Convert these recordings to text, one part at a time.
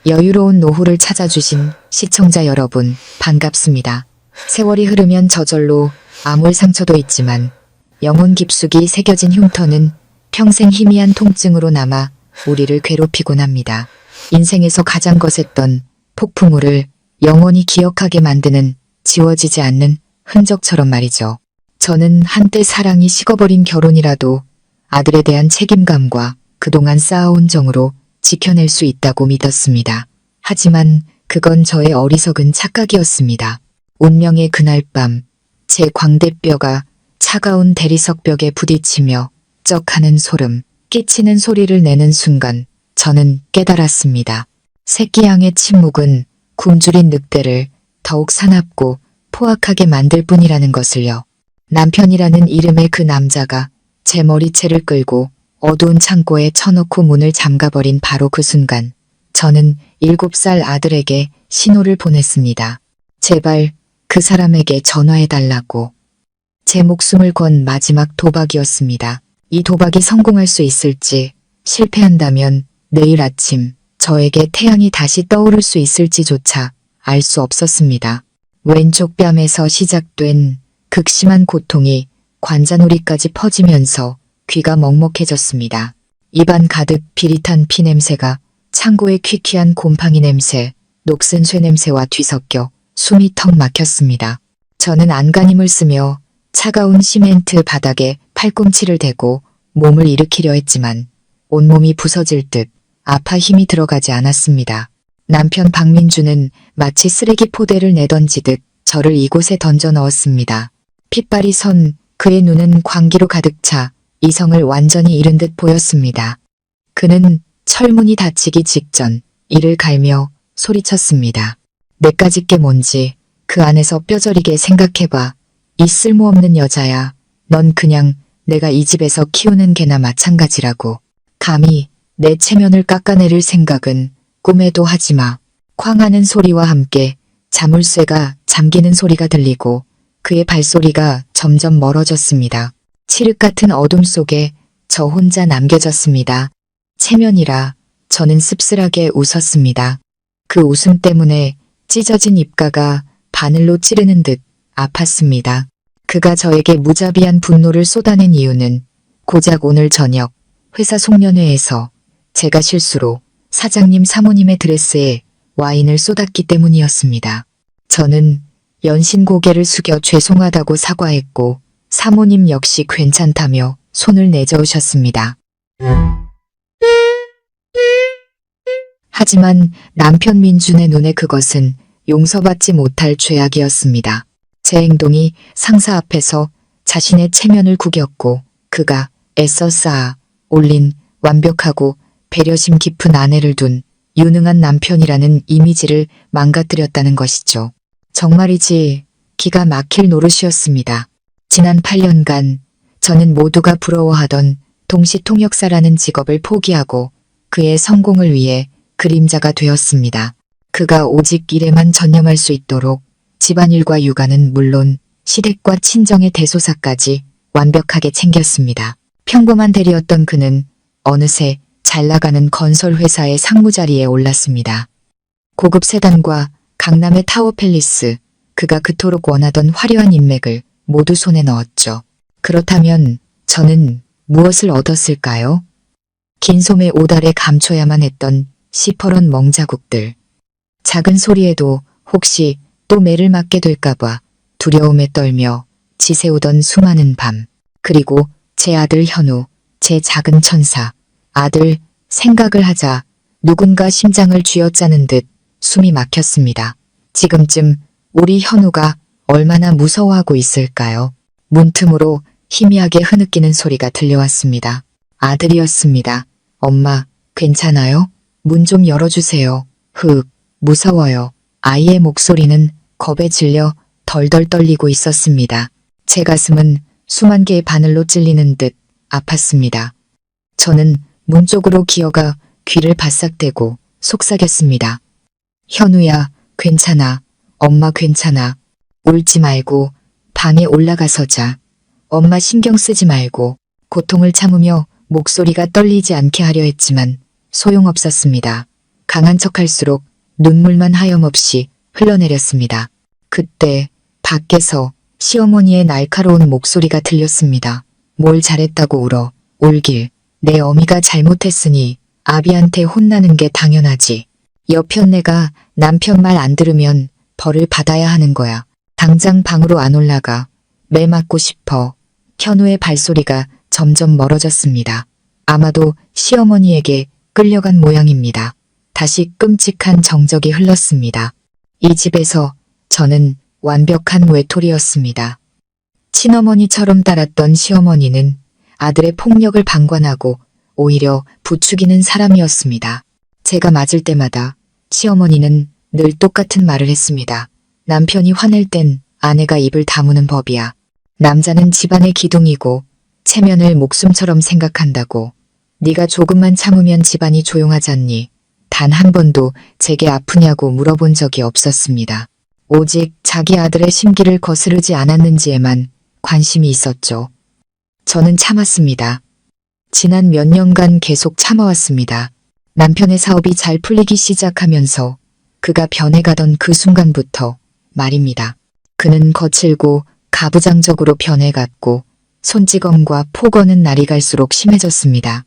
여유로운 노후를 찾아주신 시청자 여러분, 반갑습니다. 세월이 흐르면 저절로 아물 상처도 있지만 영혼 깊숙이 새겨진 흉터는 평생 희미한 통증으로 남아 우리를 괴롭히곤 합니다. 인생에서 가장 거셌던 폭풍우를 영원히 기억하게 만드는 지워지지 않는 흔적처럼 말이죠. 저는 한때 사랑이 식어버린 결혼이라도 아들에 대한 책임감과 그동안 쌓아온 정으로 지켜낼 수 있다고 믿었습니다. 하지만 그건 저의 어리석은 착각이었습니다. 운명의 그날 밤, 제 광대뼈가 차가운 대리석벽에 부딪히며 쩍하는 소름, 끼치는 소리를 내는 순간 저는 깨달았습니다. 새끼 양의 침묵은 굶주린 늑대를 더욱 사납고 포악하게 만들 뿐이라는 것을요. 남편이라는 이름의 그 남자가 제 머리채를 끌고 어두운 창고에 쳐놓고 문을 잠가버린 바로 그 순간 저는 7살 아들에게 신호를 보냈습니다. 제발 그 사람에게 전화해달라고. 제 목숨을 건 마지막 도박이었습니다. 이 도박이 성공할 수 있을지, 실패한다면 내일 아침 저에게 태양이 다시 떠오를 수 있을지조차 알 수 없었습니다. 왼쪽 뺨에서 시작된 극심한 고통이 관자놀이까지 퍼지면서 귀가 먹먹해졌습니다. 입안 가득 비릿한 피 냄새가 창고의 퀴퀴한 곰팡이 냄새, 녹슨 쇠 냄새와 뒤섞여 숨이 턱 막혔습니다. 저는 안간힘을 쓰며 차가운 시멘트 바닥에 팔꿈치를 대고 몸을 일으키려 했지만 온몸이 부서질 듯 아파 힘이 들어가지 않았습니다. 남편 박민주는 마치 쓰레기 포대를 내던지듯 저를 이곳에 던져 넣었습니다. 핏발이 선 그의 눈은 광기로 가득 차 이성을 완전히 잃은 듯 보였습니다. 그는 철문이 닫히기 직전 이를 갈며 소리쳤습니다. 내까짓 게 뭔지 그 안에서 뼈저리게 생각해봐. 이 쓸모없는 여자야. 넌 그냥 내가 이 집에서 키우는 개나 마찬가지라고. 감히 내 체면을 깎아내릴 생각은 꿈에도 하지마. 쾅하는 소리와 함께 자물쇠가 잠기는 소리가 들리고 그의 발소리가 점점 멀어졌습니다. 칠흑 같은 어둠 속에 저 혼자 남겨졌습니다. 체면이라 저는 씁쓸하게 웃었습니다. 그 웃음 때문에 찢어진 입가가 바늘로 찌르는 듯 아팠습니다. 그가 저에게 무자비한 분노를 쏟아낸 이유는 고작 오늘 저녁 회사 송년회에서 제가 실수로 사장님 사모님의 드레스에 와인을 쏟았기 때문이었습니다. 저는 연신 고개를 숙여 죄송하다고 사과했고 사모님 역시 괜찮다며 손을 내저으셨습니다. 하지만 남편 민준의 눈에 그것은 용서받지 못할 죄악이었습니다. 제 행동이 상사 앞에서 자신의 체면을 구겼고 그가 애써 쌓아 올린 완벽하고 배려심 깊은 아내를 둔 유능한 남편이라는 이미지를 망가뜨렸다는 것이죠. 정말이지 기가 막힐 노릇이었습니다. 지난 8년간 저는 모두가 부러워하던 동시통역사라는 직업을 포기하고 그의 성공을 위해 그림자가 되었습니다. 그가 오직 일에만 전념할 수 있도록 집안일과 육아는 물론 시댁과 친정의 대소사까지 완벽하게 챙겼습니다. 평범한 대리였던 그는 어느새 잘나가는 건설회사의 상무자리에 올랐습니다. 고급 세단과 강남의 타워팰리스, 그가 그토록 원하던 화려한 인맥을 모두 손에 넣었죠. 그렇다면 저는 무엇을 얻었을까요? 긴 소매 오달에 감춰야만 했던 시퍼런 멍자국들. 작은 소리에도 혹시 또 매를 맞게 될까봐 두려움에 떨며 지새우던 수많은 밤. 그리고 제 아들 현우, 제 작은 천사. 아들 생각을 하자 누군가 심장을 쥐어짜는 듯 숨이 막혔습니다. 지금쯤 우리 현우가 얼마나 무서워하고 있을까요? 문틈으로 희미하게 흐느끼는 소리가 들려왔습니다. 아들이었습니다. 엄마, 괜찮아요? 문 좀 열어주세요. 무서워요. 아이의 목소리는 겁에 질려 덜덜 떨리고 있었습니다. 제 가슴은 수만 개의 바늘로 찔리는 듯 아팠습니다. 저는 문 쪽으로 기어가 귀를 바싹대고 속삭였습니다. 현우야, 괜찮아. 엄마 괜찮아. 울지 말고 방에 올라가서 자. 엄마 신경 쓰지 말고. 고통을 참으며 목소리가 떨리지 않게 하려 했지만 소용없었습니다. 강한 척할수록 눈물만 하염없이 흘러내렸습니다. 그때 밖에서 시어머니의 날카로운 목소리가 들렸습니다. 뭘 잘했다고 울어. 울길. 내 어미가 잘못했으니 아비한테 혼나는 게 당연하지. 여편 내가 남편 말 안 들으면 벌을 받아야 하는 거야. 당장 방으로 안 올라가. 매 맞고 싶어. 현우의 발소리가 점점 멀어졌습니다. 아마도 시어머니에게 끌려간 모양입니다. 다시 끔찍한 정적이 흘렀습니다. 이 집에서 저는 완벽한 외톨이였습니다. 친어머니처럼 따랐던 시어머니는 아들의 폭력을 방관하고 오히려 부추기는 사람이었습니다. 제가 맞을 때마다 시어머니는 늘 똑같은 말을 했습니다. 남편이 화낼 땐 아내가 입을 다무는 법이야. 남자는 집안의 기둥이고 체면을 목숨처럼 생각한다고. 네가 조금만 참으면 집안이 조용하잖니. 단 한 번도 제게 아프냐고 물어본 적이 없었습니다. 오직 자기 아들의 심기를 거스르지 않았는지에만 관심이 있었죠. 저는 참았습니다. 지난 몇 년간 계속 참아왔습니다. 남편의 사업이 잘 풀리기 시작하면서 그가 변해가던 그 순간부터 말입니다. 그는 거칠고 가부장적으로 변해갔고 손찌검과 폭언은 날이 갈수록 심해졌습니다.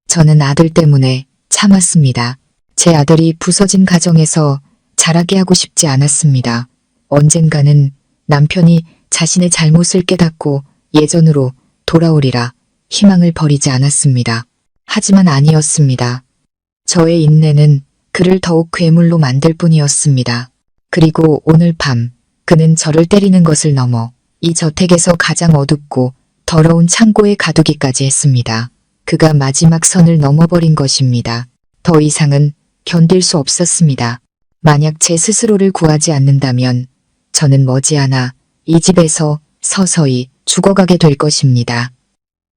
저는 아들 때문에 참았습니다. 제 아들이 부서진 가정에서 자라게 하고 싶지 않았습니다. 언젠가는 남편이 자신의 잘못을 깨닫고 예전으로 돌아오리라 희망을 버리지 않았습니다. 하지만 아니었습니다. 저의 인내는 그를 더욱 괴물로 만들 뿐이었습니다. 그리고 오늘 밤 그는 저를 때리는 것을 넘어 이 저택에서 가장 어둡고 더러운 창고에 가두기까지 했습니다. 그가 마지막 선을 넘어버린 것입니다. 더 이상은 견딜 수 없었습니다. 만약 제 스스로를 구하지 않는다면 저는 머지않아 이 집에서 서서히 죽어가게 될 것입니다.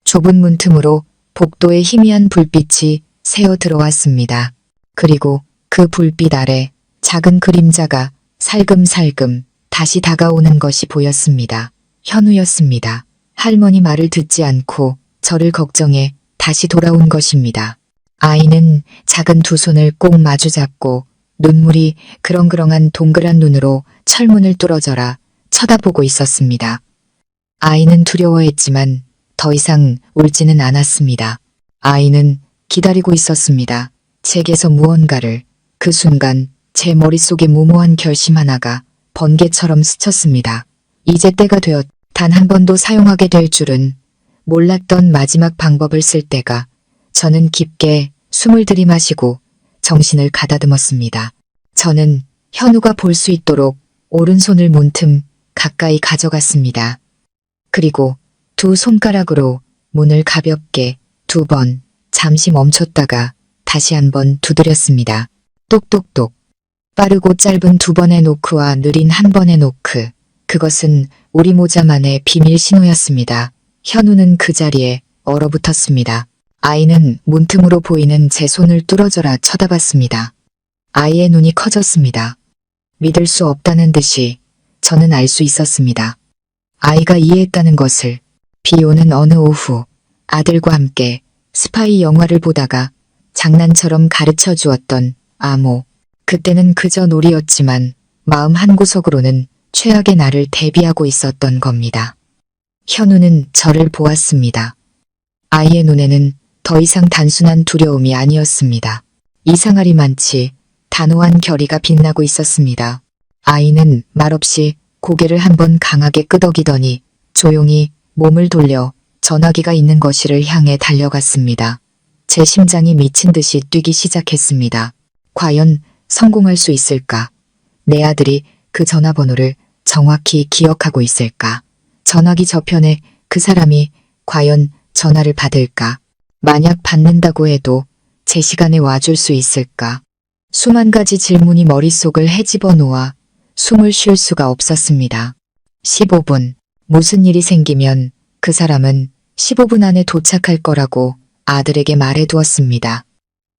좁은 문틈으로 복도에 희미한 불빛이 새어 들어왔습니다. 그리고 그 불빛 아래 작은 그림자가 살금살금 다시 다가오는 것이 보였습니다. 현우였습니다. 할머니 말을 듣지 않고 저를 걱정해 다시 돌아온 것입니다. 아이는 작은 두 손을 꼭 마주잡고 눈물이 그렁그렁한 동그란 눈으로 철문을 뚫어져라 쳐다보고 있었습니다. 아이는 두려워했지만 더 이상 울지는 않았습니다. 아이는 기다리고 있었습니다. 제게서 무언가를. 그 순간 제 머릿속에 무모한 결심 하나가 번개처럼 스쳤습니다. 이제 때가 되었. 단 한 번도 사용하게 될 줄은 몰랐던 마지막 방법을 쓸 때가. 저는 깊게 숨을 들이마시고 정신을 가다듬었습니다. 저는 현우가 볼 수 있도록 오른손을 문틈 가까이 가져갔습니다. 그리고 두 손가락으로 문을 가볍게 두 번 잠시 멈췄다가 다시 한 번 두드렸습니다. 똑똑똑. 빠르고 짧은 두 번의 노크와 느린 한 번의 노크. 그것은 우리 모자만의 비밀 신호였습니다. 현우는 그 자리에 얼어붙었습니다. 아이는 문틈으로 보이는 제 손을 뚫어져라 쳐다봤습니다. 아이의 눈이 커졌습니다. 믿을 수 없다는 듯이 저는 알 수 있었습니다. 아이가 이해했다는 것을. 비 오는 어느 오후 아들과 함께 스파이 영화를 보다가 장난처럼 가르쳐 주었던 암호. 그때는 그저 놀이였지만 마음 한구석으로는 최악의 날을 대비하고 있었던 겁니다. 현우는 저를 보았습니다. 아이의 눈에는 더 이상 단순한 두려움이 아니었습니다. 이상하리 많지 단호한 결의가 빛나고 있었습니다. 아이는 말없이 고개를 한번 강하게 끄덕이더니 조용히 몸을 돌려 전화기가 있는 거실을 향해 달려갔습니다. 제 심장이 미친 듯이 뛰기 시작했습니다. 과연 성공할 수 있을까? 내 아들이 그 전화번호를 정확히 기억하고 있을까? 전화기 저편에 그 사람이 과연 전화를 받을까? 만약 받는다고 해도 제 시간에 와줄 수 있을까? 수만 가지 질문이 머릿속을 헤집어 놓아 숨을 쉴 수가 없었습니다. 15분. 무슨 일이 생기면 그 사람은 15분 안에 도착할 거라고 아들에게 말해두었습니다.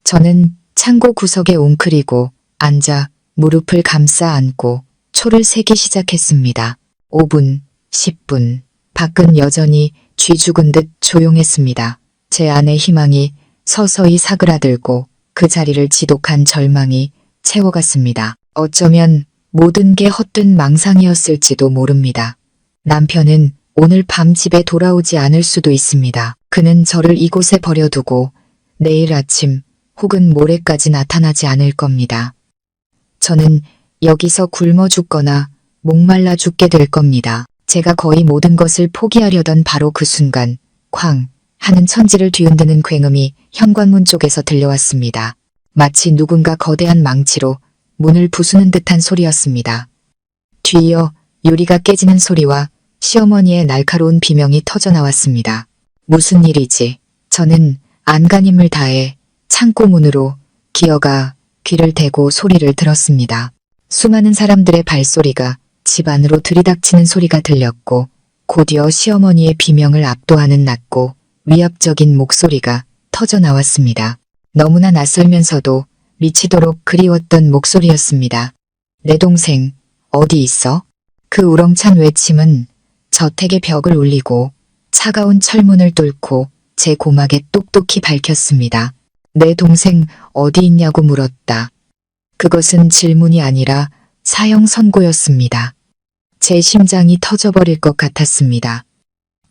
저는 창고 구석에 웅크리고 앉아 무릎을 감싸 안고 초를 세기 시작했습니다. 5분, 10분. 밖은 여전히 쥐 죽은 듯 조용했습니다. 제 안의 희망이 서서히 사그라들고 그 자리를 지독한 절망이 채워갔습니다. 어쩌면 모든 게 헛된 망상이었을지도 모릅니다. 남편은 오늘 밤 집에 돌아오지 않을 수도 있습니다. 그는 저를 이곳에 버려두고 내일 아침 혹은 모레까지 나타나지 않을 겁니다. 저는 여기서 굶어 죽거나 목말라 죽게 될 겁니다. 제가 거의 모든 것을 포기하려던 바로 그 순간 쾅 하는 천지를 뒤흔드는 굉음이 현관문 쪽에서 들려왔습니다. 마치 누군가 거대한 망치로 문을 부수는 듯한 소리였습니다. 뒤이어 유리가 깨지는 소리와 시어머니의 날카로운 비명이 터져나왔습니다. 무슨 일이지? 저는 안간힘을 다해 창고 문으로 기어가 귀를 대고 소리를 들었습니다. 수많은 사람들의 발소리가 집 안으로 들이닥치는 소리가 들렸고 곧이어 시어머니의 비명을 압도하는 낮고 위압적인 목소리가 터져나왔습니다. 너무나 낯설면서도 미치도록 그리웠던 목소리였습니다. 내 동생 어디 있어? 그 우렁찬 외침은 저택의 벽을 울리고 차가운 철문을 뚫고 제 고막에 똑똑히 밝혔습니다. 내 동생 어디 있냐고 물었다. 그것은 질문이 아니라 사형 선고였습니다. 제 심장이 터져버릴 것 같았습니다.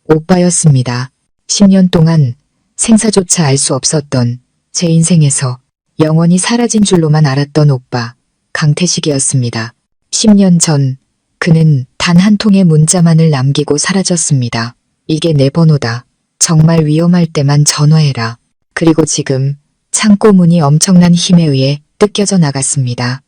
오빠였습니다. 10년 동안 생사조차 알 수 없었던 제 인생에서 영원히 사라진 줄로만 알았던 오빠, 강태식이었습니다. 10년 전 그는 단 한 통의 문자만을 남기고 사라졌습니다. 이게 내 번호다. 정말 위험할 때만 전화해라. 그리고 지금 창고 문이 엄청난 힘에 의해 뜯겨져 나갔습니다.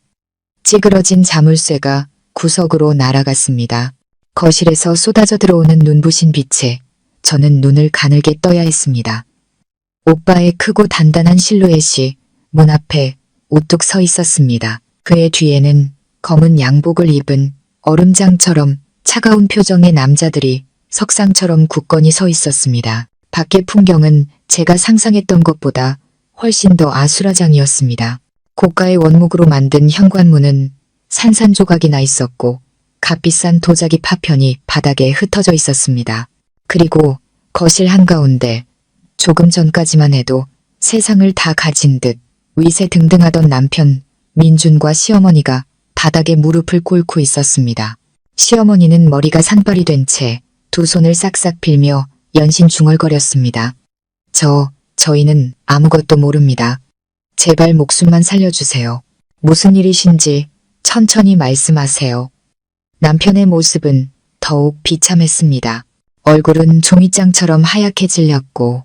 찌그러진 자물쇠가 구석으로 날아갔습니다. 거실에서 쏟아져 들어오는 눈부신 빛에 저는 눈을 가늘게 떠야 했습니다. 오빠의 크고 단단한 실루엣이 문 앞에 우뚝 서 있었습니다. 그의 뒤에는 검은 양복을 입은 얼음장처럼 차가운 표정의 남자들이 석상처럼 굳건히 서 있었습니다. 밖의 풍경은 제가 상상했던 것보다 훨씬 더 아수라장이었습니다. 고가의 원목으로 만든 현관문은 산산조각이 나 있었고 값비싼 도자기 파편이 바닥에 흩어져 있었습니다. 그리고 거실 한가운데 조금 전까지만 해도 세상을 다 가진 듯 위세등등하던 남편 민준과 시어머니가 바닥에 무릎을 꿇고 있었습니다. 시어머니는 머리가 산발이 된 채 두 손을 싹싹 빌며 연신 중얼거렸습니다. 저희는 아무것도 모릅니다. 제발 목숨만 살려주세요. 무슨 일이신지 천천히 말씀하세요. 남편의 모습은 더욱 비참했습니다. 얼굴은 종이장처럼 하얗게 질렸고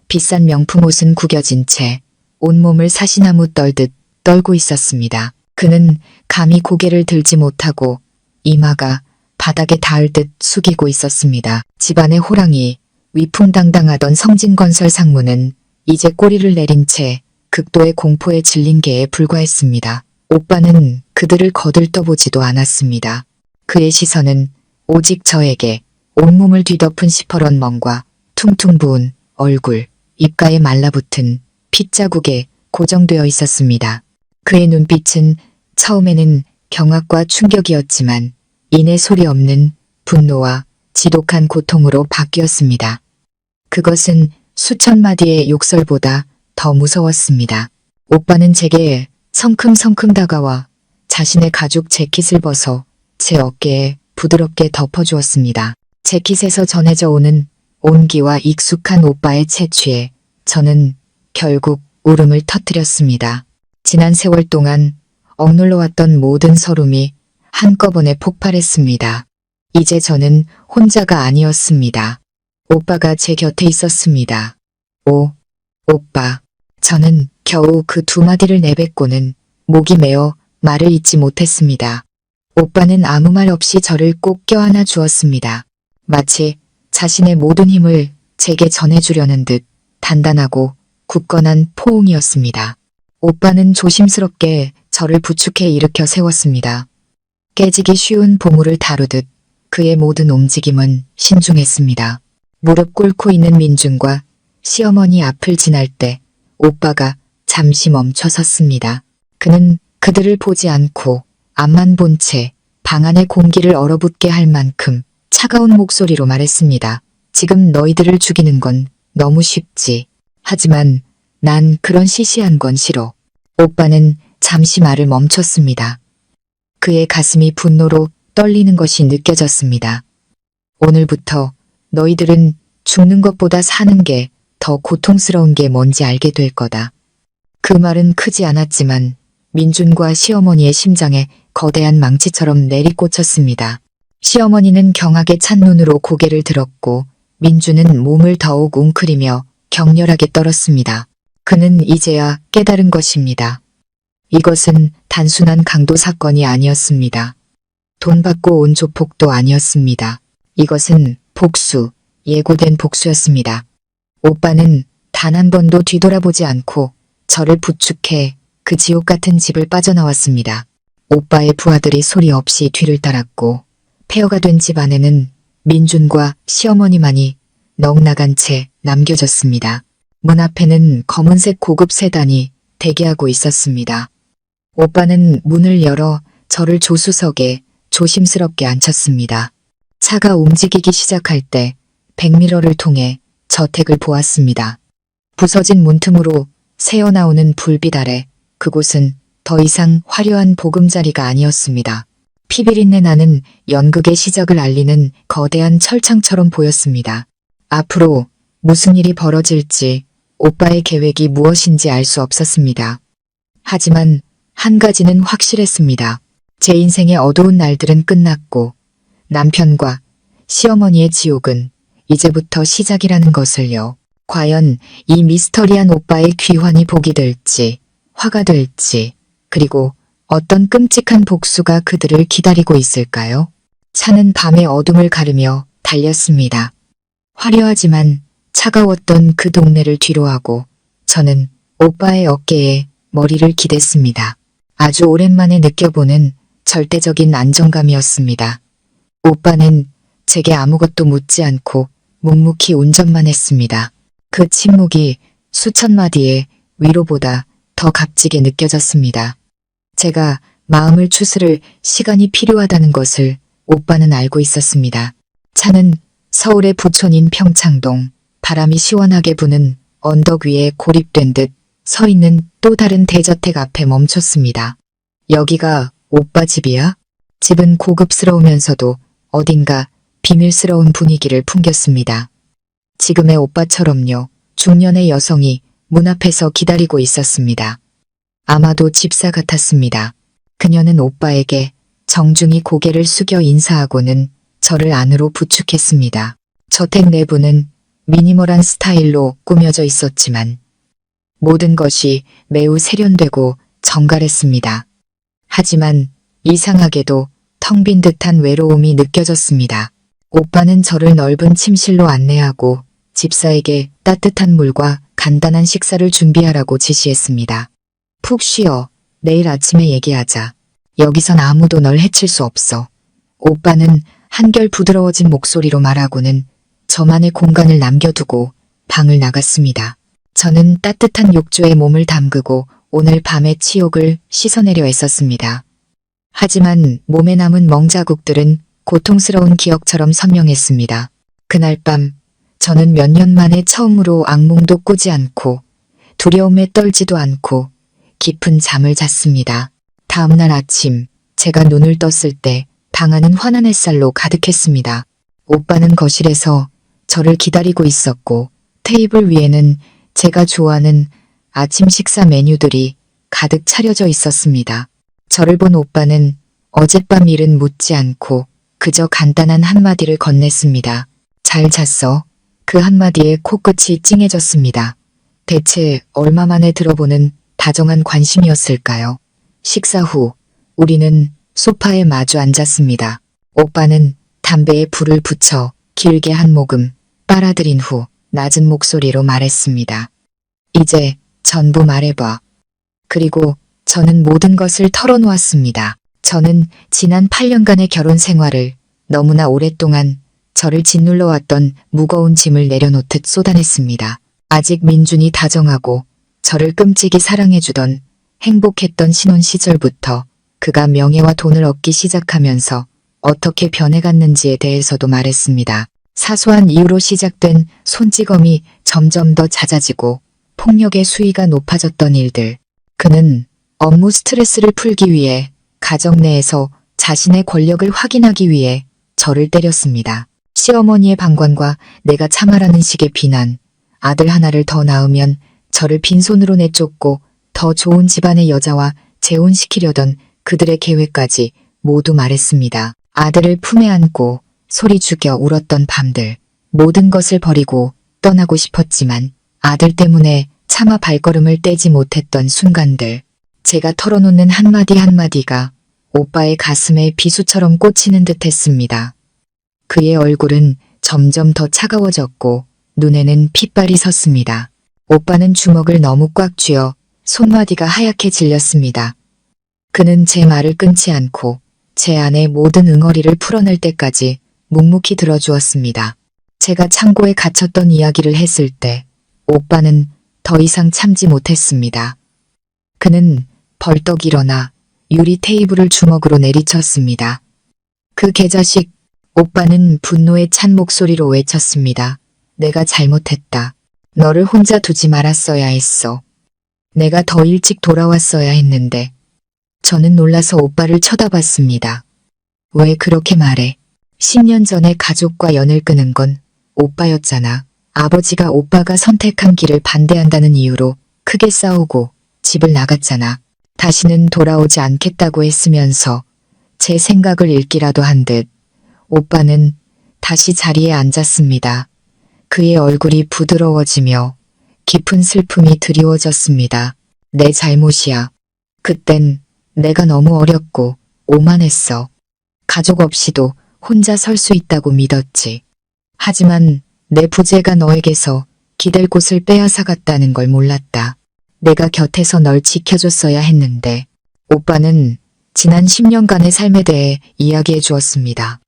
비싼 명품 옷은 구겨진 채 온몸을 사시나무 떨듯 떨고 있었습니다. 그는 감히 고개를 들지 못하고 이마가 바닥에 닿을 듯 숙이고 있었습니다. 집안의 호랑이, 위풍당당하던 성진건설 상무는 이제 꼬리를 내린 채 극도의 공포에 질린 개에 불과했습니다. 오빠는 그들을 거들떠보지도 않았습니다. 그의 시선은 오직 저에게 온몸을 뒤덮은 시퍼런 멍과 퉁퉁 부은 얼굴, 입가에 말라붙은 핏자국에 고정되어 있었습니다. 그의 눈빛은 처음에는 경악과 충격이었지만 이내 소리 없는 분노와 지독한 고통으로 바뀌었습니다. 그것은 수천 마디의 욕설보다 더 무서웠습니다. 오빠는 제게 성큼성큼 다가와 자신의 가죽 재킷을 벗어 제 어깨에 부드럽게 덮어주었습니다. 재킷에서 전해져 오는 온기와 익숙한 오빠의 채취에 저는 결국 울음을 터뜨렸습니다. 지난 세월 동안 억눌러왔던 모든 서름이 한꺼번에 폭발했습니다. 이제 저는 혼자가 아니었습니다. 오빠가 제 곁에 있었습니다. 오빠. 저는 겨우 그 두 마디를 내뱉고는 목이 메어 말을 잇지 못했습니다. 오빠는 아무 말 없이 저를 꼭 껴안아 주었습니다. 마치 자신의 모든 힘을 제게 전해주려는 듯 단단하고 굳건한 포옹이었습니다. 오빠는 조심스럽게 저를 부축해 일으켜 세웠습니다. 깨지기 쉬운 보물을 다루듯 그의 모든 움직임은 신중했습니다. 무릎 꿇고 있는 민준과 시어머니 앞을 지날 때 오빠가 잠시 멈춰 섰습니다. 그는 그들을 보지 않고 앞만 본 채 방 안의 공기를 얼어붙게 할 만큼 차가운 목소리로 말했습니다. 지금 너희들을 죽이는 건 너무 쉽지. 하지만 난 그런 시시한 건 싫어. 오빠는 잠시 말을 멈췄습니다. 그의 가슴이 분노로 떨리는 것이 느껴졌습니다. 오늘부터 너희들은 죽는 것보다 사는 게 더 고통스러운 게 뭔지 알게 될 거다. 그 말은 크지 않았지만 민준과 시어머니의 심장에 거대한 망치처럼 내리꽂혔습니다. 시어머니는 경악에 찬 눈으로 고개를 들었고 민준은 몸을 더욱 웅크리며 격렬하게 떨었습니다. 그는 이제야 깨달은 것입니다. 이것은 단순한 강도 사건이 아니었습니다. 돈 받고 온 조폭도 아니었습니다. 이것은 복수, 예고된 복수였습니다. 오빠는 단 한 번도 뒤돌아보지 않고 저를 부축해 그 지옥 같은 집을 빠져나왔습니다. 오빠의 부하들이 소리 없이 뒤를 따랐고 폐허가 된 집 안에는 민준과 시어머니만이 넋나간 채 남겨졌습니다. 문 앞에는 검은색 고급 세단이 대기하고 있었습니다. 오빠는 문을 열어 저를 조수석에 조심스럽게 앉혔습니다. 차가 움직이기 시작할 때 백미러를 통해 저택을 보았습니다. 부서진 문틈으로 새어나오는 불빛 아래 그곳은 더 이상 화려한 보금자리가 아니었습니다. 피비린내 나는 연극의 시작을 알리는 거대한 철창처럼 보였습니다. 앞으로 무슨 일이 벌어질지 오빠의 계획이 무엇인지 알 수 없었습니다. 하지만 한 가지는 확실했습니다. 제 인생의 어두운 날들은 끝났고 남편과 시어머니의 지옥은 이제부터 시작이라는 것을요. 과연 이 미스터리한 오빠의 귀환이 복이 될지, 화가 될지, 그리고 어떤 끔찍한 복수가 그들을 기다리고 있을까요? 차는 밤의 어둠을 가르며 달렸습니다. 화려하지만 차가웠던 그 동네를 뒤로하고 저는 오빠의 어깨에 머리를 기댔습니다. 아주 오랜만에 느껴보는 절대적인 안정감이었습니다. 오빠는 제게 아무것도 묻지 않고 묵묵히 운전만 했습니다. 그 침묵이 수천 마디의 위로보다 더 값지게 느껴졌습니다. 제가 마음을 추스를 시간이 필요하다는 것을 오빠는 알고 있었습니다. 차는 서울의 부촌인 평창동, 바람이 시원하게 부는 언덕 위에 고립된 듯 서 있는 또 다른 대저택 앞에 멈췄습니다. 여기가 오빠 집이야? 집은 고급스러우면서도 어딘가 비밀스러운 분위기를 풍겼습니다. 지금의 오빠처럼요. 중년의 여성이 문 앞에서 기다리고 있었습니다. 아마도 집사 같았습니다. 그녀는 오빠에게 정중히 고개를 숙여 인사하고는 저를 안으로 부축했습니다. 저택 내부는 미니멀한 스타일로 꾸며져 있었지만 모든 것이 매우 세련되고 정갈했습니다. 하지만 이상하게도 텅 빈 듯한 외로움이 느껴졌습니다. 오빠는 저를 넓은 침실로 안내하고 집사에게 따뜻한 물과 간단한 식사를 준비하라고 지시했습니다. 푹 쉬어. 내일 아침에 얘기하자. 여기선 아무도 널 해칠 수 없어. 오빠는 한결 부드러워진 목소리로 말하고는 저만의 공간을 남겨두고 방을 나갔습니다. 저는 따뜻한 욕조에 몸을 담그고 오늘 밤의 치욕을 씻어내려 애썼습니다. 하지만 몸에 남은 멍자국들은 고통스러운 기억처럼 선명했습니다. 그날 밤 저는 몇 년 만에 처음으로 악몽도 꾸지 않고 두려움에 떨지도 않고 깊은 잠을 잤습니다. 다음날 아침 제가 눈을 떴을 때 방 안은 환한 햇살로 가득했습니다. 오빠는 거실에서 저를 기다리고 있었고 테이블 위에는 제가 좋아하는 아침 식사 메뉴들이 가득 차려져 있었습니다. 저를 본 오빠는 어젯밤 일은 묻지 않고 그저 간단한 한마디를 건넸습니다. 잘 잤어? 그 한마디에 코끝이 찡해졌습니다. 대체 얼마 만에 들어보는 다정한 관심이었을까요? 식사 후 우리는 소파에 마주 앉았습니다. 오빠는 담배에 불을 붙여 길게 한 모금 빨아들인 후 낮은 목소리로 말했습니다. 이제 전부 말해봐. 그리고 저는 모든 것을 털어놓았습니다. 저는 지난 8년간의 결혼 생활을 너무나 오랫동안 저를 짓눌러왔던 무거운 짐을 내려놓듯 쏟아냈습니다. 아직 민준이 다정하고 저를 끔찍이 사랑해주던 행복했던 신혼 시절부터 그가 명예와 돈을 얻기 시작하면서 어떻게 변해갔는지에 대해서도 말했습니다. 사소한 이유로 시작된 손찌검이 점점 더 잦아지고 폭력의 수위가 높아졌던 일들. 그는 업무 스트레스를 풀기 위해 가정 내에서 자신의 권력을 확인하기 위해 저를 때렸습니다. 시어머니의 방관과 내가 참아라는 식의 비난, 아들 하나를 더 낳으면 저를 빈손으로 내쫓고 더 좋은 집안의 여자와 재혼시키려던 그들의 계획까지 모두 말했습니다. 아들을 품에 안고 소리 죽여 울었던 밤들, 모든 것을 버리고 떠나고 싶었지만 아들 때문에 차마 발걸음을 떼지 못했던 순간들, 제가 털어놓는 한마디 한마디가 오빠의 가슴에 비수처럼 꽂히는 듯 했습니다. 그의 얼굴은 점점 더 차가워졌고 눈에는 핏발이 섰습니다. 오빠는 주먹을 너무 꽉 쥐어 손마디가 하얗게 질렸습니다. 그는 제 말을 끊지 않고 제 안의 모든 응어리를 풀어낼 때까지 묵묵히 들어주었습니다. 제가 창고에 갇혔던 이야기를 했을 때 오빠는 더 이상 참지 못했습니다. 그는 벌떡 일어나 유리 테이블을 주먹으로 내리쳤습니다. 그 개자식, 오빠는 분노에 찬 목소리로 외쳤습니다. 내가 잘못했다. 너를 혼자 두지 말았어야 했어. 내가 더 일찍 돌아왔어야 했는데. 저는 놀라서 오빠를 쳐다봤습니다. 왜 그렇게 말해? 10년 전에 가족과 연을 끊은 건 오빠였잖아. 아버지가 오빠가 선택한 길을 반대한다는 이유로 크게 싸우고 집을 나갔잖아. 다시는 돌아오지 않겠다고 했으면서 제 생각을 읽기라도 한 듯 오빠는 다시 자리에 앉았습니다. 그의 얼굴이 부드러워지며 깊은 슬픔이 드리워졌습니다. 내 잘못이야. 그땐 내가 너무 어렸고 오만했어. 가족 없이도 혼자 설 수 있다고 믿었지. 하지만 내 부재가 너에게서 기댈 곳을 빼앗아갔다는 걸 몰랐다. 내가 곁에서 널 지켜줬어야 했는데. 오빠는 지난 10년간의 삶에 대해 이야기해 주었습니다.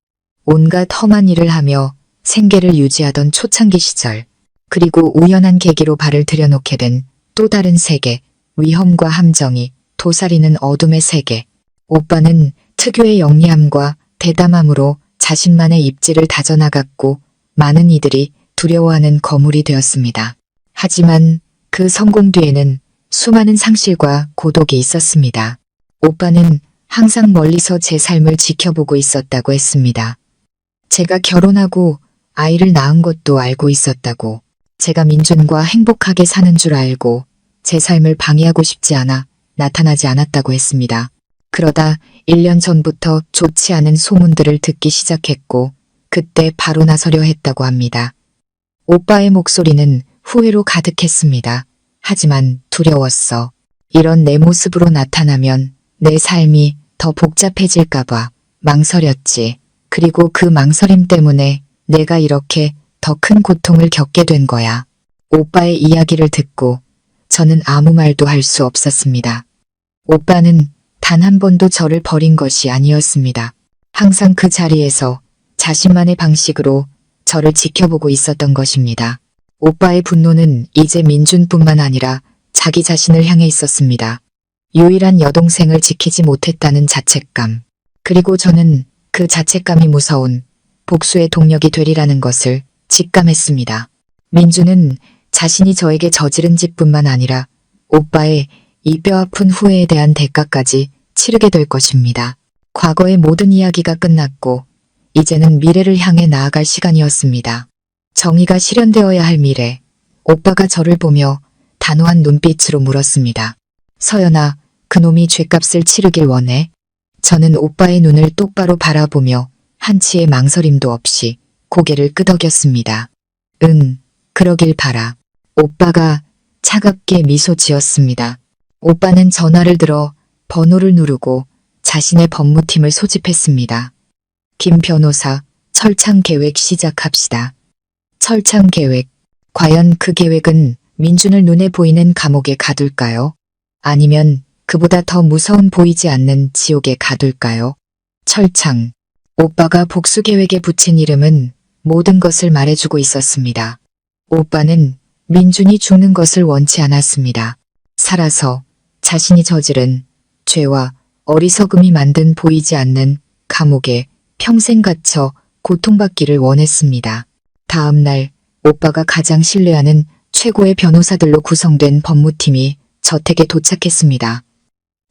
온갖 험한 일을 하며 생계를 유지하던 초창기 시절, 그리고 우연한 계기로 발을 들여놓게 된 또 다른 세계, 위험과 함정이 도사리는 어둠의 세계. 오빠는 특유의 영리함과 대담함으로 자신만의 입지를 다져나갔고 많은 이들이 두려워하는 거물이 되었습니다. 하지만 그 성공 뒤에는 수많은 상실과 고독이 있었습니다. 오빠는 항상 멀리서 제 삶을 지켜보고 있었다고 했습니다. 제가 결혼하고 아이를 낳은 것도 알고 있었다고. 제가 민준과 행복하게 사는 줄 알고 제 삶을 방해하고 싶지 않아 나타나지 않았다고 했습니다. 그러다 1년 전부터 좋지 않은 소문들을 듣기 시작했고 그때 바로 나서려 했다고 합니다. 오빠의 목소리는 후회로 가득했습니다. 하지만 두려웠어. 이런 내 모습으로 나타나면 내 삶이 더 복잡해질까봐 망설였지. 그리고 그 망설임 때문에 내가 이렇게 더 큰 고통을 겪게 된 거야. 오빠의 이야기를 듣고 저는 아무 말도 할 수 없었습니다. 오빠는 단 한 번도 저를 버린 것이 아니었습니다. 항상 그 자리에서 자신만의 방식으로 저를 지켜보고 있었던 것입니다. 오빠의 분노는 이제 민준뿐만 아니라 자기 자신을 향해 있었습니다. 유일한 여동생을 지키지 못했다는 자책감. 그리고 저는 그 자책감이 무서운 복수의 동력이 되리라는 것을 직감했습니다. 민주는 자신이 저에게 저지른 짓뿐만 아니라 오빠의 이 뼈아픈 후회에 대한 대가까지 치르게 될 것입니다. 과거의 모든 이야기가 끝났고 이제는 미래를 향해 나아갈 시간이었습니다. 정의가 실현되어야 할 미래. 오빠가 저를 보며 단호한 눈빛으로 물었습니다. 서연아, 그놈이 죗값을 치르길 원해? 저는 오빠의 눈을 똑바로 바라보며 한치의 망설임도 없이 고개를 끄덕였습니다. 응, 그러길 바라. 오빠가 차갑게 미소 지었습니다. 오빠는 전화를 들어 번호를 누르고 자신의 법무팀을 소집했습니다. 김 변호사, 철창 계획 시작합시다. 철창 계획. 과연 그 계획은 민준을 눈에 보이는 감옥에 가둘까요? 아니면 그보다 더 무서운 보이지 않는 지옥에 가둘까요? 철창. 오빠가 복수 계획에 붙인 이름은 모든 것을 말해주고 있었습니다. 오빠는 민준이 죽는 것을 원치 않았습니다. 살아서 자신이 저지른 죄와 어리석음이 만든 보이지 않는 감옥에 평생 갇혀 고통받기를 원했습니다. 다음 날 오빠가 가장 신뢰하는 최고의 변호사들로 구성된 법무팀이 저택에 도착했습니다.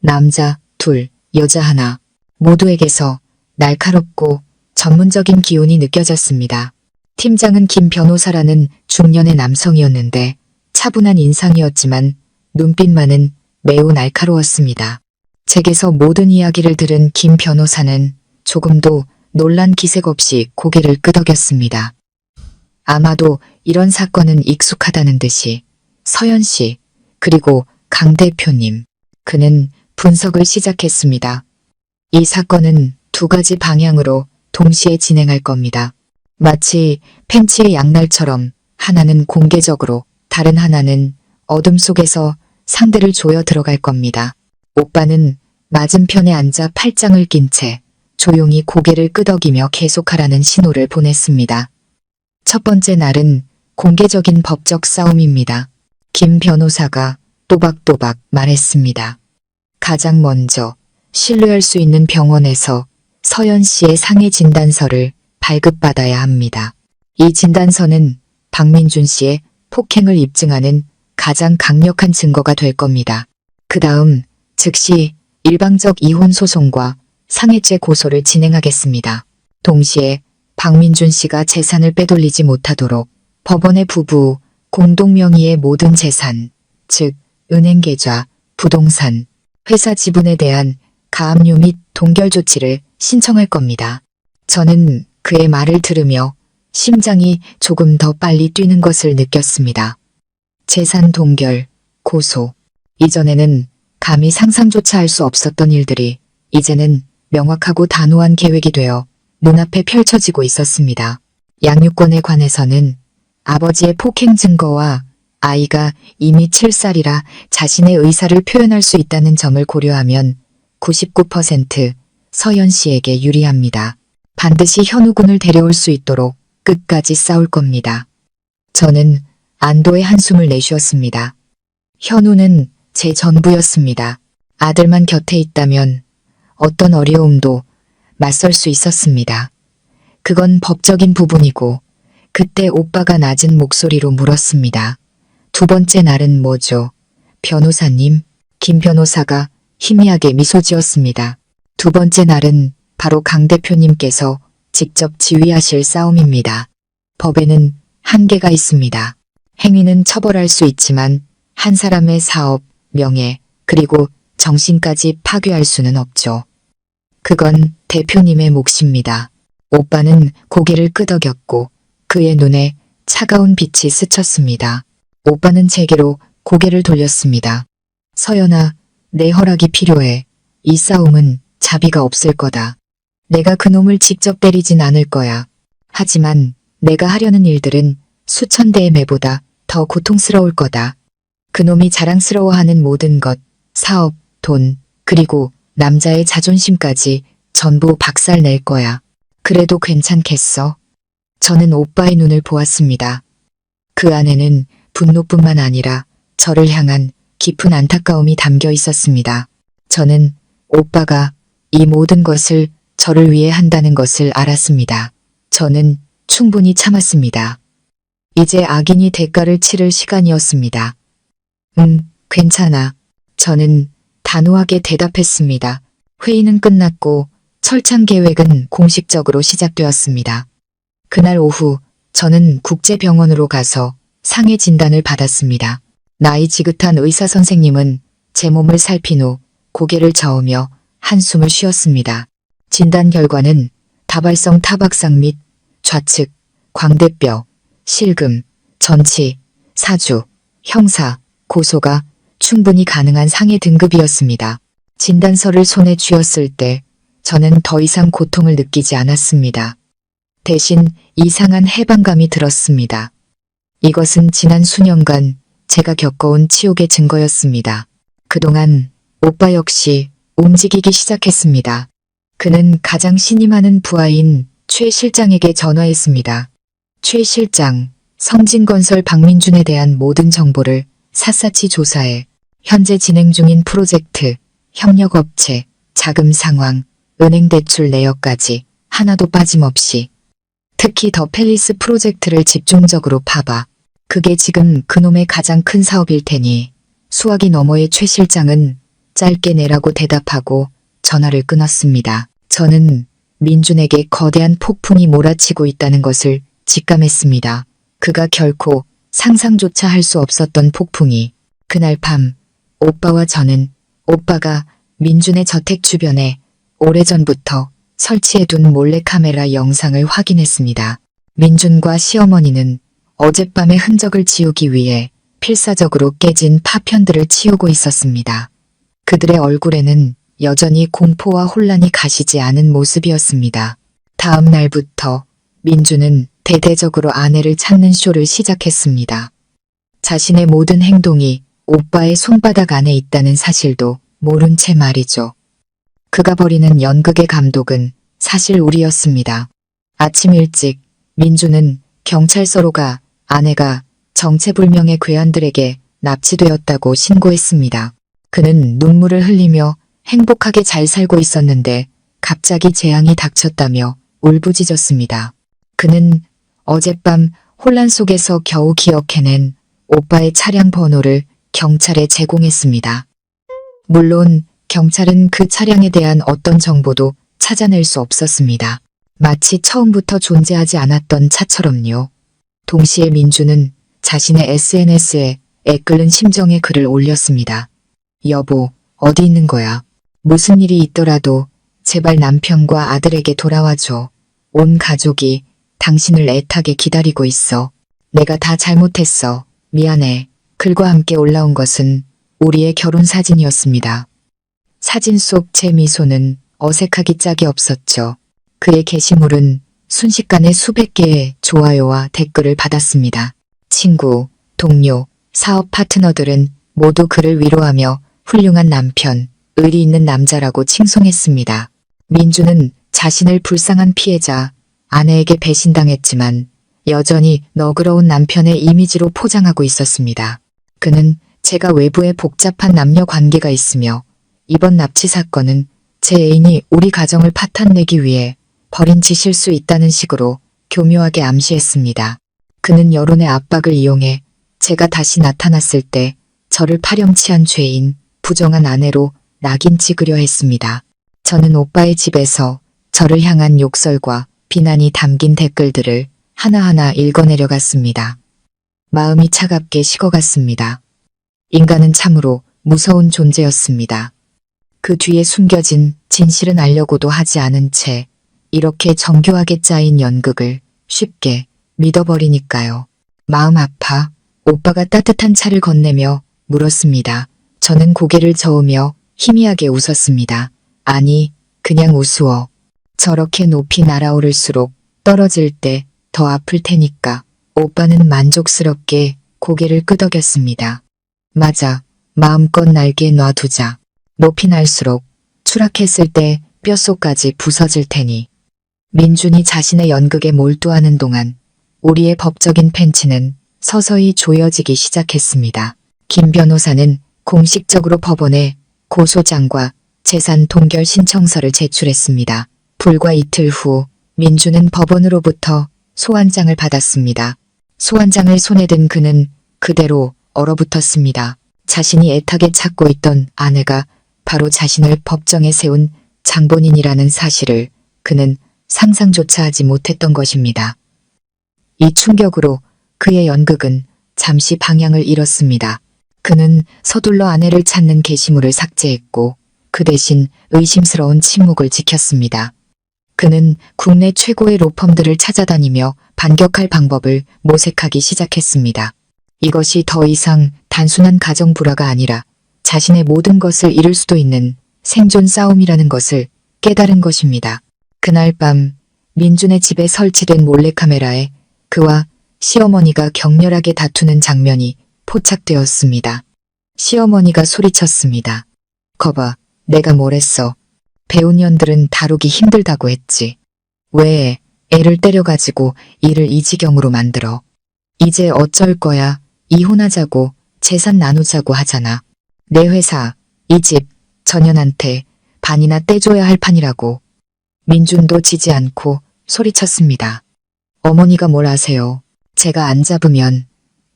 남자 둘, 여자 하나. 모두에게서 날카롭고 전문적인 기운이 느껴졌습니다. 팀장은 김 변호사라는 중년의 남성이었는데 차분한 인상이었지만 눈빛만은 매우 날카로웠습니다. 제게서 모든 이야기를 들은 김 변호사는 조금도 놀란 기색 없이 고개를 끄덕였습니다. 아마도 이런 사건은 익숙하다는 듯이 서연 씨, 그리고 강 대표님. 그는 분석을 시작했습니다. 이 사건은 두 가지 방향으로 동시에 진행할 겁니다. 마치 팬츠의 양날처럼 하나는 공개적으로 다른 하나는 어둠 속에서 상대를 조여 들어갈 겁니다. 오빠는 맞은편에 앉아 팔짱을 낀 채 조용히 고개를 끄덕이며 계속하라는 신호를 보냈습니다. 첫 번째 날은 공개적인 법적 싸움입니다. 김 변호사가 또박또박 말했습니다. 가장 먼저 신뢰할 수 있는 병원에서 서연 씨의 상해 진단서를 발급받아야 합니다. 이 진단서는 박민준 씨의 폭행을 입증하는 가장 강력한 증거가 될 겁니다. 그 다음 즉시 일방적 이혼 소송과 상해죄 고소를 진행하겠습니다. 동시에 박민준 씨가 재산을 빼돌리지 못하도록 법원의 부부 공동 명의의 모든 재산, 즉 은행 계좌, 부동산, 회사 지분에 대한 가압류 및 동결 조치를 신청할 겁니다. 저는 그의 말을 들으며 심장이 조금 더 빨리 뛰는 것을 느꼈습니다. 재산 동결, 고소. 이전에는 감히 상상조차 할 수 없었던 일들이 이제는 명확하고 단호한 계획이 되어 눈앞에 펼쳐지고 있었습니다. 양육권에 관해서는 아버지의 폭행 증거와 아이가 이미 7살이라 자신의 의사를 표현할 수 있다는 점을 고려하면 99% 서연 씨에게 유리합니다. 반드시 현우 군을 데려올 수 있도록 끝까지 싸울 겁니다. 저는 안도의 한숨을 내쉬었습니다. 현우는 제 전부였습니다. 아들만 곁에 있다면 어떤 어려움도 맞설 수 있었습니다. 그건 법적인 부분이고 그때 오빠가 낮은 목소리로 물었습니다. 두 번째 날은 뭐죠? 변호사님, 김 변호사가 희미하게 미소 지었습니다. 두 번째 날은 바로 강 대표님께서 직접 지휘하실 싸움입니다. 법에는 한계가 있습니다. 행위는 처벌할 수 있지만 한 사람의 사업, 명예, 그리고 정신까지 파괴할 수는 없죠. 그건 대표님의 몫입니다. 오빠는 고개를 끄덕였고 그의 눈에 차가운 빛이 스쳤습니다. 오빠는 제게로 고개를 돌렸습니다. 서연아, 내 허락이 필요해. 이 싸움은 자비가 없을 거다. 내가 그놈을 직접 때리진 않을 거야. 하지만 내가 하려는 일들은 수천 대의 매보다 더 고통스러울 거다. 그놈이 자랑스러워하는 모든 것, 사업, 돈, 그리고 남자의 자존심까지 전부 박살낼 거야. 그래도 괜찮겠어? 저는 오빠의 눈을 보았습니다. 그 안에는 분노뿐만 아니라 저를 향한 깊은 안타까움이 담겨 있었습니다. 저는 오빠가 이 모든 것을 저를 위해 한다는 것을 알았습니다. 저는 충분히 참았습니다. 이제 악인이 대가를 치를 시간이었습니다. 괜찮아. 저는 단호하게 대답했습니다. 회의는 끝났고 철창 계획은 공식적으로 시작되었습니다. 그날 오후 저는 국제병원으로 가서 상해 진단을 받았습니다. 나이 지긋한 의사 선생님은 제 몸을 살핀 후 고개를 저으며 한숨을 쉬었습니다. 진단 결과는 다발성 타박상 및 좌측, 광대뼈, 실금, 전치, 사주, 형사, 고소가 충분히 가능한 상해 등급이었습니다. 진단서를 손에 쥐었을 때 저는 더 이상 고통을 느끼지 않았습니다. 대신 이상한 해방감이 들었습니다. 이것은 지난 수년간 제가 겪어온 치욕의 증거였습니다. 그동안 오빠 역시 움직이기 시작했습니다. 그는 가장 신임하는 부하인 최 실장에게 전화했습니다. 최 실장, 성진건설 박민준에 대한 모든 정보를 샅샅이 조사해 현재 진행 중인 프로젝트, 협력업체, 자금 상황, 은행 대출 내역까지 하나도 빠짐없이 특히 더 팰리스 프로젝트를 집중적으로 파봐. 그게 지금 그놈의 가장 큰 사업일 테니 수학이 너머의 최 실장은 짧게 내라고 대답하고 전화를 끊었습니다. 저는 민준에게 거대한 폭풍이 몰아치고 있다는 것을 직감했습니다. 그가 결코 상상조차 할 수 없었던 폭풍이. 그날 밤 오빠와 저는 오빠가 민준의 저택 주변에 오래전부터 설치해둔 몰래카메라 영상을 확인했습니다. 민준과 시어머니는 어젯밤의 흔적을 지우기 위해 필사적으로 깨진 파편들을 치우고 있었습니다. 그들의 얼굴에는 여전히 공포와 혼란이 가시지 않은 모습이었습니다. 다음 날부터 민준은 대대적으로 아내를 찾는 쇼를 시작했습니다. 자신의 모든 행동이 오빠의 손바닥 안에 있다는 사실도 모른 채 말이죠. 그가 벌이는 연극의 감독은 사실 우리였습니다. 아침 일찍 민준은 경찰서로 가 아내가 정체불명의 괴한들에게 납치되었다고 신고했습니다. 그는 눈물을 흘리며 행복하게 잘 살고 있었는데 갑자기 재앙이 닥쳤다며 울부짖었습니다. 그는 어젯밤 혼란 속에서 겨우 기억해낸 오빠의 차량 번호를 경찰에 제공했습니다. 물론 경찰은 그 차량에 대한 어떤 정보도 찾아낼 수 없었습니다. 마치 처음부터 존재하지 않았던 차처럼요. 동시에 민준은 자신의 SNS에 애끓는 심정의 글을 올렸습니다. 여보, 어디 있는 거야? 무슨 일이 있더라도 제발 남편과 아들에게 돌아와줘. 온 가족이 당신을 애타게 기다리고 있어. 내가 다 잘못했어. 미안해. 글과 함께 올라온 것은 우리의 결혼 사진이었습니다. 사진 속 제 미소는 어색하기 짝이 없었죠. 그의 게시물은 순식간에 수백 개의 좋아요와 댓글을 받았습니다. 친구, 동료, 사업 파트너들은 모두 그를 위로하며 훌륭한 남편, 의리 있는 남자라고 칭송했습니다. 민준은 자신을 불쌍한 피해자, 아내에게 배신당했지만 여전히 너그러운 남편의 이미지로 포장하고 있었습니다. 그는 제가 외부에 복잡한 남녀 관계가 있으며 이번 납치 사건은 제 애인이 우리 가정을 파탄내기 위해 벌인 짓일 수 있다는 식으로 교묘하게 암시했습니다. 그는 여론의 압박을 이용해 제가 다시 나타났을 때 저를 파렴치한 죄인, 부정한 아내로 낙인 찍으려 했습니다. 저는 오빠의 집에서 저를 향한 욕설과 비난이 담긴 댓글들을 하나하나 읽어내려갔습니다. 마음이 차갑게 식어갔습니다. 인간은 참으로 무서운 존재였습니다. 그 뒤에 숨겨진 진실은 알려고도 하지 않은 채 이렇게 정교하게 짜인 연극을 쉽게 믿어버리니까요. 마음 아파 오빠가 따뜻한 차를 건네며 물었습니다. 저는 고개를 저으며 희미하게 웃었습니다. 아니, 그냥 우스워. 저렇게 높이 날아오를수록 떨어질 때 더 아플 테니까. 오빠는 만족스럽게 고개를 끄덕였습니다. 맞아. 마음껏 날개 놔두자. 높이 날수록 추락했을 때 뼛속까지 부서질 테니. 민준이 자신의 연극에 몰두하는 동안 우리의 법적인 팬츠는 서서히 조여지기 시작했습니다. 김 변호사는 공식적으로 법원에 고소장과 재산 동결 신청서를 제출했습니다. 불과 이틀 후 민준은 법원으로부터 소환장을 받았습니다. 소환장을 손에 든 그는 그대로 얼어붙었습니다. 자신이 애타게 찾고 있던 아내가 바로 자신을 법정에 세운 장본인이라는 사실을 그는 상상조차 하지 못했던 것입니다. 이 충격으로 그의 연극은 잠시 방향을 잃었습니다. 그는 서둘러 아내를 찾는 게시물을 삭제했고 그 대신 의심스러운 침묵을 지켰습니다. 그는 국내 최고의 로펌들을 찾아다니며 반격할 방법을 모색하기 시작했습니다. 이것이 더 이상 단순한 가정 불화가 아니라 자신의 모든 것을 잃을 수도 있는 생존 싸움이라는 것을 깨달은 것입니다. 그날 밤 민준의 집에 설치된 몰래카메라에 그와 시어머니가 격렬하게 다투는 장면이 포착되었습니다. 시어머니가 소리쳤습니다. 거봐, 내가 뭘 했어. 배운 년들은 다루기 힘들다고 했지. 왜 애를 때려가지고 일을 이 지경으로 만들어. 이제 어쩔 거야. 이혼하자고 재산 나누자고 하잖아. 내 회사, 이 집, 전현한테 반이나 떼줘야 할 판이라고. 민준도 지지 않고 소리쳤습니다. 어머니가 뭘 아세요. 제가 안 잡으면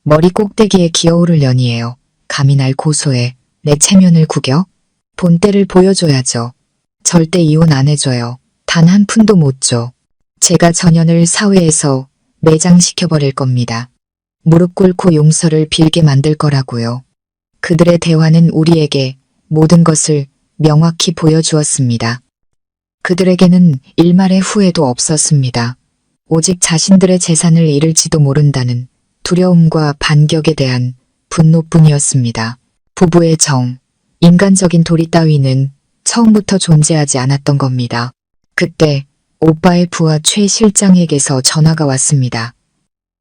머리 꼭대기에 기어오를 년이에요. 감히 날 고소해 내 체면을 구겨? 본때를 보여줘야죠. 절대 이혼 안 해줘요. 단 한 푼도 못 줘. 제가 전현을 사회에서 매장시켜버릴 겁니다. 무릎 꿇고 용서를 빌게 만들 거라고요. 그들의 대화는 우리에게 모든 것을 명확히 보여주었습니다. 그들에게는 일말의 후회도 없었습니다. 오직 자신들의 재산을 잃을지도 모른다는 두려움과 반격에 대한 분노뿐이었습니다. 부부의 정, 인간적인 도리 따위는 처음부터 존재하지 않았던 겁니다. 그때 오빠의 부하 최 실장에게서 전화가 왔습니다.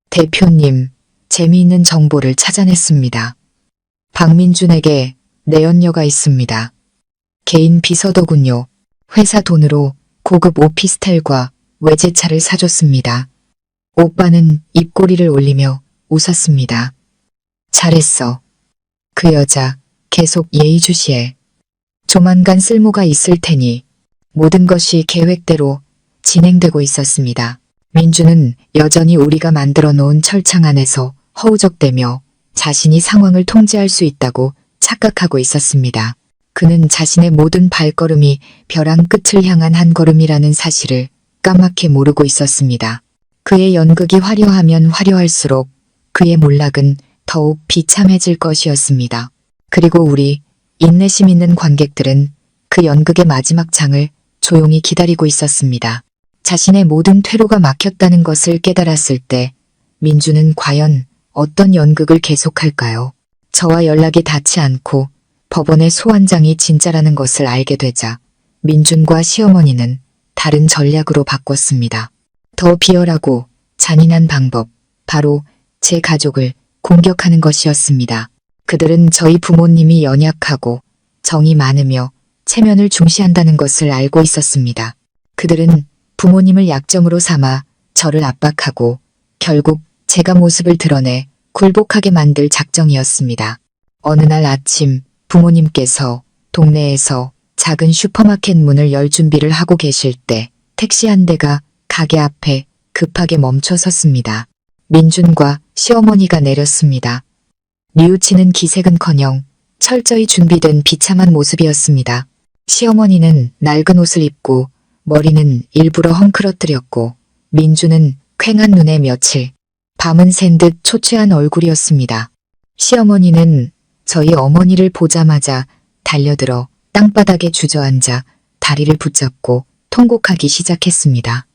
대표님, 재미있는 정보를 찾아냈습니다. 박민준에게 내연녀가 있습니다. 개인 비서더군요. 회사 돈으로 고급 오피스텔과 외제차를 사줬습니다. 오빠는 입꼬리를 올리며 웃었습니다. 잘했어. 그 여자 계속 예의주시해. 조만간 쓸모가 있을 테니 모든 것이 계획대로 진행되고 있었습니다. 민주는 여전히 우리가 만들어 놓은 철창 안에서 허우적대며 자신이 상황을 통제할 수 있다고 착각하고 있었습니다. 그는 자신의 모든 발걸음이 벼랑 끝을 향한 한 걸음이라는 사실을 까맣게 모르고 있었습니다. 그의 연극이 화려하면 화려할수록 그의 몰락은 더욱 비참해질 것이었습니다. 그리고 우리 인내심 있는 관객들은 그 연극의 마지막 장을 조용히 기다리고 있었습니다. 자신의 모든 퇴로가 막혔다는 것을 깨달았을 때 민주는 과연 어떤 연극을 계속할까요? 저와 연락이 닿지 않고 법원의 소환장이 진짜라는 것을 알게 되자 민준과 시어머니는 다른 전략으로 바꿨습니다. 더 비열하고 잔인한 방법, 바로 제 가족을 공격하는 것이었습니다. 그들은 저희 부모님이 연약하고 정이 많으며 체면을 중시한다는 것을 알고 있었습니다. 그들은 부모님을 약점으로 삼아 저를 압박하고 결국 제가 모습을 드러내 굴복하게 만들 작정이었습니다. 어느 날 아침 부모님께서 동네에서 작은 슈퍼마켓 문을 열 준비를 하고 계실 때 택시 한 대가 가게 앞에 급하게 멈춰 섰습니다. 민준과 시어머니가 내렸습니다. 뉘우치는 기색은커녕 철저히 준비된 비참한 모습이었습니다. 시어머니는 낡은 옷을 입고 머리는 일부러 헝클어뜨렸고 민주는 퀭한 눈에 며칠 밤은 샌 듯 초췌한 얼굴이었습니다. 시어머니는 저희 어머니를 보자마자 달려들어 땅바닥에 주저앉아 다리를 붙잡고 통곡하기 시작했습니다.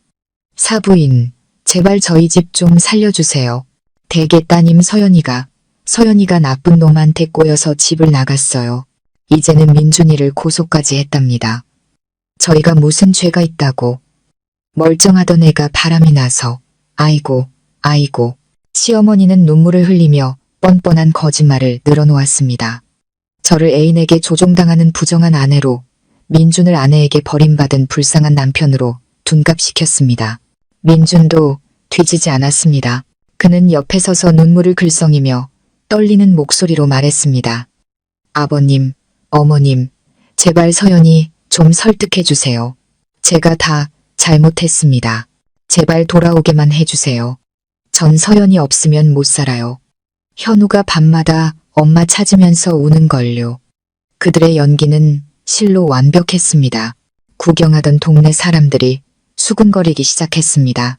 사부인, 제발 저희 집 좀 살려주세요. 대개 따님 서연이가 나쁜 놈한테 꼬여서 집을 나갔어요. 이제는 민준이를 고소까지 했답니다. 저희가 무슨 죄가 있다고. 멀쩡하던 애가 바람이 나서. 아이고. 시어머니는 눈물을 흘리며 뻔뻔한 거짓말을 늘어놓았습니다. 저를 애인에게 조종당하는 부정한 아내로, 민준을 아내에게 버림받은 불쌍한 남편으로 둔갑시켰습니다. 민준도 뒤지지 않았습니다. 그는 옆에 서서 눈물을 글썽이며 떨리는 목소리로 말했습니다. 아버님, 어머님, 제발 서연이 좀 설득해 주세요. 제가 다 잘못했습니다. 제발 돌아오게만 해주세요. 전 서연이 없으면 못 살아요. 현우가 밤마다 엄마 찾으면서 우는걸요. 그들의 연기는 실로 완벽했습니다. 구경하던 동네 사람들이 수근거리기 시작했습니다.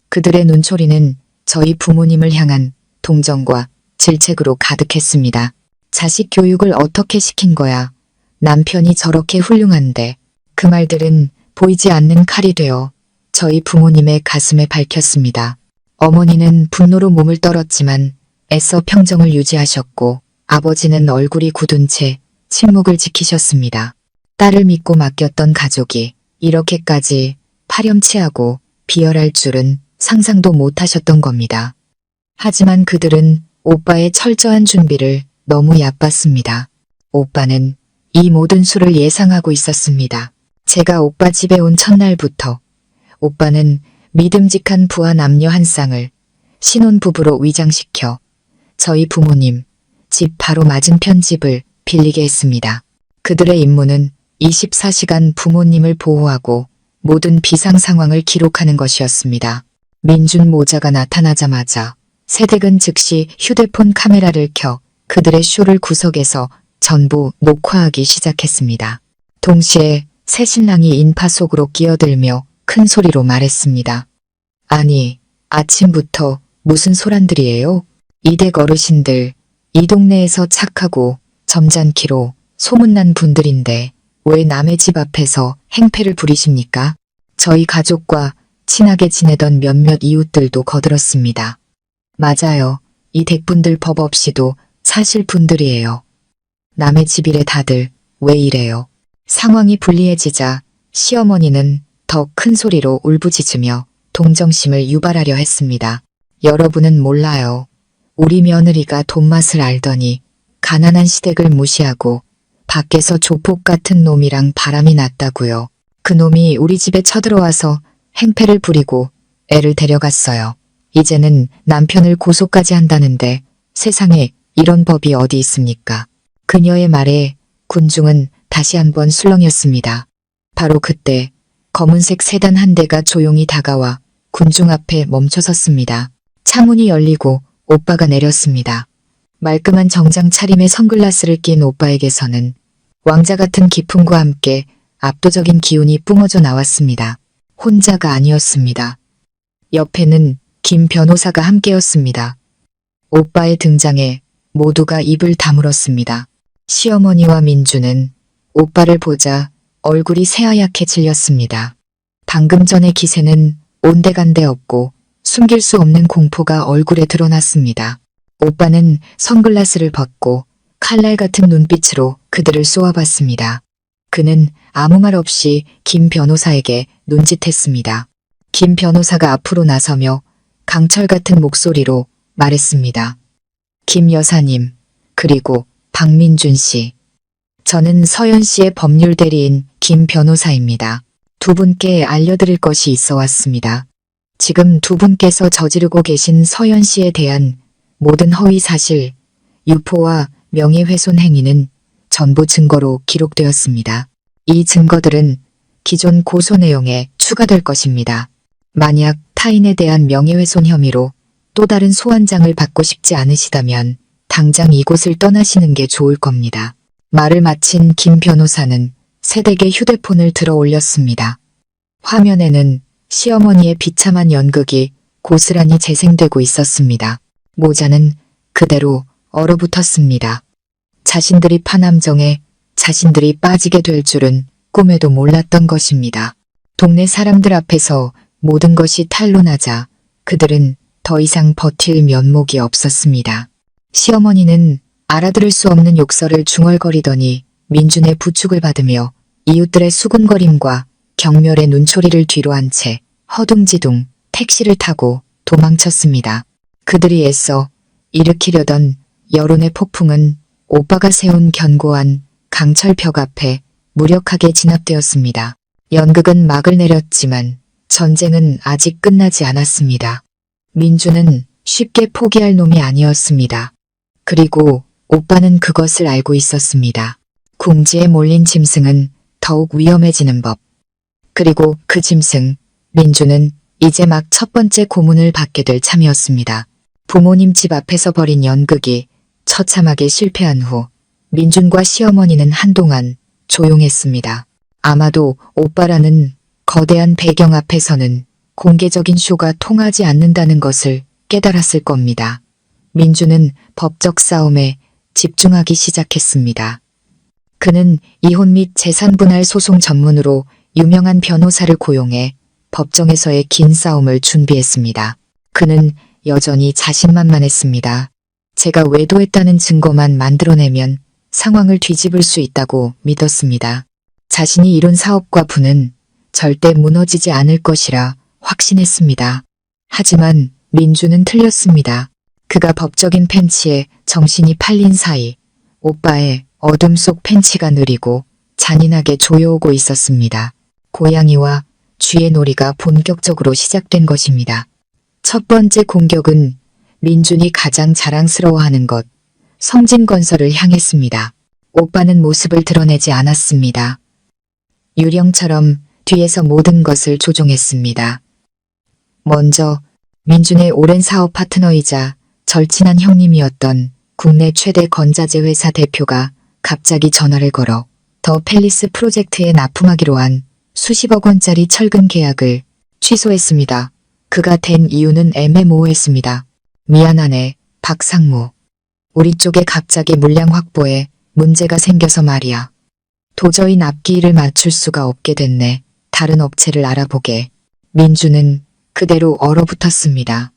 그들의 눈초리는 저희 부모님을 향한 동정과 질책으로 가득했습니다. 자식 교육을 어떻게 시킨 거야? 남편이 저렇게 훌륭한데. 그 말들은 보이지 않는 칼이 되어 저희 부모님의 가슴에 밝혔습니다. 어머니는 분노로 몸을 떨었지만 애써 평정을 유지하셨고 아버지는 얼굴이 굳은 채 침묵을 지키셨습니다. 딸을 믿고 맡겼던 가족이 이렇게까지 파렴치하고 비열할 줄은 상상도 못하셨던 겁니다. 하지만 그들은 오빠의 철저한 준비를 너무 얕봤습니다. 오빠는 이 모든 수를 예상하고 있었습니다. 제가 오빠 집에 온 첫날부터 오빠는 믿음직한 부하 남녀 한 쌍을 신혼부부로 위장시켜 저희 부모님 집 바로 맞은편 집을 빌리게 했습니다. 그들의 임무는 24시간 부모님을 보호하고 모든 비상 상황을 기록하는 것이었습니다. 민준 모자가 나타나자마자 세댁은 즉시 휴대폰 카메라를 켜 그들의 쇼를 구석에서 전부 녹화하기 시작했습니다. 동시에 새 신랑이 인파 속으로 끼어들며 큰 소리로 말했습니다. 아니, 아침부터 무슨 소란들이에요? 이댁 어르신들, 이 동네에서 착하고 점잖기로 소문난 분들인데 왜 남의 집 앞에서 행패를 부리십니까? 저희 가족과 친하게 지내던 몇몇 이웃들도 거들었습니다. 맞아요. 이 댁분들 법 없이도 사실 분들이에요. 남의 집이래 다들 왜 이래요? 상황이 불리해지자 시어머니는 더 큰 소리로 울부짖으며 동정심을 유발하려 했습니다. 여러분은 몰라요. 우리 며느리가 돈맛을 알더니 가난한 시댁을 무시하고 밖에서 조폭 같은 놈이랑 바람이 났다고요. 그 놈이 우리 집에 쳐들어와서 행패를 부리고 애를 데려갔어요. 이제는 남편을 고소까지 한다는데 세상에 이런 법이 어디 있습니까? 그녀의 말에 군중은 다시 한번 술렁였습니다. 바로 그때 검은색 세단 한 대가 조용히 다가와 군중 앞에 멈춰섰습니다. 창문이 열리고 오빠가 내렸습니다. 말끔한 정장 차림에 선글라스를 낀 오빠에게서는 왕자 같은 기품과 함께 압도적인 기운이 뿜어져 나왔습니다. 혼자가 아니었습니다. 옆에는 김 변호사가 함께였습니다. 오빠의 등장에 모두가 입을 다물었습니다. 시어머니와 민주는 오빠를 보자 얼굴이 새하얗게 질렸습니다. 방금 전의 기세는 온데간데 없고 숨길 수 없는 공포가 얼굴에 드러났습니다. 오빠는 선글라스를 벗고 칼날 같은 눈빛으로 그들을 쏘아봤습니다. 그는 아무 말 없이 김 변호사에게 눈짓했습니다. 김 변호사가 앞으로 나서며 강철 같은 목소리로 말했습니다. 김 여사님, 그리고 박민준 씨. 저는 서연 씨의 법률 대리인 김 변호사입니다. 두 분께 알려드릴 것이 있어 왔습니다. 지금 두 분께서 저지르고 계신 서연 씨에 대한 모든 허위 사실, 유포와 명예훼손 행위는 전부 증거로 기록되었습니다. 이 증거들은 기존 고소 내용에 추가될 것입니다. 만약 타인에 대한 명예훼손 혐의로 또 다른 소환장을 받고 싶지 않으시다면 당장 이곳을 떠나시는 게 좋을 겁니다. 말을 마친 김 변호사는 새 댁의 휴대폰을 들어 올렸습니다. 화면에는 시어머니의 비참한 연극이 고스란히 재생되고 있었습니다. 모자는 그대로 얼어붙었습니다. 자신들이 파남정에 자신들이 빠지게 될 줄은 꿈에도 몰랐던 것입니다. 동네 사람들 앞에서 모든 것이 탄로나자 그들은 더 이상 버틸 면목이 없었습니다. 시어머니는 알아들을 수 없는 욕설을 중얼거리더니 민준의 부축을 받으며 이웃들의 수군거림과 경멸의 눈초리를 뒤로 한 채 허둥지둥 택시를 타고 도망쳤습니다. 그들이 애써 일으키려던 여론의 폭풍은 오빠가 세운 견고한 강철벽 앞에 무력하게 진압되었습니다. 연극은 막을 내렸지만 전쟁은 아직 끝나지 않았습니다. 민주는 쉽게 포기할 놈이 아니었습니다. 그리고 오빠는 그것을 알고 있었습니다. 궁지에 몰린 짐승은 더욱 위험해지는 법. 그리고 그 짐승, 민주는 이제 막 첫 번째 고문을 받게 될 참이었습니다. 부모님 집 앞에서 벌인 연극이 처참하게 실패한 후 민준과 시어머니는 한동안 조용했습니다. 아마도 오빠라는 거대한 배경 앞에서는 공개적인 쇼가 통하지 않는다는 것을 깨달았을 겁니다. 민주는 법적 싸움에 집중하기 시작했습니다. 그는 이혼 및 재산분할 소송 전문으로 유명한 변호사를 고용해 법정에서의 긴 싸움을 준비했습니다. 그는 여전히 자신만만했습니다. 제가 외도했다는 증거만 만들어내면 상황을 뒤집을 수 있다고 믿었습니다. 자신이 이룬 사업과 부는 절대 무너지지 않을 것이라 확신했습니다. 하지만 민주는 틀렸습니다. 그가 법적인 팬치에 정신이 팔린 사이 오빠의 어둠 속 팬치가 느리고 잔인하게 조여오고 있었습니다. 고양이와 쥐의 놀이가 본격적으로 시작된 것입니다. 첫 번째 공격은 민준이 가장 자랑스러워하는 것, 성진건설을 향했습니다. 오빠는 모습을 드러내지 않았습니다. 유령처럼 뒤에서 모든 것을 조종했습니다. 먼저 민준의 오랜 사업 파트너이자 절친한 형님이었던 국내 최대 건자재 회사 대표가 갑자기 전화를 걸어 더 팰리스 프로젝트에 납품하기로 한 수십억 원짜리 철근 계약을 취소했습니다. 그가 된 이유는 애매모호했습니다. 미안하네, 박상무. 우리 쪽에 갑자기 물량 확보에 문제가 생겨서 말이야. 도저히 납기일을 맞출 수가 없게 됐네. 다른 업체를 알아보게. 민주는 그대로 얼어붙었습니다.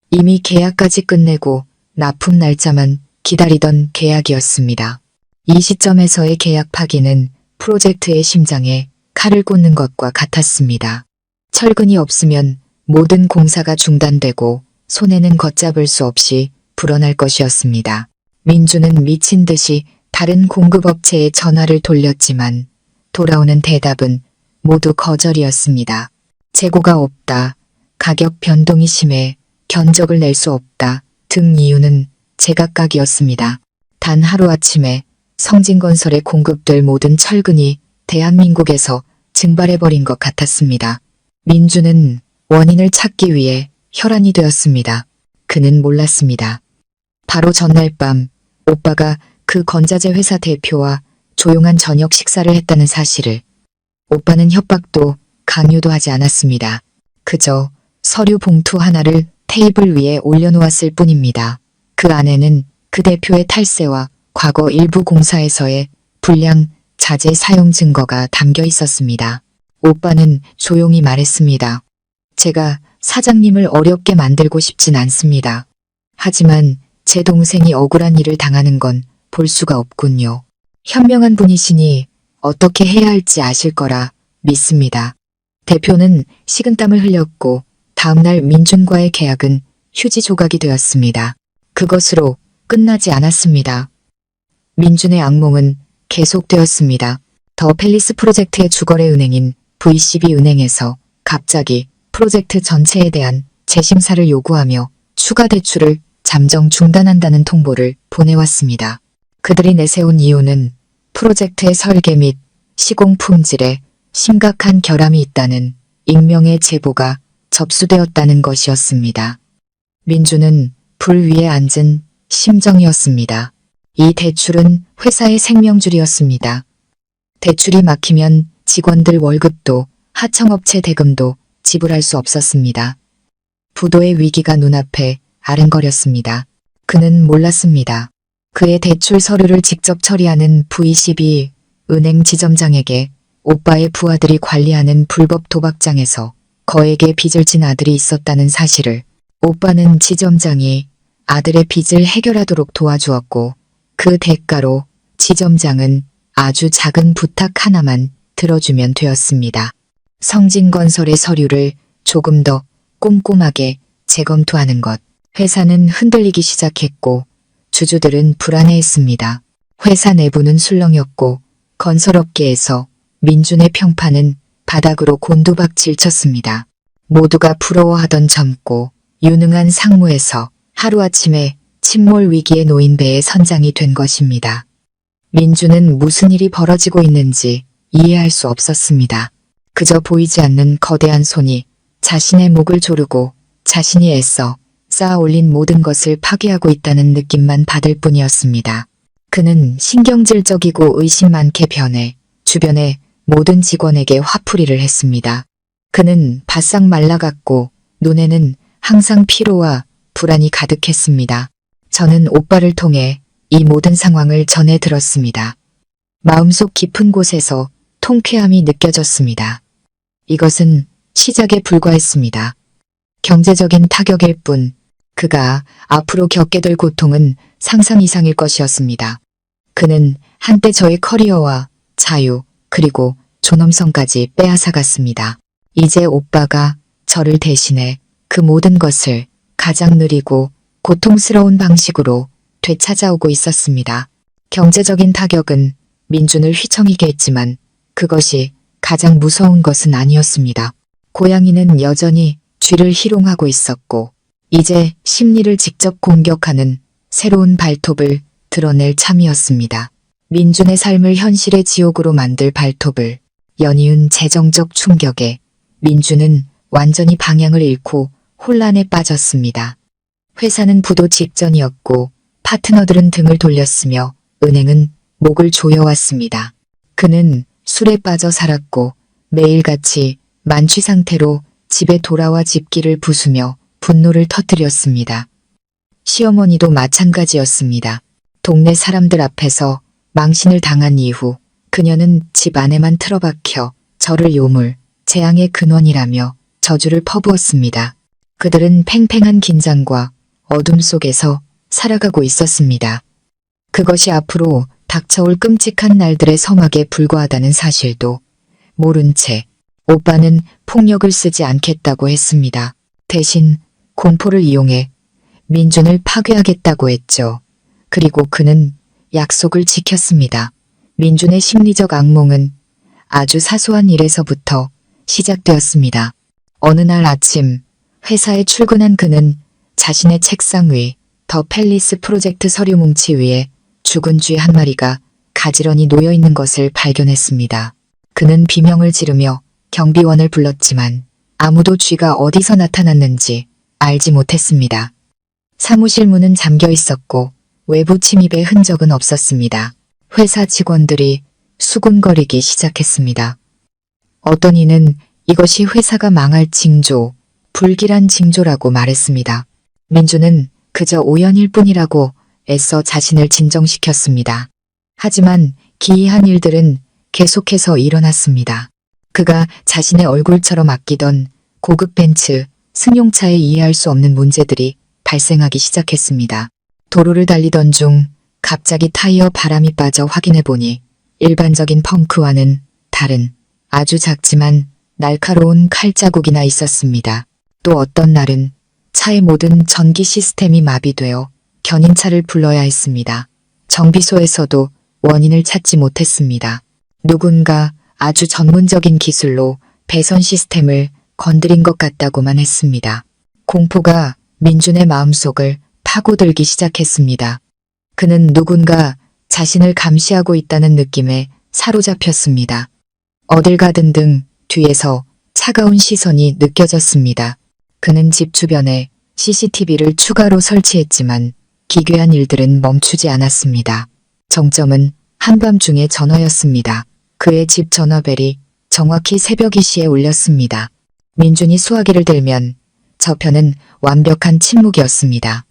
이미 계약까지 끝내고 납품 날짜만 기다리던 계약이었습니다. 이 시점에서의 계약 파기는 프로젝트의 심장에 칼을 꽂는 것과 같았습니다. 철근이 없으면 모든 공사가 중단되고 손해는 걷잡을 수 없이 불어날 것이었습니다. 민주는 미친 듯이 다른 공급업체에 전화를 돌렸지만 돌아오는 대답은 모두 거절이었습니다. 재고가 없다, 가격 변동이 심해, 견적을 낼 수 없다 등 이유는 제각각이었습니다. 단 하루아침에 성진건설에 공급될 모든 철근이 대한민국에서 증발해버린 것 같았습니다. 민주는 원인을 찾기 위해 혈안이 되었습니다. 그는 몰랐습니다. 바로 전날 밤 오빠가 그 건자재 회사 대표와 조용한 저녁 식사를 했다는 사실을. 오빠는 협박도 강요도 하지 않았습니다. 그저 서류 봉투 하나를 테이블 위에 올려놓았을 뿐입니다. 그 안에는 그 대표의 탈세와 과거 일부 공사에서의 불량 자재 사용 증거가 담겨 있었습니다. 오빠는 조용히 말했습니다. 제가 사장님을 어렵게 만들고 싶진 않습니다. 하지만 제 동생이 억울한 일을 당하는 건 볼 수가 없군요. 현명한 분이시니 어떻게 해야 할지 아실 거라 믿습니다. 대표는 식은땀을 흘렸고 다음날 민준과의 계약은 휴지 조각이 되었습니다. 그것으로 끝나지 않았습니다. 민준의 악몽은 계속되었습니다. 더 팰리스 프로젝트의 주거래 은행인 VCB은행에서 갑자기 프로젝트 전체에 대한 재심사를 요구하며 추가 대출을 잠정 중단한다는 통보를 보내왔습니다. 그들이 내세운 이유는 프로젝트의 설계 및 시공 품질에 심각한 결함이 있다는 익명의 제보가 접수되었다는 것이었습니다. 민주는 불 위에 앉은 심정이었습니다. 이 대출은 회사의 생명줄이었습니다. 대출이 막히면 직원들 월급도 하청업체 대금도 지불할 수 없었습니다. 부도의 위기가 눈앞에 아른거렸습니다. 그는 몰랐습니다. 그의 대출 서류를 직접 처리하는 VCB 은행 지점장에게 오빠의 부하들이 관리하는 불법 도박장에서 거액의 빚을 진 아들이 있었다는 사실을. 오빠는 지점장이 아들의 빚을 해결하도록 도와주었고 그 대가로 지점장은 아주 작은 부탁 하나만 들어주면 되었습니다. 성진건설의 서류를 조금 더 꼼꼼하게 재검토하는 것. 회사는 흔들리기 시작했고 주주들은 불안해했습니다. 회사 내부는 술렁였고 건설업계에서 민준의 평판은 바닥으로 곤두박질 쳤습니다. 모두가 부러워하던 젊고 유능한 상무에서 하루아침에 침몰 위기에 놓인 배의 선장이 된 것입니다. 민준은 무슨 일이 벌어지고 있는지 이해할 수 없었습니다. 그저 보이지 않는 거대한 손이 자신의 목을 조르고 자신이 애써 쌓아 올린 모든 것을 파괴하고 있다는 느낌만 받을 뿐이었습니다. 그는 신경질적이고 의심 많게 변해 주변의 모든 직원에게 화풀이를 했습니다. 그는 바싹 말라갔고 눈에는 항상 피로와 불안이 가득했습니다. 저는 오빠를 통해 이 모든 상황을 전해 들었습니다. 마음속 깊은 곳에서 통쾌함이 느껴졌습니다. 이것은 시작에 불과했습니다. 경제적인 타격일 뿐 그가 앞으로 겪게 될 고통은 상상 이상일 것이었습니다. 그는 한때 저의 커리어와 자유 그리고 존엄성까지 빼앗아갔습니다. 이제 오빠가 저를 대신해 그 모든 것을 가장 느리고 고통스러운 방식으로 되찾아오고 있었습니다. 경제적인 타격은 민준을 휘청이게 했지만 그것이 가장 무서운 것은 아니었습니다. 고양이는 여전히 쥐를 희롱하고 있었고 이제 심리를 직접 공격하는 새로운 발톱을 드러낼 참이었습니다. 민준의 삶을 현실의 지옥으로 만들 발톱을. 연이은 재정적 충격에 민준은 완전히 방향을 잃고 혼란에 빠졌습니다. 회사는 부도 직전이었고 파트너들은 등을 돌렸으며 은행은 목을 조여왔습니다. 그는 술에 빠져 살았고 매일같이 만취 상태로 집에 돌아와 집기를 부수며 분노를 터뜨렸습니다. 시어머니도 마찬가지였습니다. 동네 사람들 앞에서 망신을 당한 이후 그녀는 집 안에만 틀어박혀 저를 요물, 재앙의 근원이라며 저주를 퍼부었습니다. 그들은 팽팽한 긴장과 어둠 속에서 살아가고 있었습니다. 그것이 앞으로 닥쳐올 끔찍한 날들의 서막에 불과하다는 사실도 모른 채 오빠는 폭력을 쓰지 않겠다고 했습니다. 대신 공포를 이용해 민준을 파괴하겠다고 했죠. 그리고 그는 약속을 지켰습니다. 민준의 심리적 악몽은 아주 사소한 일에서부터 시작되었습니다. 어느 날 아침 회사에 출근한 그는 자신의 책상 위 더 팰리스 프로젝트 서류 뭉치 위에 죽은 쥐 한 마리가 가지런히 놓여 있는 것을 발견했습니다. 그는 비명을 지르며 경비원을 불렀지만 아무도 쥐가 어디서 나타났는지 알지 못했습니다. 사무실 문은 잠겨 있었고 외부 침입의 흔적은 없었습니다. 회사 직원들이 수군거리기 시작했습니다. 어떤 이는 이것이 회사가 망할 징조, 불길한 징조라고 말했습니다. 민주는 그저 우연일 뿐이라고 애써 자신을 진정시켰습니다. 하지만 기이한 일들은 계속해서 일어났습니다. 그가 자신의 얼굴처럼 아끼던 고급 벤츠, 승용차에 이해할 수 없는 문제들이 발생하기 시작했습니다. 도로를 달리던 중 갑자기 타이어 바람이 빠져 확인해 보니 일반적인 펑크와는 다른 아주 작지만 날카로운 칼자국이나 있었습니다. 또 어떤 날은 차의 모든 전기 시스템이 마비되어 견인차를 불러야 했습니다. 정비소에서도 원인을 찾지 못했습니다. 누군가 아주 전문적인 기술로 배선 시스템을 건드린 것 같다고만 했습니다. 공포가 민준의 마음속을 파고들기 시작했습니다. 그는 누군가 자신을 감시하고 있다는 느낌에 사로잡혔습니다. 어딜 가든 등 뒤에서 차가운 시선이 느껴졌습니다. 그는 집 주변에 CCTV를 추가로 설치했지만 기괴한 일들은 멈추지 않았습니다. 정점은 한밤중의 전화였습니다. 그의 집 전화벨이 정확히 새벽 2시에 울렸습니다. 민준이 수화기를 들면 저편은 완벽한 침묵이었습니다.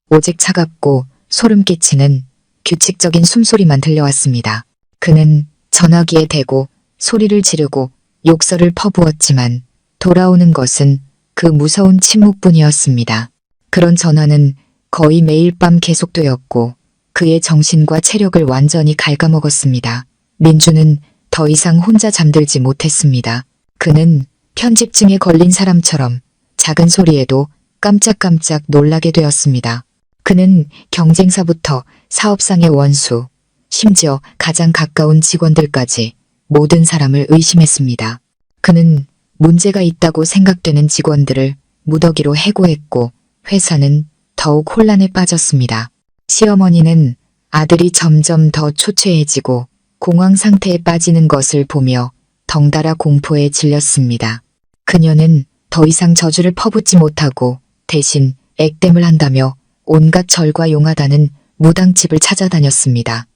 오직 차갑고 소름 끼치는 규칙적인 숨소리만 들려왔습니다. 그는 전화기에 대고 소리를 지르고 욕설을 퍼부었지만 돌아오는 것은 그 무서운 침묵뿐이었습니다. 그런 전화는 거의 매일 밤 계속되었고 그의 정신과 체력을 완전히 갉아먹었습니다. 민주는 더 이상 혼자 잠들지 못했습니다. 그는 편집증에 걸린 사람처럼 작은 소리에도 깜짝깜짝 놀라게 되었습니다. 그는 경쟁사부터 사업상의 원수, 심지어 가장 가까운 직원들까지 모든 사람을 의심했습니다. 그는 문제가 있다고 생각되는 직원들을 무더기로 해고했고 회사는 더욱 혼란에 빠졌습니다. 시어머니는 아들이 점점 더 초췌해지고 공황 상태에 빠지는 것을 보며 덩달아 공포에 질렸습니다. 그녀는 더 이상 저주를 퍼붓지 못하고 대신 액땜을 한다며 온갖 절과 용하다는 무당집을 찾아다녔습니다.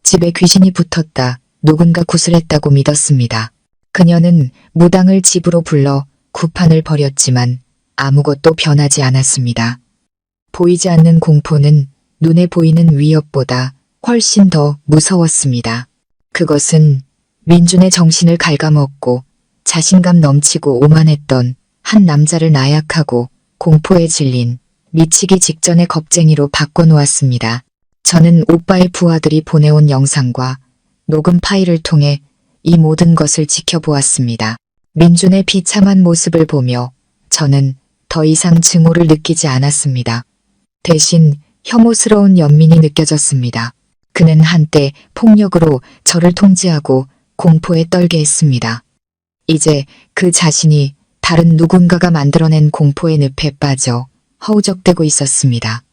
집에 귀신이 붙었다, 누군가 구슬했다고 믿었습니다. 그녀는 무당을 집으로 불러 구판을 벌였지만 아무것도 변하지 않았습니다. 보이지 않는 공포는 눈에 보이는 위협보다 훨씬 더 무서웠습니다. 그것은 민준의 정신을 갉아먹고 자신감 넘치고 오만했던 한 남자를 나약하고 공포에 질린 미치기 직전의 겁쟁이로 바꿔놓았습니다. 저는 오빠의 부하들이 보내온 영상과 녹음 파일을 통해 이 모든 것을 지켜보았습니다. 민준의 비참한 모습을 보며 저는 더 이상 증오를 느끼지 않았습니다. 대신 혐오스러운 연민이 느껴졌습니다. 그는 한때 폭력으로 저를 통제하고 공포에 떨게 했습니다. 이제 그 자신이 다른 누군가가 만들어낸 공포의 늪에 빠져 허우적대고 있었습니다.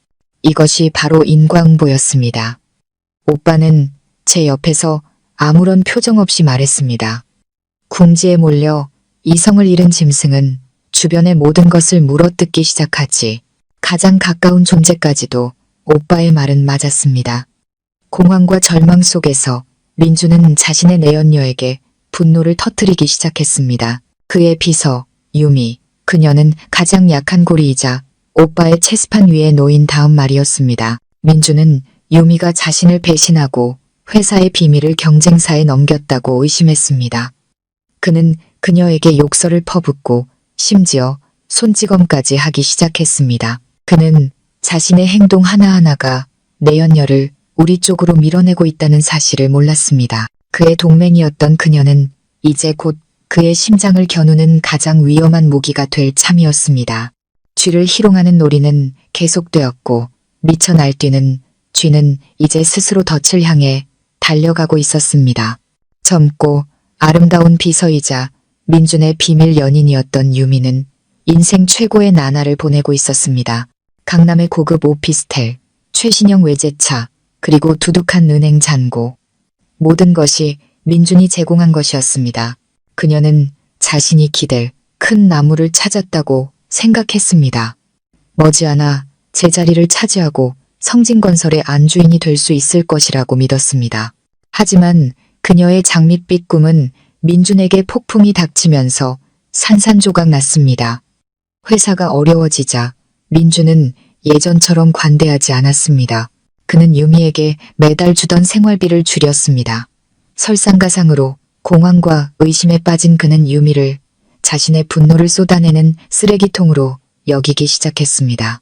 이것이 바로 인과응보였습니다. 오빠는 제 옆에서 아무런 표정 없이 말했습니다. 궁지에 몰려 이성을 잃은 짐승은 주변의 모든 것을 물어뜯기 시작하지. 가장 가까운 존재까지도 오빠의 말은 맞았습니다. 공황과 절망 속에서 민주는 자신의 내연녀에게 분노를 터뜨리기 시작했습니다. 그의 비서, 유미, 그녀는 가장 약한 고리이자 오빠의 체스판 위에 놓인 다음 말이었습니다. 민주는 유미가 자신을 배신하고 회사의 비밀을 경쟁사에 넘겼다고 의심했습니다. 그는 그녀에게 욕설을 퍼붓고 심지어 손찌검까지 하기 시작했습니다. 그는 자신의 행동 하나하나가 내연녀를 우리 쪽으로 밀어내고 있다는 사실을 몰랐습니다. 그의 동맹이었던 그녀는 이제 곧 그의 심장을 겨누는 가장 위험한 무기가 될 참이었습니다. 쥐를 희롱하는 놀이는 계속되었고 미쳐 날뛰는 쥐는 이제 스스로 덫을 향해 달려가고 있었습니다. 젊고 아름다운 비서이자 민준의 비밀 연인이었던 유미는 인생 최고의 나날을 보내고 있었습니다. 강남의 고급 오피스텔, 최신형 외제차, 그리고 두둑한 은행 잔고. 모든 것이 민준이 제공한 것이었습니다. 그녀는 자신이 기댈 큰 나무를 찾았다고 생각했습니다. 머지않아 제자리를 차지하고 성진건설의 안주인이 될 수 있을 것이라고 믿었습니다. 하지만 그녀의 장밋빛 꿈은 민준에게 폭풍이 닥치면서 산산조각 났습니다. 회사가 어려워지자 민준은 예전처럼 관대하지 않았습니다. 그는 유미에게 매달 주던 생활비를 줄였습니다. 설상가상으로 공황과 의심에 빠진 그는 유미를 자신의 분노를 쏟아내는 쓰레기통으로 여기기 시작했습니다.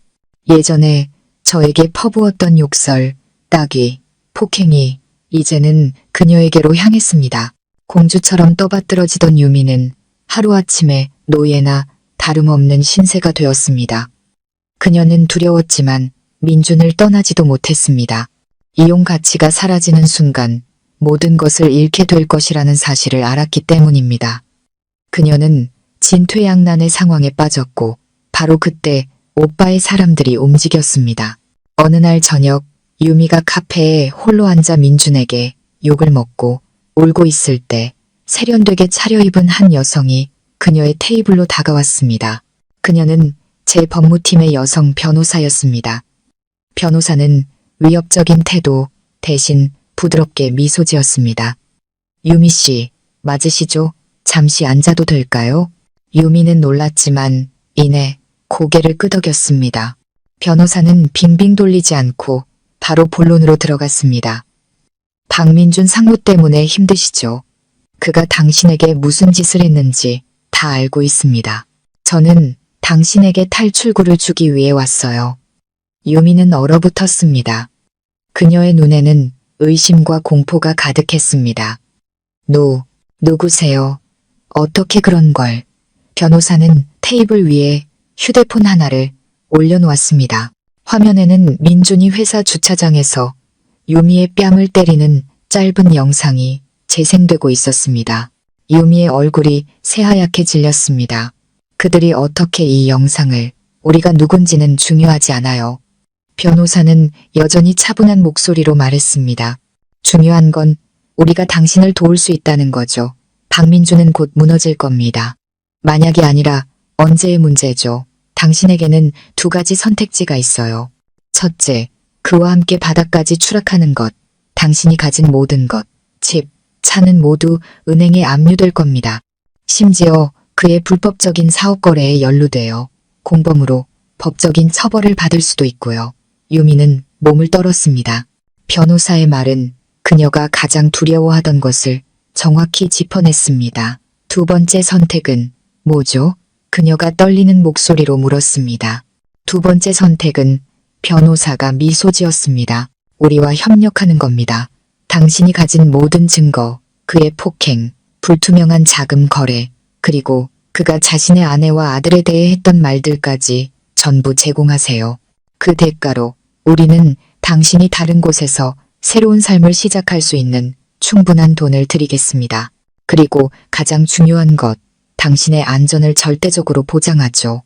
예전에 저에게 퍼부었던 욕설, 따귀, 폭행이 이제는 그녀에게로 향했습니다. 공주처럼 떠받들어지던 유미는 하루아침에 노예나 다름없는 신세가 되었습니다. 그녀는 두려웠지만 민준을 떠나지도 못했습니다. 이용 가치가 사라지는 순간 모든 것을 잃게 될 것이라는 사실을 알았기 때문입니다. 그녀는 진퇴양난의 상황에 빠졌고 바로 그때 오빠의 사람들이 움직였습니다. 어느 날 저녁 유미가 카페에 홀로 앉아 민준에게 욕을 먹고 울고 있을 때 세련되게 차려입은 한 여성이 그녀의 테이블로 다가왔습니다. 그녀는 제 법무팀의 여성 변호사였습니다. 변호사는 위협적인 태도 대신 부드럽게 미소 지었습니다. 유미 씨, 맞으시죠? 잠시 앉아도 될까요? 유미는 놀랐지만 이내 고개를 끄덕였습니다. 변호사는 빙빙 돌리지 않고 바로 본론으로 들어갔습니다. 박민준 상무 때문에 힘드시죠? 그가 당신에게 무슨 짓을 했는지 다 알고 있습니다. 저는 당신에게 탈출구를 주기 위해 왔어요. 유미는 얼어붙었습니다. 그녀의 눈에는 의심과 공포가 가득했습니다. 누구세요? 어떻게 그런 걸? 변호사는 테이블 위에 휴대폰 하나를 올려놓았습니다. 화면에는 민준이 회사 주차장에서 유미의 뺨을 때리는 짧은 영상이 재생되고 있었습니다. 유미의 얼굴이 새하얗게 질렸습니다. 그들이 어떻게 이 영상을, 우리가 누군지는 중요하지 않아요. 변호사는 여전히 차분한 목소리로 말했습니다. 중요한 건 우리가 당신을 도울 수 있다는 거죠. 박민준은 곧 무너질 겁니다. 만약이 아니라 언제의 문제죠. 당신에게는 두 가지 선택지가 있어요. 첫째, 그와 함께 바닥까지 추락하는 것. 당신이 가진 모든 것, 집, 차는 모두 은행에 압류될 겁니다. 심지어 그의 불법적인 사업 거래에 연루되어 공범으로 법적인 처벌을 받을 수도 있고요. 유미는 몸을 떨었습니다. 변호사의 말은 그녀가 가장 두려워하던 것을 정확히 짚어냈습니다. 두 번째 선택은 뭐죠? 그녀가 떨리는 목소리로 물었습니다. 두 번째 선택은 변호사가 미소 지었습니다. 우리와 협력하는 겁니다. 당신이 가진 모든 증거, 그의 폭행, 불투명한 자금 거래, 그리고 그가 자신의 아내와 아들에 대해 했던 말들까지 전부 제공하세요. 그 대가로 우리는 당신이 다른 곳에서 새로운 삶을 시작할 수 있는 충분한 돈을 드리겠습니다. 그리고 가장 중요한 것, 당신의 안전을 절대적으로 보장하죠.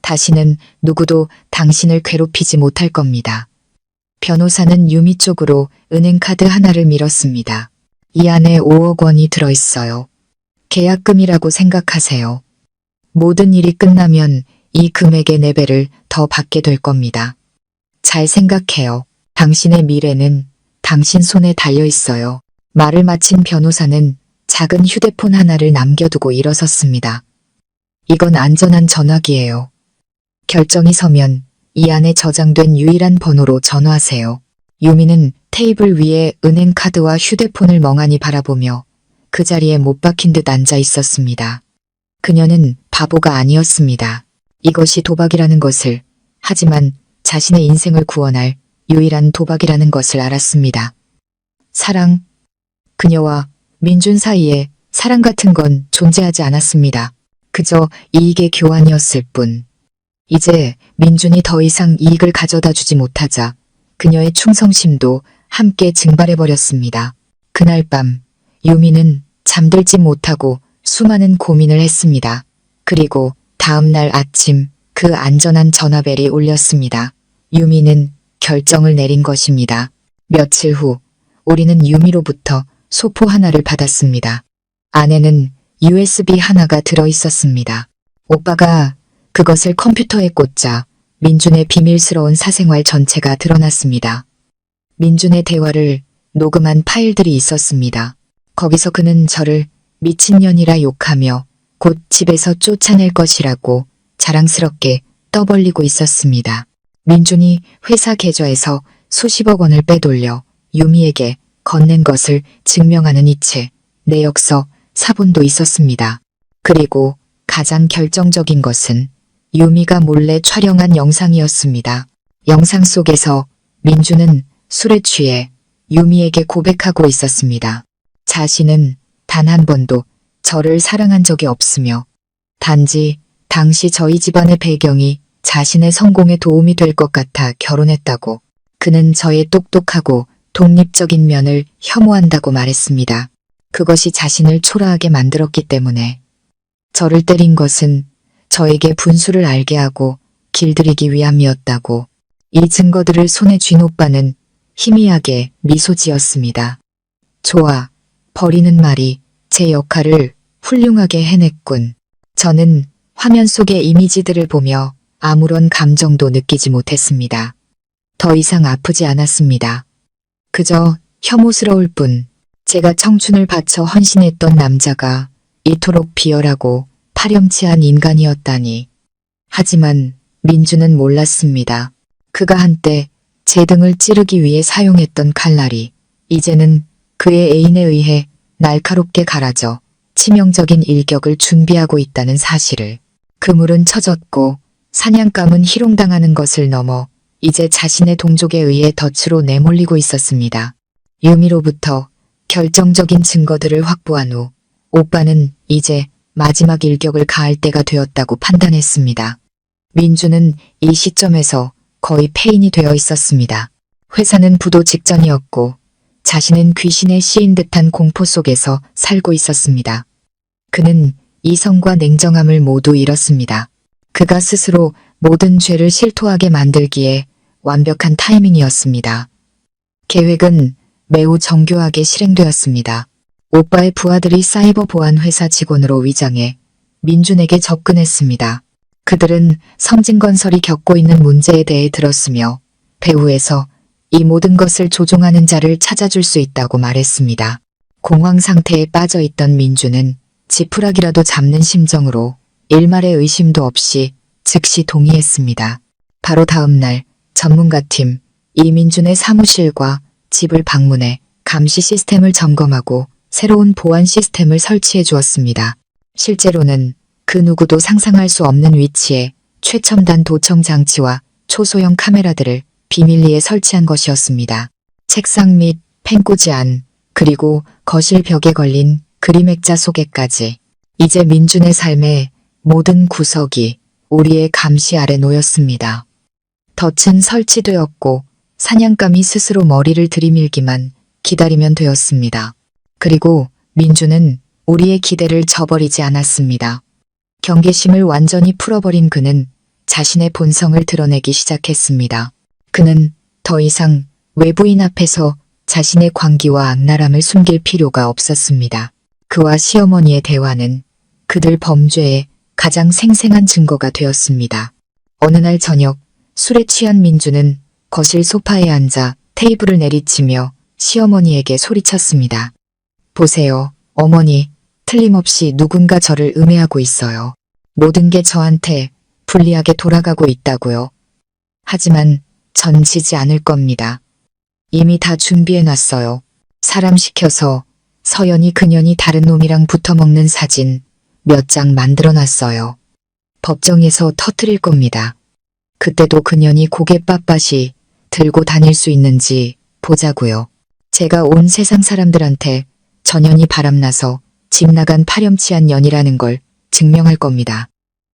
다시는 누구도 당신을 괴롭히지 못할 겁니다. 변호사는 유미 쪽으로 은행카드 하나를 밀었습니다. 이 안에 5억 원이 들어있어요. 계약금이라고 생각하세요. 모든 일이 끝나면 이 금액의 4배를 더 받게 될 겁니다. 잘 생각해요. 당신의 미래는 당신 손에 달려 있어요. 말을 마친 변호사는 작은 휴대폰 하나를 남겨두고 일어섰습니다. 이건 안전한 전화기예요. 결정이 서면 이 안에 저장된 유일한 번호로 전화하세요. 유미는 테이블 위에 은행카드와 휴대폰을 멍하니 바라보며 그 자리에 못 박힌 듯 앉아 있었습니다. 그녀는 바보가 아니었습니다. 이것이 도박이라는 것을, 하지만 자신의 인생을 구원할 유일한 도박이라는 것을 알았습니다. 사랑. 그녀와 민준 사이에 사랑 같은 건 존재하지 않았습니다. 그저 이익의 교환이었을 뿐. 이제 민준이 더 이상 이익을 가져다 주지 못하자 그녀의 충성심도 함께 증발해버렸습니다. 그날 밤 유미는 잠들지 못하고 수많은 고민을 했습니다. 그리고 다음 날 아침 그 안전한 전화벨이 울렸습니다. 유미는 결정을 내린 것입니다. 며칠 후 우리는 유미로부터 소포 하나를 받았습니다. 안에는 USB 하나가 들어있었습니다. 오빠가 그것을 컴퓨터에 꽂자 민준의 비밀스러운 사생활 전체가 드러났습니다. 민준의 대화를 녹음한 파일들이 있었습니다. 거기서 그는 저를 미친년이라 욕하며 곧 집에서 쫓아낼 것이라고 자랑스럽게 떠벌리고 있었습니다. 민준이 회사 계좌에서 수십억 원을 빼돌려 유미에게 건넨 것을 증명하는 이체, 내역서, 사본도 있었습니다. 그리고 가장 결정적인 것은 유미가 몰래 촬영한 영상이었습니다. 영상 속에서 민준은 술에 취해 유미에게 고백하고 있었습니다. 자신은 단 한 번도 저를 사랑한 적이 없으며 단지 당시 저희 집안의 배경이 자신의 성공에 도움이 될 것 같아 결혼했다고, 그는 저의 똑똑하고 독립적인 면을 혐오한다고 말했습니다. 그것이 자신을 초라하게 만들었기 때문에 저를 때린 것은 저에게 분수를 알게 하고 길들이기 위함이었다고. 이 증거들을 손에 쥔 오빠는 희미하게 미소 지었습니다. 좋아. 버리는 말이 제 역할을 훌륭하게 해냈군. 저는 화면 속의 이미지들을 보며 아무런 감정도 느끼지 못했습니다. 더 이상 아프지 않았습니다. 그저 혐오스러울 뿐. 제가 청춘을 바쳐 헌신했던 남자가 이토록 비열하고 파렴치한 인간이었다니. 하지만 민주는 몰랐습니다. 그가 한때 제 등을 찌르기 위해 사용했던 칼날이 이제는 그의 애인에 의해 날카롭게 갈아져 치명적인 일격을 준비하고 있다는 사실을. 그물은 쳐졌고 사냥감은 희롱당하는 것을 넘어 이제 자신의 동족에 의해 덫으로 내몰리고 있었습니다. 유미로부터 결정적인 증거들을 확보한 후 오빠는 이제 마지막 일격을 가할 때가 되었다고 판단했습니다. 민주는 이 시점에서 거의 폐인이 되어 있었습니다. 회사는 부도 직전이었고 자신은 귀신에 씌인 듯한 공포 속에서 살고 있었습니다. 그는 이성과 냉정함을 모두 잃었습니다. 그가 스스로 모든 죄를 실토하게 만들기에 완벽한 타이밍이었습니다. 계획은 매우 정교하게 실행되었습니다. 오빠의 부하들이 사이버 보안 회사 직원으로 위장해 민준에게 접근했습니다. 그들은 성진건설이 겪고 있는 문제에 대해 들었으며 배후에서 이 모든 것을 조종하는 자를 찾아줄 수 있다고 말했습니다. 공황 상태에 빠져 있던 민준은 지푸라기라도 잡는 심정으로 일말의 의심도 없이 즉시 동의했습니다. 바로 다음 날 전문가팀 이민준의 사무실과 집을 방문해 감시 시스템을 점검하고 새로운 보안 시스템을 설치해 주었습니다. 실제로는 그 누구도 상상할 수 없는 위치에 최첨단 도청 장치와 초소형 카메라들을 비밀리에 설치한 것이었습니다. 책상 및 펜꽂이 안, 그리고 거실 벽에 걸린 그림 액자 속에까지 이제 민준의 삶의 모든 구석이 우리의 감시 아래 놓였습니다. 덫은 설치되었고 사냥감이 스스로 머리를 들이밀기만 기다리면 되었습니다. 그리고 민준은 우리의 기대를 저버리지 않았습니다. 경계심을 완전히 풀어버린 그는 자신의 본성을 드러내기 시작했습니다. 그는 더 이상 외부인 앞에서 자신의 광기와 악랄함을 숨길 필요가 없었습니다. 그와 시어머니의 대화는 그들 범죄의 가장 생생한 증거가 되었습니다. 어느 날 저녁 술에 취한 민주는 거실 소파에 앉아 테이블을 내리치며 시어머니에게 소리쳤습니다. 보세요, 어머니, 틀림없이 누군가 저를 음해하고 있어요. 모든 게 저한테 불리하게 돌아가고 있다고요. 하지만 전 지지 않을 겁니다. 이미 다 준비해놨어요. 사람 시켜서 서연이 그년이 다른 놈이랑 붙어먹는 사진 몇 장 만들어놨어요. 법정에서 터뜨릴 겁니다. 그때도 그년이 고개 빳빳이 들고 다닐 수 있는지 보자고요. 제가 온 세상 사람들한테 전연이 바람나서 집 나간 파렴치한 년이라는 걸 증명할 겁니다.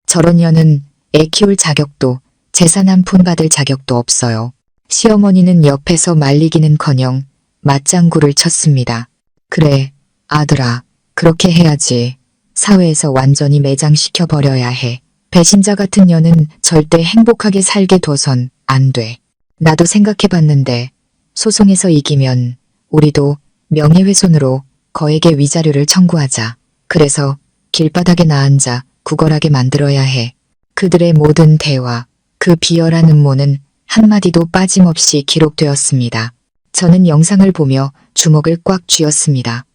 저런 년은 애 키울 자격도 재산 한 푼 받을 자격도 없어요. 시어머니는 옆에서 말리기는커녕 맞장구를 쳤습니다. 그래, 아들아, 그렇게 해야지. 사회에서 완전히 매장시켜버려야 해. 배신자 같은 년은 절대 행복하게 살게 둬선 안 돼. 나도 생각해봤는데 소송에서 이기면 우리도 명예훼손으로 거액의 위자료를 청구하자. 그래서 길바닥에 나앉아 구걸하게 만들어야 해. 그들의 모든 대화, 그 비열한 음모는 한마디도 빠짐없이 기록되었습니다. 저는 영상을 보며 주먹을 꽉 쥐었습니다.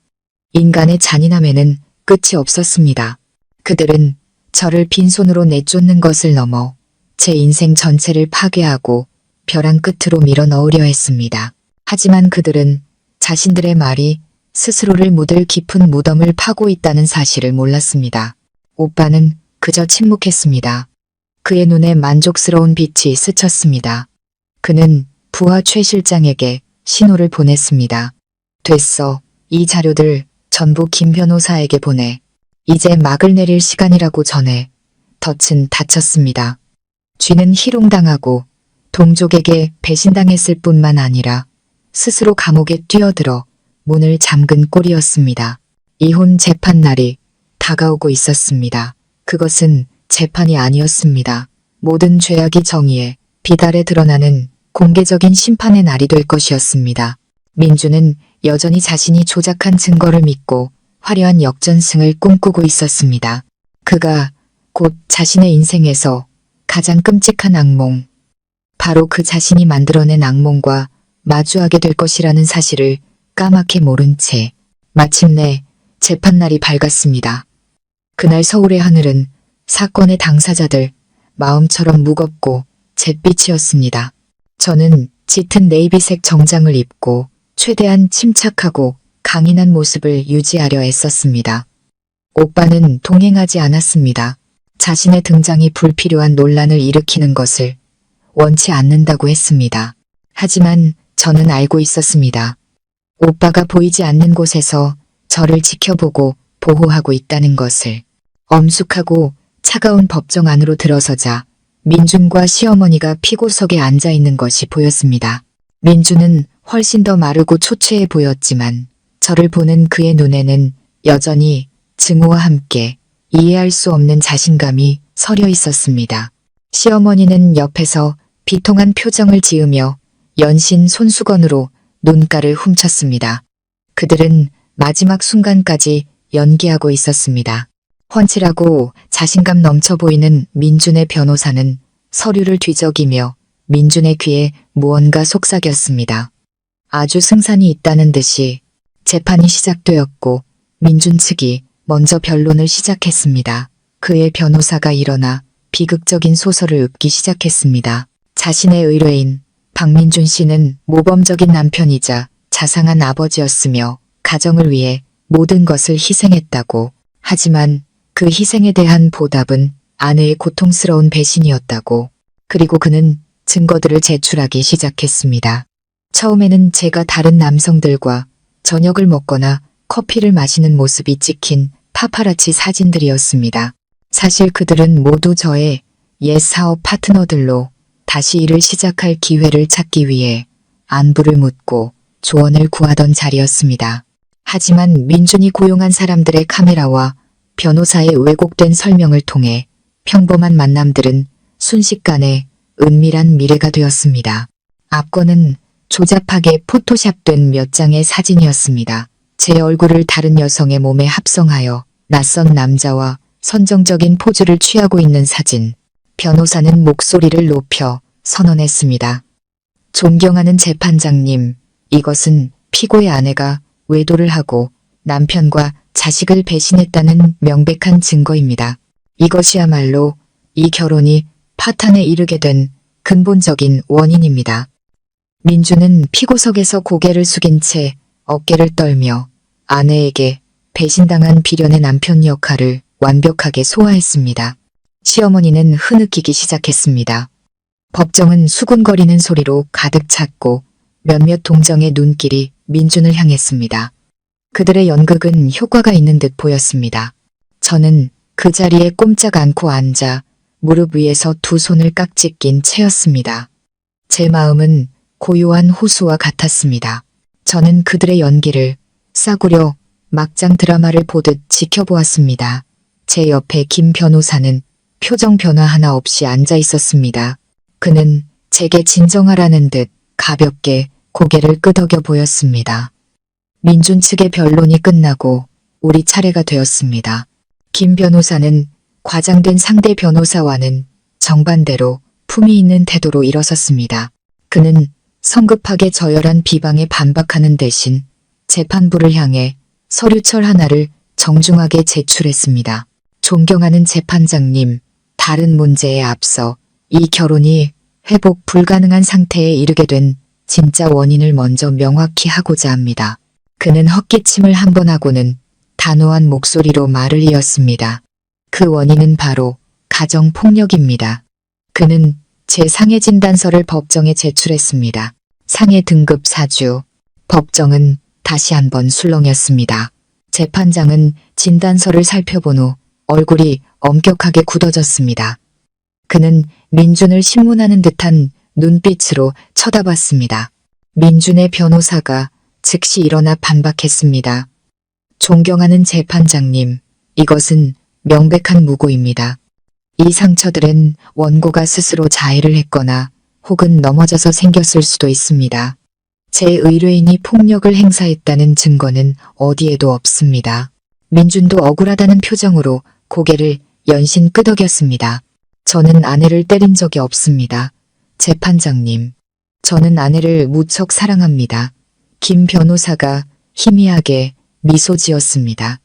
인간의 잔인함에는 끝이 없었습니다. 그들은 저를 빈손으로 내쫓는 것을 넘어 제 인생 전체를 파괴하고 벼랑 끝으로 밀어 넣으려 했습니다. 하지만 그들은 자신들의 말이 스스로를 묻을 깊은 무덤을 파고 있다는 사실을 몰랐습니다. 오빠는 그저 침묵했습니다. 그의 눈에 만족스러운 빛이 스쳤습니다. 그는 부하 최 실장에게 신호를 보냈습니다. 됐어. 이 자료들 전부 김 변호사에게 보내. 이제 막을 내릴 시간이라고 전해. 덫은 닫혔습니다. 쥐는 희롱당하고 동족에게 배신당했을 뿐만 아니라 스스로 감옥에 뛰어들어 문을 잠근 꼴이었습니다. 이혼 재판 날이 다가오고 있었습니다. 그것은 재판이 아니었습니다. 모든 죄악이 정의에 비달에 드러나는 공개적인 심판의 날이 될 것이었습니다. 민주는 여전히 자신이 조작한 증거를 믿고 화려한 역전승을 꿈꾸고 있었습니다. 그가 곧 자신의 인생에서 가장 끔찍한 악몽, 바로 그 자신이 만들어낸 악몽과 마주하게 될 것이라는 사실을 까맣게 모른 채 마침내 재판날이 밝았습니다. 그날 서울의 하늘은 사건의 당사자들 마음처럼 무겁고 잿빛이었습니다. 저는 짙은 네이비색 정장을 입고 최대한 침착하고 강인한 모습을 유지하려 애썼습니다. 오빠는 동행하지 않았습니다. 자신의 등장이 불필요한 논란을 일으키는 것을 원치 않는다고 했습니다. 하지만 저는 알고 있었습니다. 오빠가 보이지 않는 곳에서 저를 지켜보고 보호하고 있다는 것을. 엄숙하고 차가운 법정 안으로 들어서자 민준과 시어머니가 피고석에 앉아 있는 것이 보였습니다. 민준은 훨씬 더 마르고 초췌해 보였지만 저를 보는 그의 눈에는 여전히 증오와 함께 이해할 수 없는 자신감이 서려 있었습니다. 시어머니는 옆에서 비통한 표정을 지으며 연신 손수건으로 눈가를 훔쳤습니다. 그들은 마지막 순간까지 연기하고 있었습니다. 훤칠하고 자신감 넘쳐 보이는 민준의 변호사는 서류를 뒤적이며 민준의 귀에 무언가 속삭였습니다. 아주 승산이 있다는 듯이 재판이 시작되었고 민준 측이 먼저 변론을 시작했습니다. 그의 변호사가 일어나 비극적인 소설을 읊기 시작했습니다. 자신의 의뢰인 박민준 씨는 모범적인 남편이자 자상한 아버지였으며 가정을 위해 모든 것을 희생했다고. 하지만 그 희생에 대한 보답은 아내의 고통스러운 배신이었다고. 그리고 그는 증거들을 제출하기 시작했습니다. 처음에는 제가 다른 남성들과 저녁을 먹거나 커피를 마시는 모습이 찍힌 파파라치 사진들이었습니다. 사실 그들은 모두 저의 옛 사업 파트너들로 다시 일을 시작할 기회를 찾기 위해 안부를 묻고 조언을 구하던 자리였습니다. 하지만 민준이 고용한 사람들의 카메라와 변호사의 왜곡된 설명을 통해 평범한 만남들은 순식간에 은밀한 미래가 되었습니다. 앞권은 조잡하게 포토샵된 몇 장의 사진이었습니다. 제 얼굴을 다른 여성의 몸에 합성하여 낯선 남자와 선정적인 포즈를 취하고 있는 사진. 변호사는 목소리를 높여 선언했습니다. 존경하는 재판장님, 이것은 피고의 아내가 외도를 하고 남편과 자식을 배신했다는 명백한 증거입니다. 이것이야말로 이 결혼이 파탄에 이르게 된 근본적인 원인입니다. 민주는 피고석에서 고개를 숙인 채 어깨를 떨며 아내에게 배신당한 비련의 남편 역할을 완벽하게 소화했습니다. 시어머니는 흐느끼기 시작했습니다. 법정은 수군거리는 소리로 가득 찼고 몇몇 동정의 눈길이 민준을 향했습니다. 그들의 연극은 효과가 있는 듯 보였습니다. 저는 그 자리에 꼼짝 않고 앉아 무릎 위에서 두 손을 깍지 낀 채였습니다. 제 마음은 고요한 호수와 같았습니다. 저는 그들의 연기를 싸구려 막장 드라마를 보듯 지켜보았습니다. 제 옆에 김 변호사는 표정 변화 하나 없이 앉아 있었습니다. 그는 제게 진정하라는 듯 가볍게 고개를 끄덕여 보였습니다. 민준 측의 변론이 끝나고 우리 차례가 되었습니다. 김 변호사는 과장된 상대 변호사와는 정반대로 품위 있는 태도로 일어섰습니다. 그는 성급하게 저열한 비방에 반박하는 대신 재판부를 향해 서류철 하나를 정중하게 제출했습니다. 존경하는 재판장님, 다른 문제에 앞서 이 결혼이 회복 불가능한 상태에 이르게 된 진짜 원인을 먼저 명확히 하고자 합니다. 그는 헛기침을 한 번 하고는 단호한 목소리로 말을 이었습니다. 그 원인은 바로 가정폭력입니다. 그는 제 상해 진단서를 법정에 제출했습니다. 상해 등급 4주. 법정은 다시 한번 술렁였습니다. 재판장은 진단서를 살펴본 후 얼굴이 엄격하게 굳어졌습니다. 그는 민준을 신문하는 듯한 눈빛으로 쳐다봤습니다. 민준의 변호사가 즉시 일어나 반박했습니다. 존경하는 재판장님, 이것은 명백한 무고입니다. 이 상처들은 원고가 스스로 자해를 했거나 혹은 넘어져서 생겼을 수도 있습니다. 제 의뢰인이 폭력을 행사했다는 증거는 어디에도 없습니다. 민준도 억울하다는 표정으로 고개를 연신 끄덕였습니다. 저는 아내를 때린 적이 없습니다. 재판장님, 저는 아내를 무척 사랑합니다. 김 변호사가 희미하게 미소 지었습니다.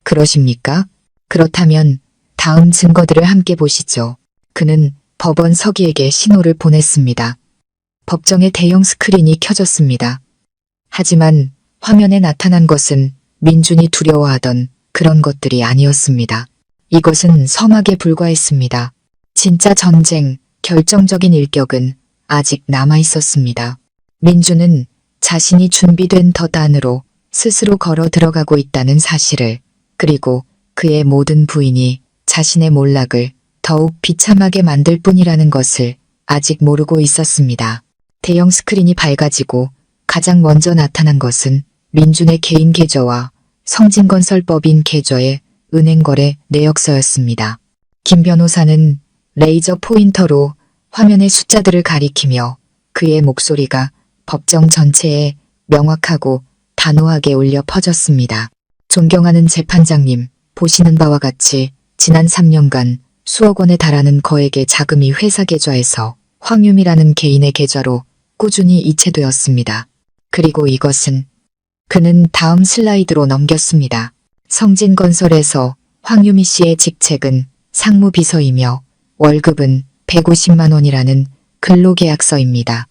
그러십니까? 그렇다면 다음 증거들을 함께 보시죠. 그는 법원 서기에게 신호를 보냈습니다. 법정의 대형 스크린이 켜졌습니다. 하지만 화면에 나타난 것은 민준이 두려워하던 그런 것들이 아니었습니다. 이것은 서막에 불과했습니다. 진짜 전쟁, 결정적인 일격은 아직 남아있었습니다. 민준은 자신이 준비된 덫 안으로 스스로 걸어 들어가고 있다는 사실을, 그리고 그의 모든 부인이 자신의 몰락을 더욱 비참하게 만들 뿐이라는 것을 아직 모르고 있었습니다. 대형 스크린이 밝아지고 가장 먼저 나타난 것은 민준의 개인 계좌와 성진건설법인 계좌의 은행거래 내역서였습니다. 김 변호사는 레이저 포인터로 화면의 숫자들을 가리키며 그의 목소리가 법정 전체에 명확하고 단호하게 울려 퍼졌습니다. 존경하는 재판장님, 보시는 바와 같이 지난 3년간 수억 원에 달하는 거액의 자금이 회사 계좌에서 황유미라는 개인의 계좌로 꾸준히 이체되었습니다. 그리고 이것은, 그는 다음 슬라이드로 넘겼습니다. 성진건설에서 황유미 씨의 직책은 상무비서이며 월급은 150만 원이라는 근로계약서입니다.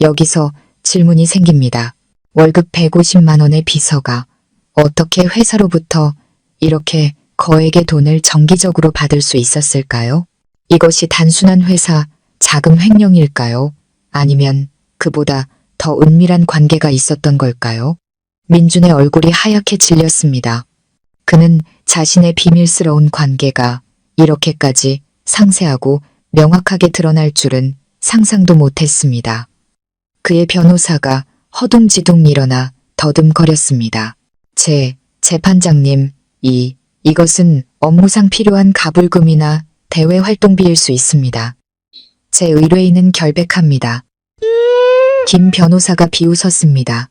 여기서 질문이 생깁니다. 월급 150만 원의 비서가 어떻게 회사로부터 이렇게 거액의 돈을 정기적으로 받을 수 있었을까요? 이것이 단순한 회사 자금 횡령일까요? 아니면 그보다 더 은밀한 관계가 있었던 걸까요? 민준의 얼굴이 하얗게 질렸습니다. 그는 자신의 비밀스러운 관계가 이렇게까지 상세하고 명확하게 드러날 줄은 상상도 못했습니다. 그의 변호사가 허둥지둥 일어나 더듬거렸습니다. 재판장님, 이것은 업무상 필요한 가불금이나 대외 활동비일 수 있습니다. 제 의뢰인은 결백합니다. 김 변호사가 비웃었습니다.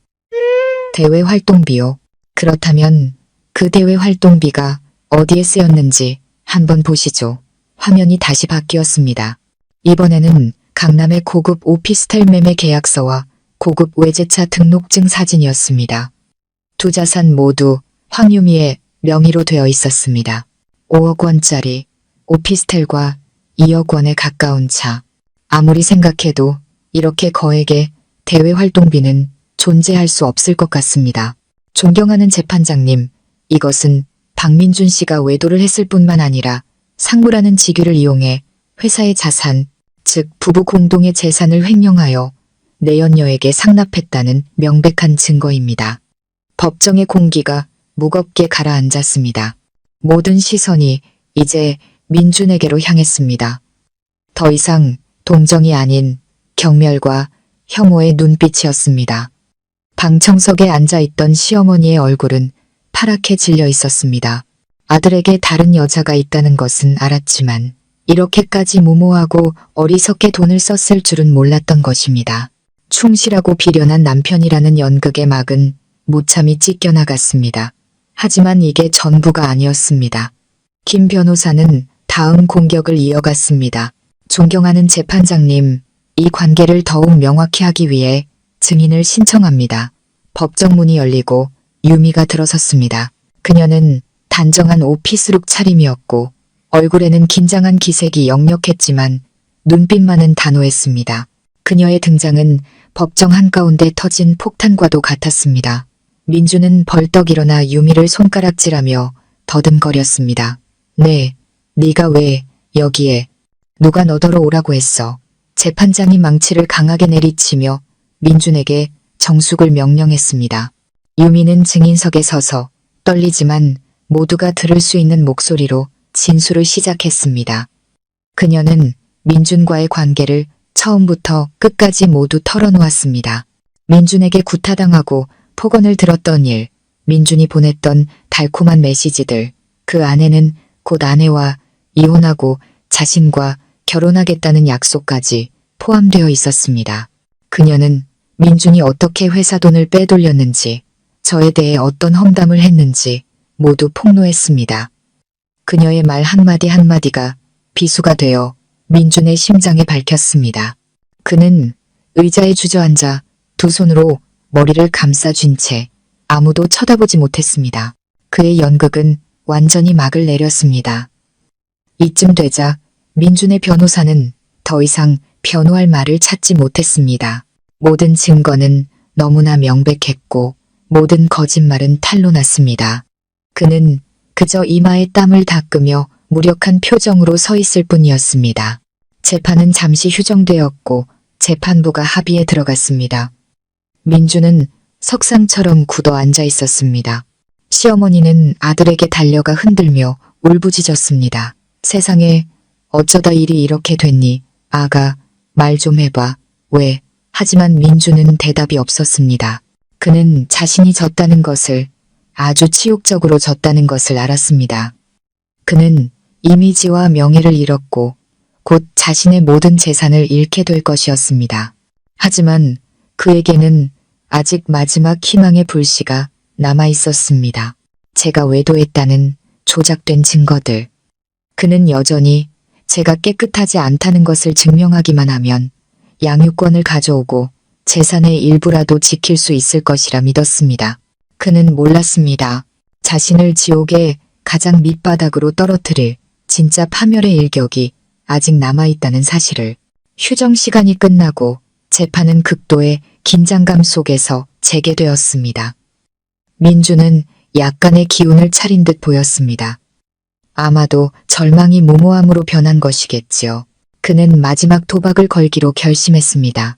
대외 활동비요. 그렇다면 그 대외 활동비가 어디에 쓰였는지 한번 보시죠. 화면이 다시 바뀌었습니다. 이번에는 강남의 고급 오피스텔 매매 계약서와 고급 외제차 등록증 사진이었습니다. 두 자산 모두 황유미의 명의로 되어 있었습니다. 5억 원짜리 오피스텔과 2억 원에 가까운 차. 아무리 생각해도 이렇게 거액의 대외 활동비는 존재할 수 없을 것 같습니다. 존경하는 재판장님, 이것은 박민준 씨가 외도를 했을 뿐만 아니라 상무라는 직위를 이용해 회사의 자산, 즉 부부 공동의 재산을 횡령하여 내연녀에게 상납했다는 명백한 증거입니다. 법정의 공기가 무겁게 가라앉았습니다. 모든 시선이 이제 민준에게로 향했습니다. 더 이상 동정이 아닌 경멸과 혐오의 눈빛이었습니다. 방청석에 앉아있던 시어머니의 얼굴은 파랗게 질려 있었습니다. 아들에게 다른 여자가 있다는 것은 알았지만 이렇게까지 무모하고 어리석게 돈을 썼을 줄은 몰랐던 것입니다. 충실하고 비련한 남편이라는 연극의 막은 무참히 찢겨나갔습니다. 하지만 이게 전부가 아니었습니다. 김 변호사는 다음 공격을 이어갔습니다. 존경하는 재판장님, 이 관계를 더욱 명확히 하기 위해 증인을 신청합니다. 법정 문이 열리고 유미가 들어섰습니다. 그녀는 단정한 오피스룩 차림이었고 얼굴에는 긴장한 기색이 역력했지만 눈빛만은 단호했습니다. 그녀의 등장은 법정 한가운데 터진 폭탄과도 같았습니다. 민주는 벌떡 일어나 유미를 손가락질하며 더듬거렸습니다. 네, 네가 왜 여기에? 누가 너더러 오라고 했어? 재판장이 망치를 강하게 내리치며 민준에게 정숙을 명령했습니다. 유미는 증인석에 서서 떨리지만 모두가 들을 수 있는 목소리로 진술을 시작했습니다. 그녀는 민준과의 관계를 처음부터 끝까지 모두 털어놓았습니다. 민준에게 구타당하고 폭언을 들었던 일, 민준이 보냈던 달콤한 메시지들, 그 안에는 곧 아내와 이혼하고 자신과 결혼하겠다는 약속까지 포함되어 있었습니다. 그녀는 민준이 어떻게 회사 돈을 빼돌렸는지, 저에 대해 어떤 험담을 했는지 모두 폭로했습니다. 그녀의 말 한마디 한마디가 비수가 되어 민준의 심장에 밝혔습니다. 그는 의자에 주저앉아 두 손으로 머리를 감싸쥔 채 아무도 쳐다보지 못했습니다. 그의 연극은 완전히 막을 내렸습니다. 이쯤 되자 민준의 변호사는 더 이상 변호할 말을 찾지 못했습니다. 모든 증거는 너무나 명백했고 모든 거짓말은 탄로났습니다. 그는 그저 이마에 땀을 닦으며 무력한 표정으로 서 있을 뿐이었습니다. 재판은 잠시 휴정되었고 재판부가 합의에 들어갔습니다. 민주는 석상처럼 굳어 앉아 있었습니다. 시어머니는 아들에게 달려가 흔들며 울부짖었습니다. 세상에 어쩌다 일이 이렇게 됐니? 아가, 말 좀 해봐. 왜? 하지만 민주는 대답이 없었습니다. 그는 자신이 졌다는 것을, 아주 치욕적으로 졌다는 것을 알았습니다. 그는 이미지와 명예를 잃었고 곧 자신의 모든 재산을 잃게 될 것이었습니다. 하지만 그에게는 아직 마지막 희망의 불씨가 남아 있었습니다. 제가 외도했다는 조작된 증거들. 그는 여전히 제가 깨끗하지 않다는 것을 증명하기만 하면 양육권을 가져오고 재산의 일부라도 지킬 수 있을 것이라 믿었습니다. 그는 몰랐습니다. 자신을 지옥의 가장 밑바닥으로 떨어뜨릴 진짜 파멸의 일격이 아직 남아있다는 사실을. 휴정 시간이 끝나고 재판은 극도의 긴장감 속에서 재개되었습니다. 민주는 약간의 기운을 차린 듯 보였습니다. 아마도 절망이 무모함으로 변한 것이겠지요. 그는 마지막 도박을 걸기로 결심했습니다.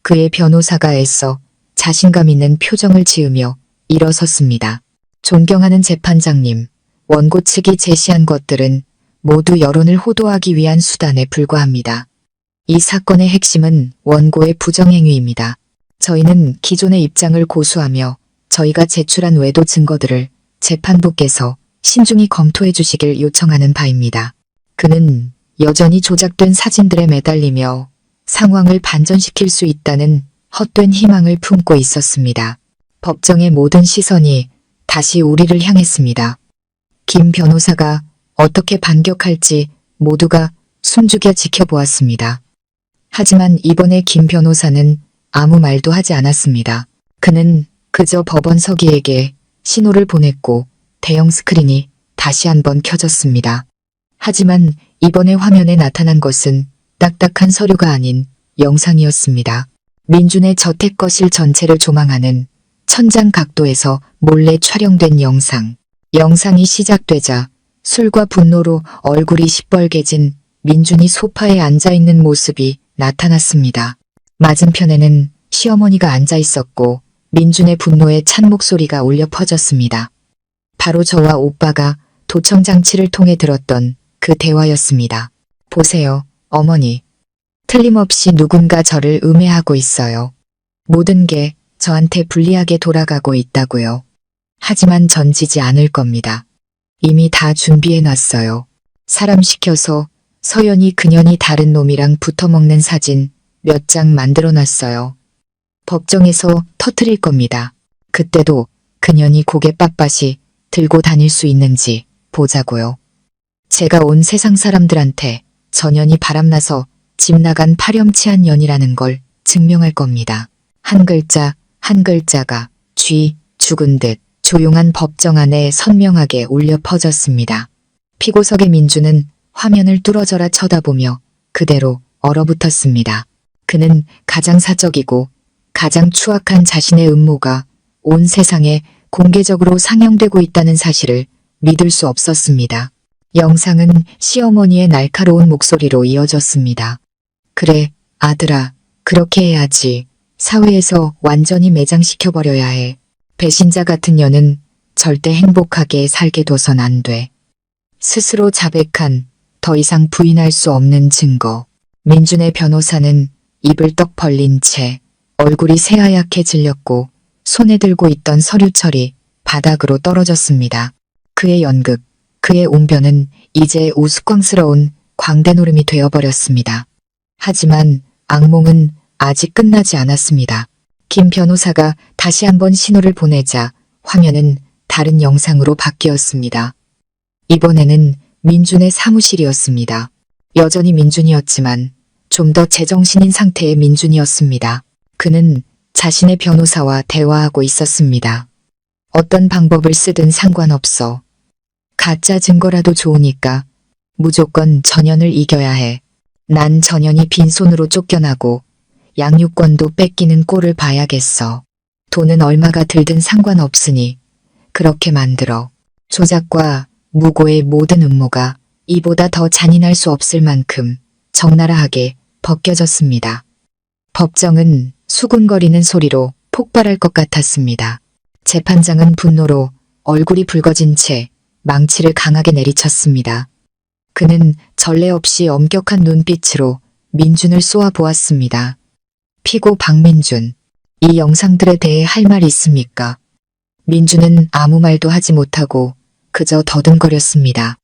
그의 변호사가 애써 자신감 있는 표정을 지으며 일어섰습니다. 존경하는 재판장님, 원고 측이 제시한 것들은 모두 여론을 호도하기 위한 수단에 불과합니다. 이 사건의 핵심은 원고의 부정행위입니다. 저희는 기존의 입장을 고수하며 저희가 제출한 외도 증거들을 재판부께서 신중히 검토해 주시길 요청하는 바입니다. 그는 여전히 조작된 사진들에 매달리며 상황을 반전시킬 수 있다는 헛된 희망을 품고 있었습니다. 법정의 모든 시선이 다시 우리를 향했습니다. 김 변호사가 어떻게 반격할지 모두가 숨죽여 지켜보았습니다. 하지만 이번에 김 변호사는 아무 말도 하지 않았습니다. 그는 그저 법원 서기에게 신호를 보냈고 대형 스크린이 다시 한번 켜졌습니다. 하지만 이번에 화면에 나타난 것은 딱딱한 서류가 아닌 영상이었습니다. 민준의 저택 거실 전체를 조망하는 천장 각도에서 몰래 촬영된 영상. 영상이 시작되자 술과 분노로 얼굴이 시뻘개진 민준이 소파에 앉아있는 모습이 나타났습니다. 맞은편에는 시어머니가 앉아 있었고 민준의 분노에 찬 목소리가 울려 퍼졌습니다. 바로 저와 오빠가 도청장치를 통해 들었던 그 대화였습니다. 보세요, 어머니. 틀림없이 누군가 저를 음해하고 있어요. 모든 게 저한테 불리하게 돌아가고 있다고요. 하지만 전 지지 않을 겁니다. 이미 다 준비해놨어요. 사람 시켜서 서연이 그년이 다른 놈이랑 붙어먹는 사진 몇 장 만들어놨어요. 법정에서 터뜨릴 겁니다. 그때도 그년이 고개 빳빳이 들고 다닐 수 있는지 보자고요. 제가 온 세상 사람들한테 전연이 바람나서 집 나간 파렴치한 년이라는 걸 증명할 겁니다. 한 글자 한 글자가 죽은 듯 조용한 법정 안에 선명하게 울려 퍼졌습니다. 피고석의 민주는 화면을 뚫어져라 쳐다보며 그대로 얼어붙었습니다. 그는 가장 사적이고 가장 추악한 자신의 음모가 온 세상에 공개적으로 상영되고 있다는 사실을 믿을 수 없었습니다. 영상은 시어머니의 날카로운 목소리로 이어졌습니다. 그래, 아들아, 그렇게 해야지. 사회에서 완전히 매장시켜버려야 해. 배신자 같은 년은 절대 행복하게 살게 둬선 안 돼. 스스로 자백한 더 이상 부인할 수 없는 증거. 민준의 변호사는 입을 떡 벌린 채 얼굴이 새하얗게 질렸고 손에 들고 있던 서류철이 바닥으로 떨어졌습니다. 그의 연극, 그의 웅변은 이제 우스꽝스러운 광대노름이 되어버렸습니다. 하지만 악몽은 아직 끝나지 않았습니다. 김 변호사가 다시 한번 신호를 보내자 화면은 다른 영상으로 바뀌었습니다. 이번에는 민준의 사무실이었습니다. 여전히 민준이었지만 좀 더 제정신인 상태의 민준이었습니다. 그는 자신의 변호사와 대화하고 있었습니다. 어떤 방법을 쓰든 상관없어. 가짜 증거라도 좋으니까 무조건 전연을 이겨야 해. 난 전연이 빈손으로 쫓겨나고 양육권도 뺏기는 꼴을 봐야겠어. 돈은 얼마가 들든 상관없으니 그렇게 만들어. 조작과 무고의 모든 음모가 이보다 더 잔인할 수 없을 만큼 적나라하게 벗겨졌습니다. 법정은 수군거리는 소리로 폭발할 것 같았습니다. 재판장은 분노로 얼굴이 붉어진 채 망치를 강하게 내리쳤습니다. 그는 전례 없이 엄격한 눈빛으로 민준을 쏘아보았습니다. 피고 박민준, 이 영상들에 대해 할 말 있습니까? 민준은 아무 말도 하지 못하고 그저 더듬거렸습니다.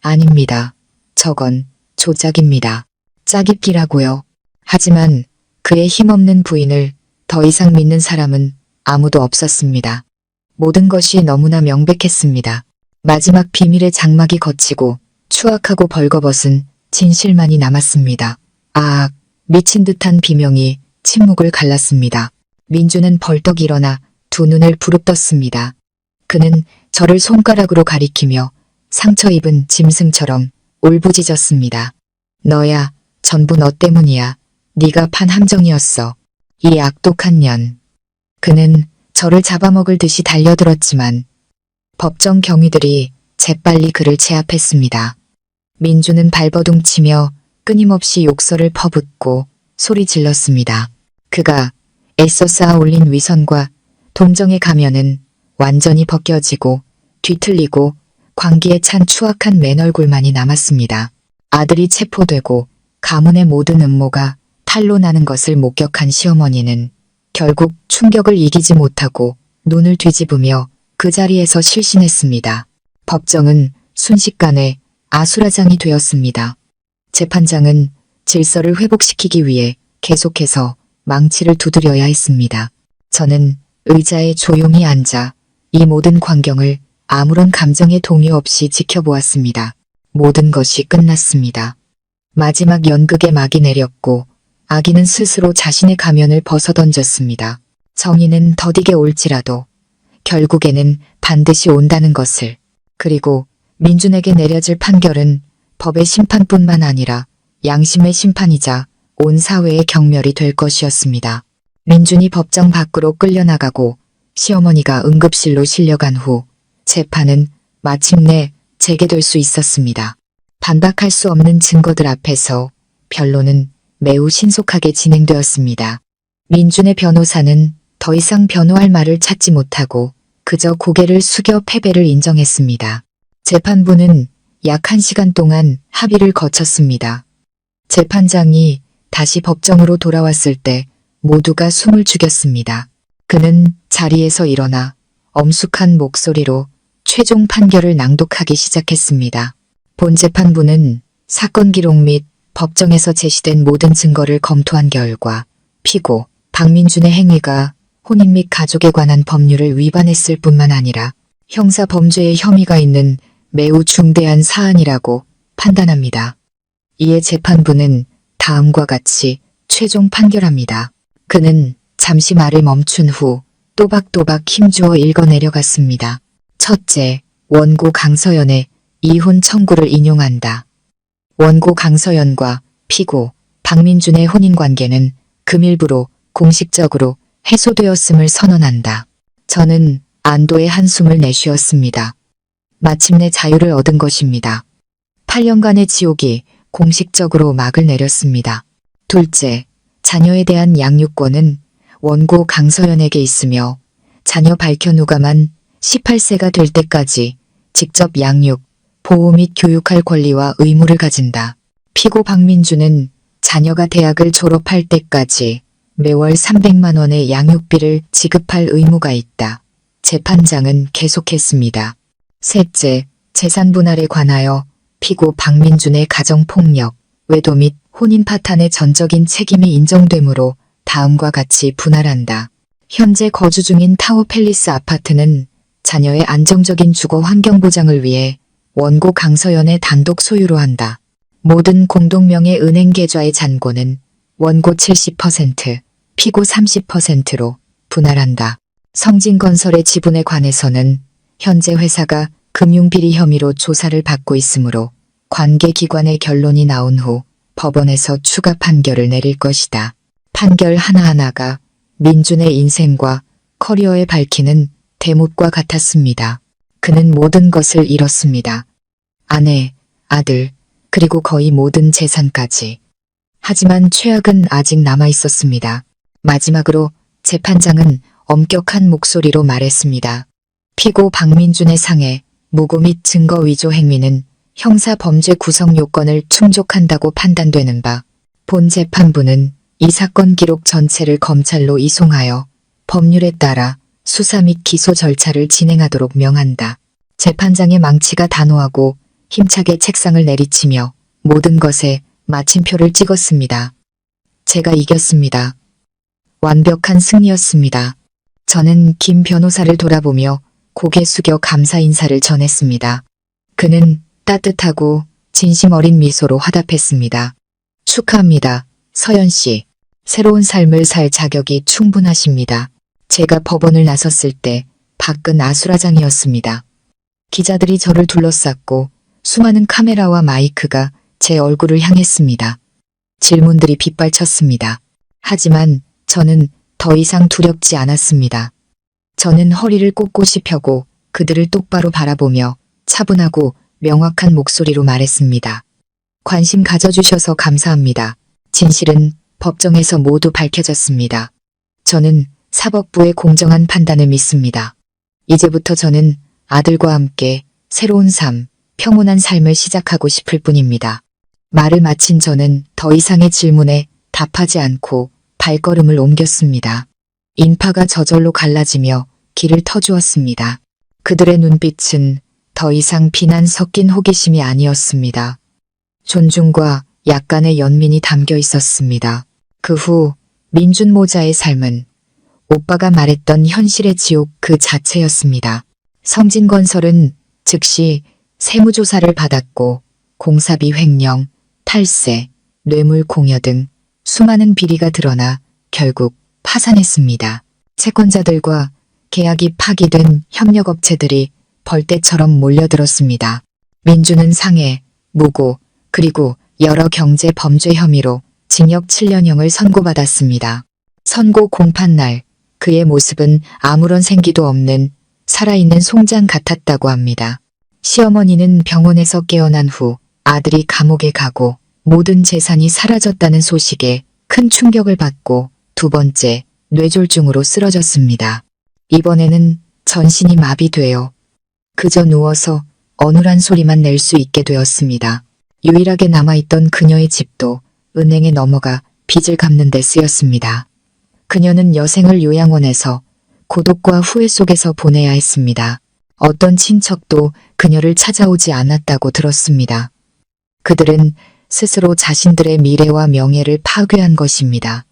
아닙니다. 저건 조작입니다. 짜깁기라고요. 하지만 그의 힘없는 부인을 더 이상 믿는 사람은 아무도 없었습니다. 모든 것이 너무나 명백했습니다. 마지막 비밀의 장막이 걷히고 추악하고 벌거벗은 진실만이 남았습니다. 미친 듯한 비명이 침묵을 갈랐습니다. 민주는 벌떡 일어나 두 눈을 부릅떴습니다. 그는 저를 손가락으로 가리키며 상처 입은 짐승처럼 울부짖었습니다. 너야, 전부 너 때문이야. 네가 판 함정이었어. 이 악독한 년. 그는 저를 잡아먹을 듯이 달려들었지만 법정 경위들이 재빨리 그를 제압했습니다. 민주는 발버둥치며 끊임없이 욕설을 퍼붓고 소리 질렀습니다. 그가 애써 쌓아 올린 위선과 동정의 가면은 완전히 벗겨지고 뒤틀리고 광기에 찬 추악한 맨얼굴만이 남았습니다. 아들이 체포되고 가문의 모든 음모가 탄로나는 것을 목격한 시어머니는 결국 충격을 이기지 못하고 눈을 뒤집으며 그 자리에서 실신했습니다. 법정은 순식간에 아수라장이 되었습니다. 재판장은 질서를 회복시키기 위해 계속해서 망치를 두드려야 했습니다. 저는 의자에 조용히 앉아 이 모든 광경을 아무런 감정의 동요 없이 지켜보았습니다. 모든 것이 끝났습니다. 마지막 연극의 막이 내렸고 아기는 스스로 자신의 가면을 벗어던졌습니다. 정의는 더디게 올지라도 결국에는 반드시 온다는 것을. 그리고 민준에게 내려질 판결은 법의 심판뿐만 아니라 양심의 심판이자 온 사회의 경멸이 될 것이었습니다. 민준이 법정 밖으로 끌려나가고 시어머니가 응급실로 실려간 후 재판은 마침내 재개될 수 있었습니다. 반박할 수 없는 증거들 앞에서 변론은 매우 신속하게 진행되었습니다. 민준의 변호사는 더 이상 변호할 말을 찾지 못하고 그저 고개를 숙여 패배를 인정했습니다. 재판부는 약 1시간 동안 합의를 거쳤습니다. 재판장이 다시 법정으로 돌아왔을 때 모두가 숨을 죽였습니다. 그는 자리에서 일어나 엄숙한 목소리로 최종 판결을 낭독하기 시작했습니다. 본 재판부는 사건 기록 및 법정에서 제시된 모든 증거를 검토한 결과 피고 박민준의 행위가 혼인 및 가족에 관한 법률을 위반했을 뿐만 아니라 형사 범죄의 혐의가 있는 매우 중대한 사안이라고 판단합니다. 이에 재판부는 다음과 같이 최종 판결합니다. 그는 잠시 말을 멈춘 후 또박또박 힘주어 읽어내려갔습니다. 첫째, 원고 강서연의 이혼 청구를 인용한다. 원고 강서연과 피고 박민준의 혼인관계는 금일부로 공식적으로 해소되었음을 선언한다. 저는 안도의 한숨을 내쉬었습니다. 마침내 자유를 얻은 것입니다. 8년간의 지옥이 공식적으로 막을 내렸습니다. 둘째, 자녀에 대한 양육권은 원고 강서연에게 있으며 자녀 발견 후가만 18세가 될 때까지 직접 양육, 보호 및 교육할 권리와 의무를 가진다. 피고 박민준은 자녀가 대학을 졸업할 때까지 매월 300만 원의 양육비를 지급할 의무가 있다. 재판장은 계속했습니다. 셋째, 재산 분할에 관하여 피고 박민준의 가정폭력, 외도 및 혼인 파탄의 전적인 책임이 인정되므로 다음과 같이 분할한다. 현재 거주 중인 타워 팰리스 아파트는 자녀의 안정적인 주거 환경 보장을 위해 원고 강서연의 단독 소유로 한다. 모든 공동명의 은행 계좌의 잔고는 원고 70%, 피고 30%로 분할한다. 성진건설의 지분에 관해서는 현재 회사가 금융비리 혐의로 조사를 받고 있으므로 관계기관의 결론이 나온 후 법원에서 추가 판결을 내릴 것이다. 판결 하나하나가 민준의 인생과 커리어에 밝히는 대못과 같았습니다. 그는 모든 것을 잃었습니다. 아내, 아들, 그리고 거의 모든 재산까지. 하지만 최악은 아직 남아 있었습니다. 마지막으로 재판장은 엄격한 목소리로 말했습니다. 피고 박민준의 상해, 무고 및 증거 위조 행위는 형사 범죄 구성 요건을 충족한다고 판단되는 바, 본 재판부는 이 사건 기록 전체를 검찰로 이송하여 법률에 따라 수사 및 기소 절차를 진행하도록 명한다. 재판장의 망치가 단호하고 힘차게 책상을 내리치며 모든 것에 마침표를 찍었습니다. 제가 이겼습니다. 완벽한 승리였습니다. 저는 김 변호사를 돌아보며 고개 숙여 감사 인사를 전했습니다. 그는 따뜻하고 진심 어린 미소로 화답했습니다. 축하합니다, 서연 씨. 새로운 삶을 살 자격이 충분하십니다. 제가 법원을 나섰을 때 밖은 아수라장이었습니다. 기자들이 저를 둘러쌌고 수많은 카메라와 마이크가 제 얼굴을 향했습니다. 질문들이 빗발쳤습니다. 하지만 저는 더 이상 두렵지 않았습니다. 저는 허리를 꼿꼿이 펴고 그들을 똑바로 바라보며 차분하고 명확한 목소리로 말했습니다. 관심 가져주셔서 감사합니다. 진실은 법정에서 모두 밝혀졌습니다. 저는 사법부의 공정한 판단을 믿습니다. 이제부터 저는 아들과 함께 새로운 삶, 평온한 삶을 시작하고 싶을 뿐입니다. 말을 마친 저는 더 이상의 질문에 답하지 않고 발걸음을 옮겼습니다. 인파가 저절로 갈라지며 길을 터주었습니다. 그들의 눈빛은 더 이상 비난 섞인 호기심이 아니었습니다. 존중과 약간의 연민이 담겨 있었습니다. 그 후 민준 모자의 삶은 오빠가 말했던 현실의 지옥 그 자체였습니다. 성진건설은 즉시 세무조사를 받았고 공사비 횡령, 탈세, 뇌물 공여 등 수많은 비리가 드러나 결국 파산했습니다. 채권자들과 계약이 파기된 협력업체들이 벌떼처럼 몰려들었습니다. 민주는 상해, 무고, 그리고 여러 경제 범죄 혐의로 징역 7년형을 선고받았습니다. 선고 공판날 그의 모습은 아무런 생기도 없는 살아있는 송장 같았다고 합니다. 시어머니는 병원에서 깨어난 후 아들이 감옥에 가고 모든 재산이 사라졌다는 소식에 큰 충격을 받고 두 번째 뇌졸중으로 쓰러졌습니다. 이번에는 전신이 마비되어 그저 누워서 어눌한 소리만 낼 수 있게 되었습니다. 유일하게 남아있던 그녀의 집도 은행에 넘어가 빚을 갚는 데 쓰였습니다. 그녀는 여생을 요양원에서 고독과 후회 속에서 보내야 했습니다. 어떤 친척도 그녀를 찾아오지 않았다고 들었습니다. 그들은 스스로 자신들의 미래와 명예를 파괴한 것입니다.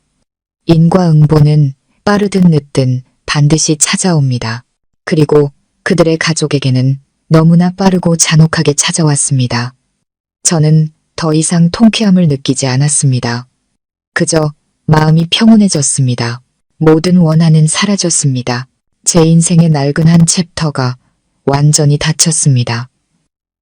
인과응보는 빠르든 늦든 반드시 찾아옵니다. 그리고 그들의 가족에게는 너무나 빠르고 잔혹하게 찾아왔습니다. 저는 더 이상 통쾌함을 느끼지 않았습니다. 그저 마음이 평온해졌습니다. 모든 원한은 사라졌습니다. 제 인생의 낡은 한 챕터가 완전히 닫혔습니다.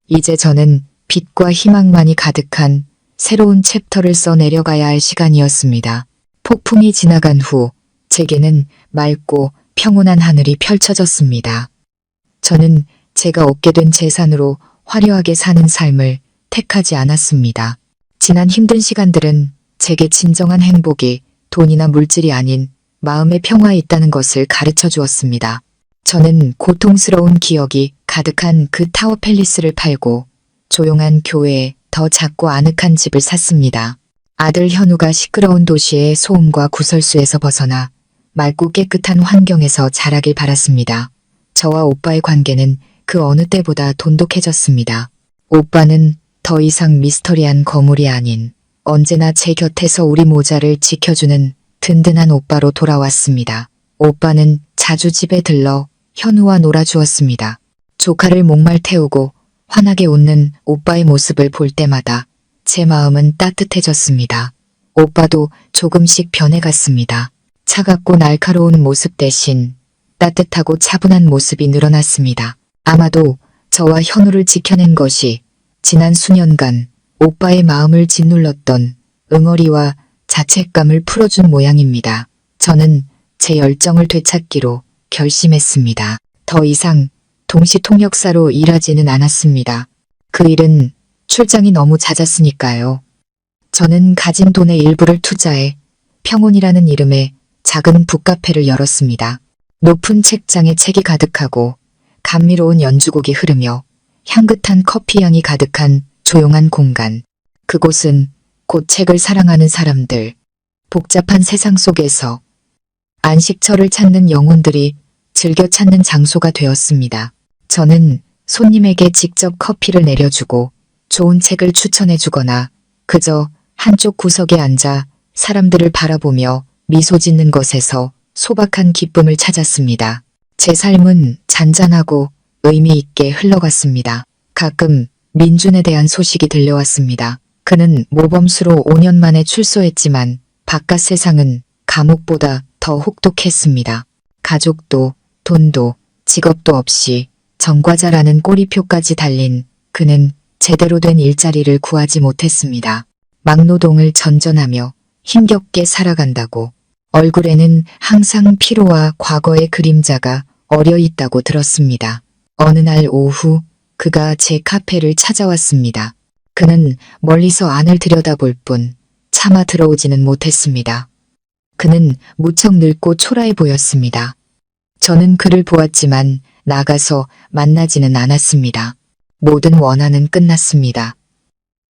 이제 저는 빛과 희망만이 가득한 새로운 챕터를 써 내려가야 할 시간이었습니다. 폭풍이 지나간 후 제게는 맑고 평온한 하늘이 펼쳐졌습니다. 저는 제가 얻게 된 재산으로 화려하게 사는 삶을 택하지 않았습니다. 지난 힘든 시간들은 제게 진정한 행복이 돈이나 물질이 아닌 마음의 평화에 있다는 것을 가르쳐 주었습니다. 저는 고통스러운 기억이 가득한 그 타워 팰리스를 팔고 조용한 교회에 더 작고 아늑한 집을 샀습니다. 아들 현우가 시끄러운 도시의 소음과 구설수에서 벗어나 맑고 깨끗한 환경에서 자라길 바랐습니다. 저와 오빠의 관계는 그 어느 때보다 돈독해졌습니다. 오빠는 더 이상 미스터리한 거물이 아닌 언제나 제 곁에서 우리 모자를 지켜주는 든든한 오빠로 돌아왔습니다. 오빠는 자주 집에 들러 현우와 놀아주었습니다. 조카를 목말 태우고 환하게 웃는 오빠의 모습을 볼 때마다 제 마음은 따뜻해졌습니다. 오빠도 조금씩 변해갔습니다. 차갑고 날카로운 모습 대신 따뜻하고 차분한 모습이 늘어났습니다. 아마도 저와 현우를 지켜낸 것이 지난 수년간 오빠의 마음을 짓눌렀던 응어리와 자책감을 풀어준 모양입니다. 저는 제 열정을 되찾기로 결심했습니다. 더 이상 동시통역사로 일하지는 않았습니다. 그 일은 출장이 너무 잦았으니까요. 저는 가진 돈의 일부를 투자해 평온이라는 이름의 작은 북카페를 열었습니다. 높은 책장에 책이 가득하고 감미로운 연주곡이 흐르며 향긋한 커피향이 가득한 조용한 공간. 그곳은 곧 책을 사랑하는 사람들, 복잡한 세상 속에서 안식처를 찾는 영혼들이 즐겨 찾는 장소가 되었습니다. 저는 손님에게 직접 커피를 내려주고 좋은 책을 추천해주거나 그저 한쪽 구석에 앉아 사람들을 바라보며 미소 짓는 것에서 소박한 기쁨을 찾았습니다. 제 삶은 잔잔하고 의미 있게 흘러갔습니다. 가끔 민준에 대한 소식이 들려왔습니다. 그는 모범수로 5년 만에 출소했지만 바깥 세상은 감옥보다 더 혹독했습니다. 가족도 돈도 직업도 없이 전과자라는 꼬리표까지 달린 그는 제대로 된 일자리를 구하지 못했습니다. 막노동을 전전하며 힘겹게 살아간다고 얼굴에는 항상 피로와 과거의 그림자가 어려 있다고 들었습니다. 어느 날 오후 그가 제 카페를 찾아왔습니다. 그는 멀리서 안을 들여다볼 뿐 차마 들어오지는 못했습니다. 그는 무척 늙고 초라해 보였습니다. 저는 그를 보았지만 나가서 만나지는 않았습니다. 모든 원한은 끝났습니다.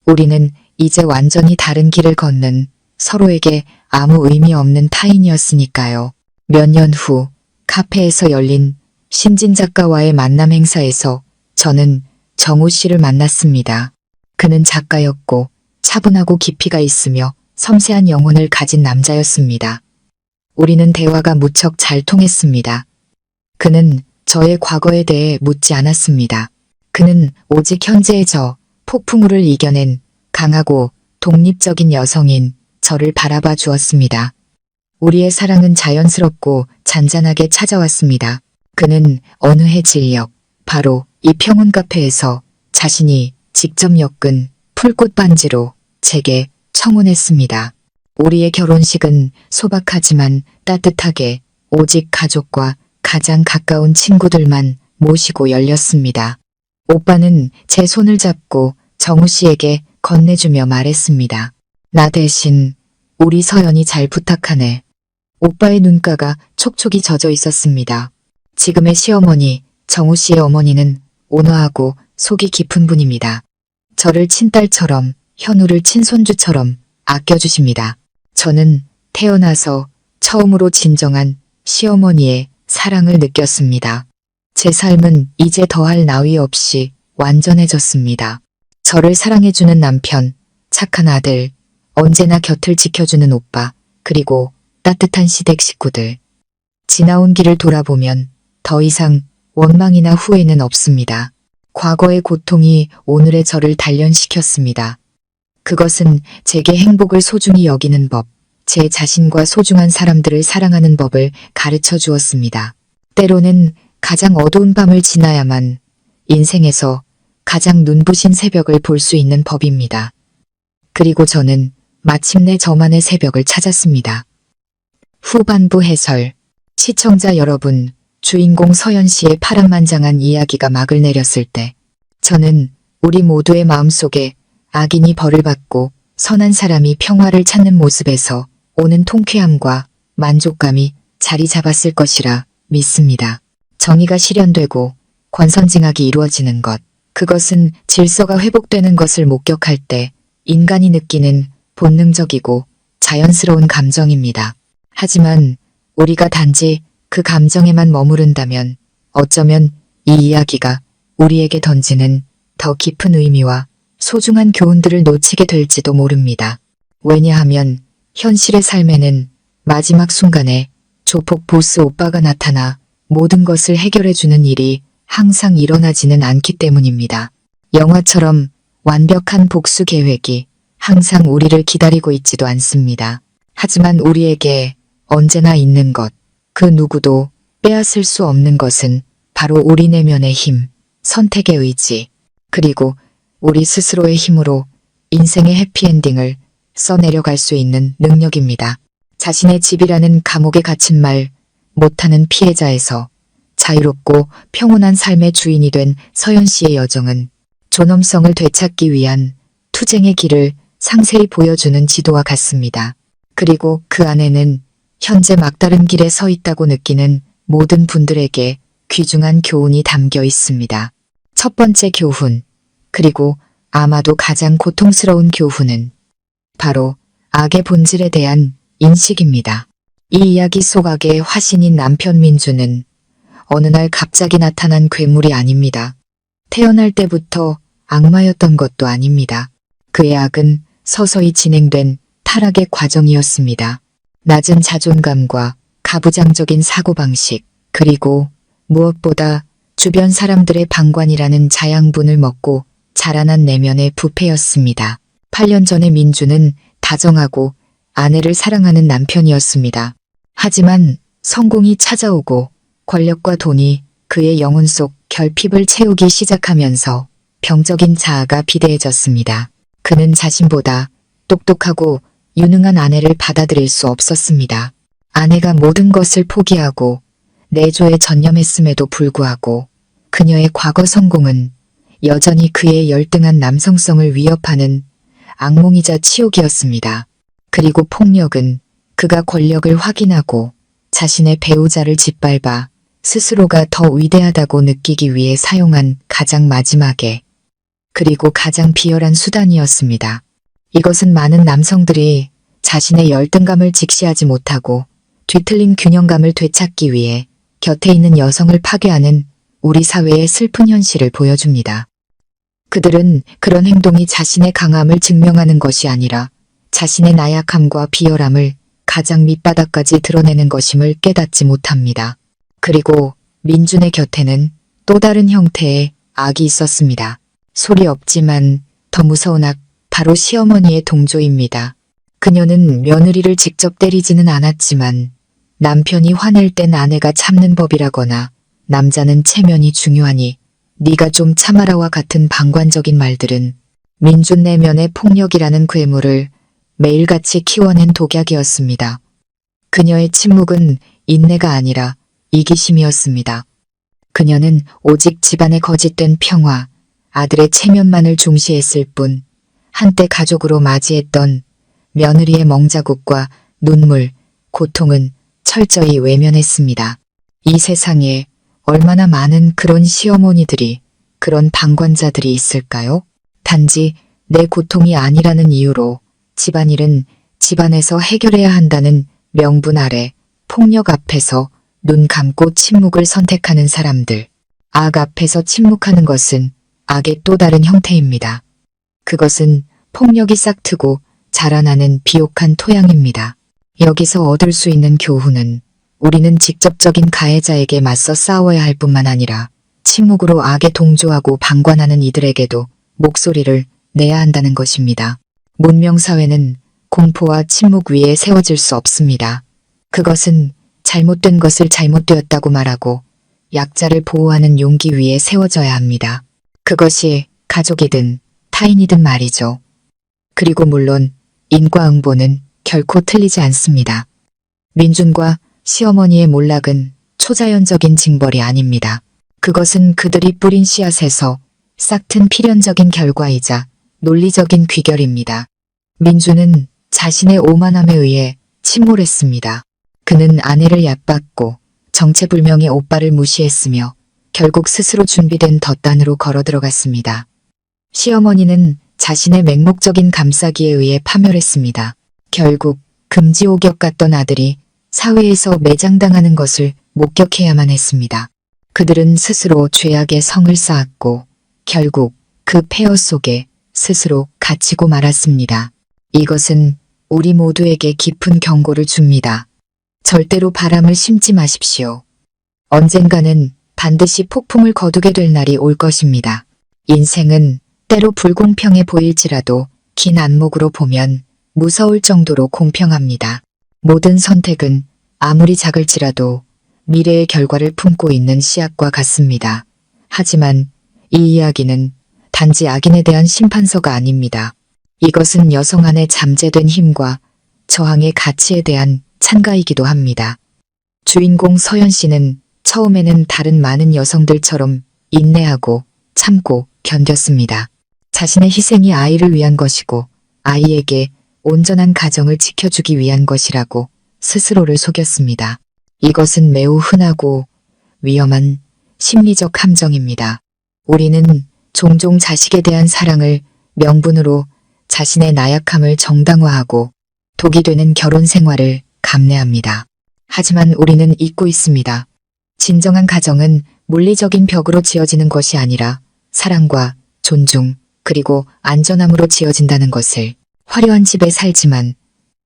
우리는 이제 완전히 다른 길을 걷는 서로에게 아무 의미 없는 타인이었으니까요. 몇 년 후 카페에서 열린 신진 작가와의 만남 행사에서 저는 정우 씨를 만났습니다. 그는 작가였고 차분하고 깊이가 있으며 섬세한 영혼을 가진 남자였습니다. 우리는 대화가 무척 잘 통했습니다. 그는 저의 과거에 대해 묻지 않았습니다. 그는 오직 현재의 저, 폭풍우를 이겨낸 강하고 독립적인 여성인 저를 바라봐 주었습니다. 우리의 사랑은 자연스럽고 잔잔하게 찾아왔습니다. 그는 어느 해 진력, 바로 이 평온 카페에서 자신이 직접 엮은 풀꽃 반지로 제게 청혼했습니다. 우리의 결혼식은 소박하지만 따뜻하게 오직 가족과 가장 가까운 친구들만 모시고 열렸습니다. 오빠는 제 손을 잡고 정우 씨에게 건네주며 말했습니다. 나 대신 우리 서연이 잘 부탁하네. 오빠의 눈가가 촉촉이 젖어 있었습니다. 지금의 시어머니 정우 씨의 어머니는 온화하고 속이 깊은 분입니다. 저를 친딸처럼, 현우를 친손주처럼 아껴주십니다. 저는 태어나서 처음으로 진정한 시어머니의 사랑을 느꼈습니다. 제 삶은 이제 더할 나위 없이 완전해졌습니다. 저를 사랑해주는 남편, 착한 아들, 언제나 곁을 지켜주는 오빠, 그리고 따뜻한 시댁 식구들. 지나온 길을 돌아보면 더 이상 원망이나 후회는 없습니다. 과거의 고통이 오늘의 저를 단련시켰습니다. 그것은 제게 행복을 소중히 여기는 법, 제 자신과 소중한 사람들을 사랑하는 법을 가르쳐 주었습니다. 때로는 가장 어두운 밤을 지나야만 인생에서 가장 눈부신 새벽을 볼 수 있는 법입니다. 그리고 저는 마침내 저만의 새벽을 찾았습니다. 후반부 해설. 시청자 여러분, 주인공 서연 씨의 파란만장한 이야기가 막을 내렸을 때 저는 우리 모두의 마음속에 악인이 벌을 받고 선한 사람이 평화를 찾는 모습에서 오는 통쾌함과 만족감이 자리 잡았을 것이라 믿습니다. 정의가 실현되고 권선징악이 이루어지는 것, 그것은 질서가 회복되는 것을 목격할 때 인간이 느끼는 본능적이고 자연스러운 감정입니다. 하지만 우리가 단지 그 감정에만 머무른다면 어쩌면 이 이야기가 우리에게 던지는 더 깊은 의미와 소중한 교훈들을 놓치게 될지도 모릅니다. 왜냐하면 현실의 삶에는 마지막 순간에 조폭 보스 오빠가 나타나 모든 것을 해결해주는 일이 항상 일어나지는 않기 때문입니다. 영화처럼 완벽한 복수 계획이 항상 우리를 기다리고 있지도 않습니다. 하지만 우리에게 언제나 있는 것, 그 누구도 빼앗을 수 없는 것은 바로 우리 내면의 힘, 선택의 의지, 그리고 우리 스스로의 힘으로 인생의 해피엔딩을 써내려갈 수 있는 능력입니다. 자신의 집이라는 감옥에 갇힌 말 못하는 피해자에서 자유롭고 평온한 삶의 주인이 된 서연 씨의 여정은 존엄성을 되찾기 위한 투쟁의 길을 상세히 보여주는 지도와 같습니다. 그리고 그 안에는 현재 막다른 길에 서 있다고 느끼는 모든 분들에게 귀중한 교훈이 담겨 있습니다. 첫 번째 교훈, 그리고 아마도 가장 고통스러운 교훈은 바로 악의 본질에 대한 인식입니다. 이 이야기 속 악의 화신인 남편 민주는 어느 날 갑자기 나타난 괴물이 아닙니다. 태어날 때부터 악마였던 것도 아닙니다. 그의 악은 서서히 진행된 타락의 과정이었습니다. 낮은 자존감과 가부장적인 사고방식, 그리고 무엇보다 주변 사람들의 방관이라는 자양분을 먹고 자라난 내면의 부패였습니다. 8년 전에 민주는 다정하고 아내를 사랑하는 남편이었습니다. 하지만 성공이 찾아오고 권력과 돈이 그의 영혼 속 결핍을 채우기 시작하면서 병적인 자아가 비대해졌습니다. 그는 자신보다 똑똑하고 유능한 아내를 받아들일 수 없었습니다. 아내가 모든 것을 포기하고 내조에 전념했음에도 불구하고 그녀의 과거 성공은 여전히 그의 열등한 남성성을 위협하는 악몽이자 치욕이었습니다. 그리고 폭력은 그가 권력을 확인하고 자신의 배우자를 짓밟아 스스로가 더 위대하다고 느끼기 위해 사용한 가장 마지막에 그리고 가장 비열한 수단이었습니다. 이것은 많은 남성들이 자신의 열등감을 직시하지 못하고 뒤틀린 균형감을 되찾기 위해 곁에 있는 여성을 파괴하는 우리 사회의 슬픈 현실을 보여줍니다. 그들은 그런 행동이 자신의 강함을 증명하는 것이 아니라 자신의 나약함과 비열함을 가장 밑바닥까지 드러내는 것임을 깨닫지 못합니다. 그리고 민준의 곁에는 또 다른 형태의 악이 있었습니다. 소리 없지만 더 무서운 악, 바로 시어머니의 동조입니다. 그녀는 며느리를 직접 때리지는 않았지만 남편이 화낼 땐 아내가 참는 법이라거나 남자는 체면이 중요하니 네가 좀 참아라와 같은 방관적인 말들은 민준 내면의 폭력이라는 괴물을 매일같이 키워낸 독약이었습니다. 그녀의 침묵은 인내가 아니라 이기심이었습니다. 그녀는 오직 집안의 거짓된 평화, 아들의 체면만을 중시했을 뿐 한때 가족으로 맞이했던 며느리의 멍자국과 눈물, 고통은 철저히 외면했습니다. 이 세상에 얼마나 많은 그런 시어머니들이, 그런 방관자들이 있을까요? 단지 내 고통이 아니라는 이유로 집안일은 집안에서 해결해야 한다는 명분 아래 폭력 앞에서 눈 감고 침묵을 선택하는 사람들. 악 앞에서 침묵하는 것은 악의 또 다른 형태입니다. 그것은 폭력이 싹트고 자라나는 비옥한 토양입니다. 여기서 얻을 수 있는 교훈은 우리는 직접적인 가해자에게 맞서 싸워야 할 뿐만 아니라 침묵으로 악에 동조하고 방관하는 이들에게도 목소리를 내야 한다는 것입니다. 문명사회는 공포와 침묵 위에 세워질 수 없습니다. 그것은 잘못된 것을 잘못되었다고 말하고 약자를 보호하는 용기 위에 세워져야 합니다. 그것이 가족이든 타인이든 말이죠. 그리고 물론 인과응보는 결코 틀리지 않습니다. 민준과 시어머니의 몰락은 초자연적인 징벌이 아닙니다. 그것은 그들이 뿌린 씨앗에서 싹튼 필연적인 결과이자 논리적인 귀결입니다. 민준은 자신의 오만함에 의해 침몰했습니다. 그는 아내를 얕봤고 정체불명의 오빠를 무시했으며 결국 스스로 준비된 덧단으로 걸어 들어갔습니다. 시어머니는 자신의 맹목적인 감싸기에 의해 파멸했습니다. 결국 금지옥역 같던 아들이 사회에서 매장당하는 것을 목격해야만 했습니다. 그들은 스스로 죄악의 성을 쌓았고 결국 그 폐허 속에 스스로 갇히고 말았습니다. 이것은 우리 모두에게 깊은 경고를 줍니다. 절대로 바람을 심지 마십시오. 언젠가는 반드시 폭풍을 거두게 될 날이 올 것입니다. 인생은 때로 불공평해 보일지라도 긴 안목으로 보면 무서울 정도로 공평합니다. 모든 선택은 아무리 작을지라도 미래의 결과를 품고 있는 씨앗과 같습니다. 하지만 이 이야기는 단지 악인에 대한 심판서가 아닙니다. 이것은 여성 안에 잠재된 힘과 저항의 가치에 대한 찬가이기도 합니다. 주인공 서연 씨는 처음에는 다른 많은 여성들처럼 인내하고 참고 견뎠습니다. 자신의 희생이 아이를 위한 것이고 아이에게 온전한 가정을 지켜주기 위한 것이라고 스스로를 속였습니다. 이것은 매우 흔하고 위험한 심리적 함정입니다. 우리는 종종 자식에 대한 사랑을 명분으로 자신의 나약함을 정당화하고 독이 되는 결혼 생활을 감내합니다. 하지만 우리는 잊고 있습니다. 진정한 가정은 물리적인 벽으로 지어지는 것이 아니라 사랑과 존중 그리고 안전함으로 지어진다는 것을. 화려한 집에 살지만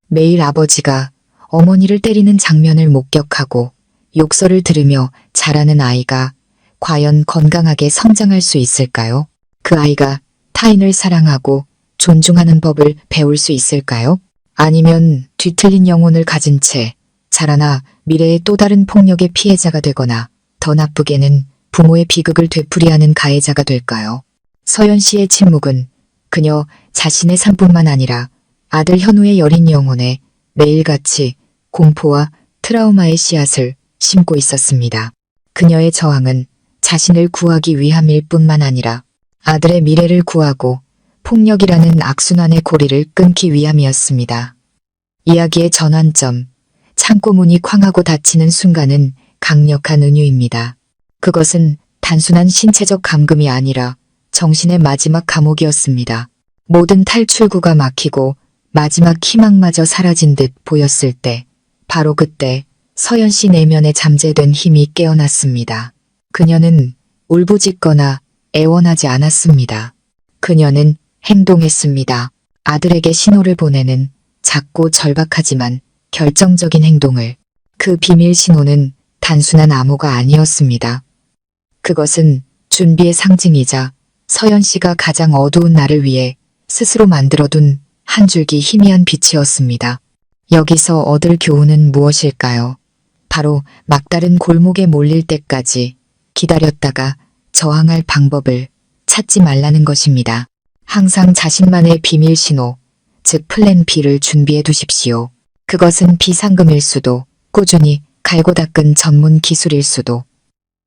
매일 아버지가 어머니를 때리는 장면을 목격하고 욕설을 들으며 자라는 아이가 과연 건강하게 성장할 수 있을까요? 그 아이가 타인을 사랑하고 존중하는 법을 배울 수 있을까요? 아니면 뒤틀린 영혼을 가진 채 자라나 미래의 또 다른 폭력의 피해자가 되거나 더 나쁘게는 부모의 비극을 되풀이하는 가해자가 될까요? 서연 씨의 침묵은 그녀 자신의 삶뿐만 아니라 아들 현우의 여린 영혼에 매일같이 공포와 트라우마의 씨앗을 심고 있었습니다. 그녀의 저항은 자신을 구하기 위함일 뿐만 아니라 아들의 미래를 구하고 폭력이라는 악순환의 고리를 끊기 위함이었습니다. 이야기의 전환점, 창고문이 쾅하고 닫히는 순간은 강력한 은유입니다. 그것은 단순한 신체적 감금이 아니라 정신의 마지막 감옥이었습니다. 모든 탈출구가 막히고 마지막 희망마저 사라진 듯 보였을 때, 바로 그때 서연 씨 내면에 잠재된 힘이 깨어났습니다. 그녀는 울부짖거나 애원하지 않았습니다. 그녀는 행동했습니다. 아들에게 신호를 보내는 작고 절박하지만 결정적인 행동을. 그 비밀 신호는 단순한 암호가 아니었습니다. 그것은 준비의 상징이자 서연 씨가 가장 어두운 날을 위해 스스로 만들어둔 한 줄기 희미한 빛이었습니다. 여기서 얻을 교훈은 무엇일까요? 바로 막다른 골목에 몰릴 때까지 기다렸다가 저항할 방법을 찾지 말라는 것입니다. 항상 자신만의 비밀 신호, 즉 플랜 B를 준비해 두십시오. 그것은 비상금일 수도, 꾸준히 갈고 닦은 전문 기술일 수도,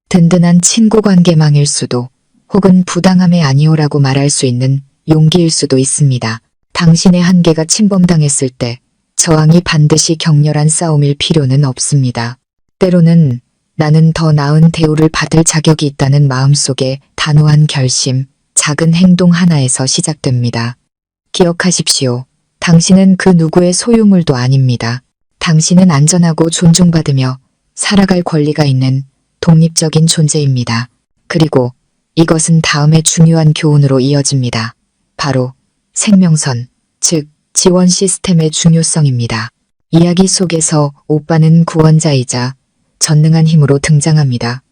든든한 친구 관계망일 수도, 혹은 부당함의 아니오라고 말할 수 있는 용기일 수도 있습니다. 당신의 한계가 침범당했을 때 저항이 반드시 격렬한 싸움일 필요는 없습니다. 때로는 나는 더 나은 대우를 받을 자격이 있다는 마음속에 단호한 결심, 작은 행동 하나에서 시작됩니다. 기억하십시오. 당신은 그 누구의 소유물도 아닙니다. 당신은 안전하고 존중받으며 살아갈 권리가 있는 독립적인 존재입니다. 그리고 이것은 다음의 중요한 교훈으로 이어집니다. 바로 생명선, 즉 지원 시스템의 중요성입니다. 이야기 속에서 오빠는 구원자이자 전능한 힘으로 등장합니다.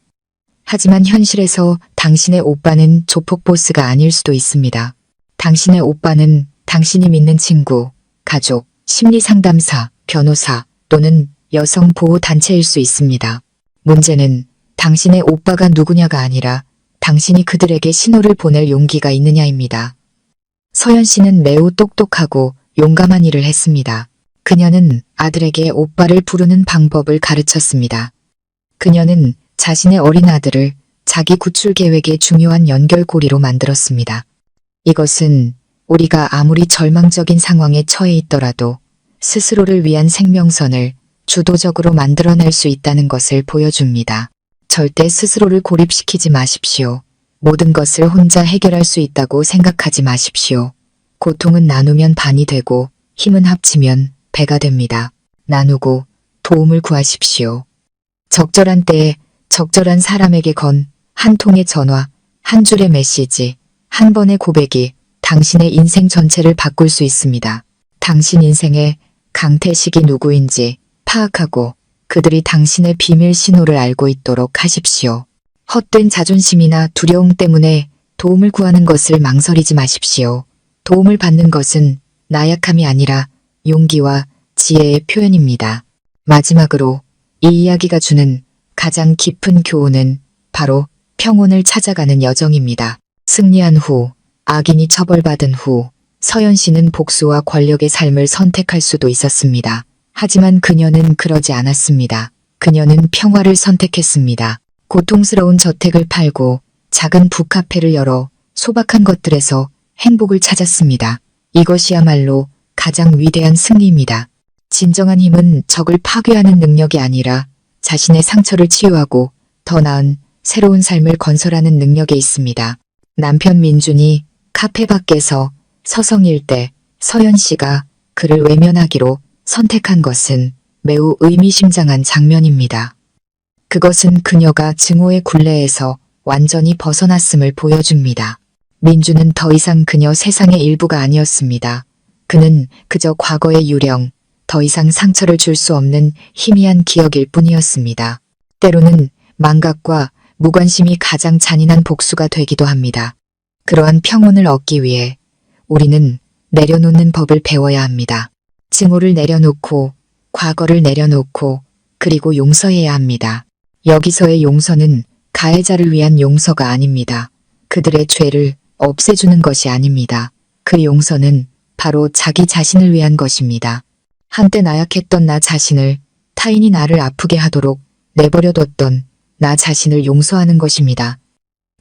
하지만 현실에서 당신의 오빠는 조폭 보스가 아닐 수도 있습니다. 당신의 오빠는 당신이 믿는 친구, 가족, 심리상담사, 변호사 또는 여성보호단체일 수 있습니다. 문제는 당신의 오빠가 누구냐가 아니라 당신이 그들에게 신호를 보낼 용기가 있느냐입니다. 서연 씨는 매우 똑똑하고 용감한 일을 했습니다. 그녀는 아들에게 오빠를 부르는 방법을 가르쳤습니다. 그녀는 자신의 어린 아들을 자기 구출 계획의 중요한 연결고리로 만들었습니다. 이것은 우리가 아무리 절망적인 상황에 처해 있더라도 스스로를 위한 생명선을 주도적으로 만들어낼 수 있다는 것을 보여줍니다. 절대 스스로를 고립시키지 마십시오. 모든 것을 혼자 해결할 수 있다고 생각하지 마십시오. 고통은 나누면 반이 되고 힘은 합치면 배가 됩니다. 나누고 도움을 구하십시오. 적절한 때에 적절한 사람에게 건 한 통의 전화, 한 줄의 메시지, 한 번의 고백이 당신의 인생 전체를 바꿀 수 있습니다. 당신 인생의 강태식이 누구인지 파악하고 그들이 당신의 비밀 신호를 알고 있도록 하십시오. 헛된 자존심이나 두려움 때문에 도움을 구하는 것을 망설이지 마십시오. 도움을 받는 것은 나약함이 아니라 용기와 지혜의 표현입니다. 마지막으로 이 이야기가 주는 가장 깊은 교훈은 바로 평온을 찾아가는 여정입니다. 승리한 후, 악인이 처벌받은 후, 서연 씨는 복수와 권력의 삶을 선택할 수도 있었습니다. 하지만 그녀는 그러지 않았습니다. 그녀는 평화를 선택했습니다. 고통스러운 저택을 팔고 작은 북카페를 열어 소박한 것들에서 행복을 찾았습니다. 이것이야말로 가장 위대한 승리입니다. 진정한 힘은 적을 파괴하는 능력이 아니라 자신의 상처를 치유하고 더 나은 새로운 삶을 건설하는 능력에 있습니다. 남편 민준이 카페 밖에서 서성일 때 서연 씨가 그를 외면하기로 선택한 것은 매우 의미심장한 장면입니다. 그것은 그녀가 증오의 굴레에서 완전히 벗어났음을 보여줍니다. 민주는 더 이상 그녀 세상의 일부가 아니었습니다. 그는 그저 과거의 유령, 더 이상 상처를 줄 수 없는 희미한 기억일 뿐이었습니다. 때로는 망각과 무관심이 가장 잔인한 복수가 되기도 합니다. 그러한 평온을 얻기 위해 우리는 내려놓는 법을 배워야 합니다. 증오를 내려놓고 과거를 내려놓고 그리고 용서해야 합니다. 여기서의 용서는 가해자를 위한 용서가 아닙니다. 그들의 죄를 없애주는 것이 아닙니다. 그 용서는 바로 자기 자신을 위한 것입니다. 한때 나약했던 나 자신을 타인이 나를 아프게 하도록 내버려뒀던 나 자신을 용서하는 것입니다.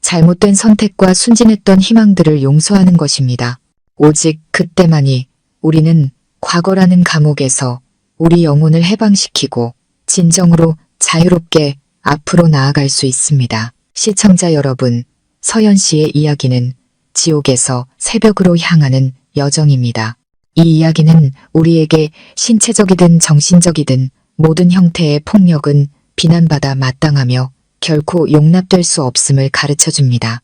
잘못된 선택과 순진했던 희망들을 용서하는 것입니다. 오직 그때만이 우리는 과거라는 감옥에서 우리 영혼을 해방시키고 진정으로 자유롭게 앞으로 나아갈 수 있습니다. 시청자 여러분, 서연 씨의 이야기는 지옥에서 새벽으로 향하는 여정입니다. 이 이야기는 우리에게 신체적이든 정신적이든 모든 형태의 폭력은 비난받아 마땅하며 결코 용납될 수 없음을 가르쳐줍니다.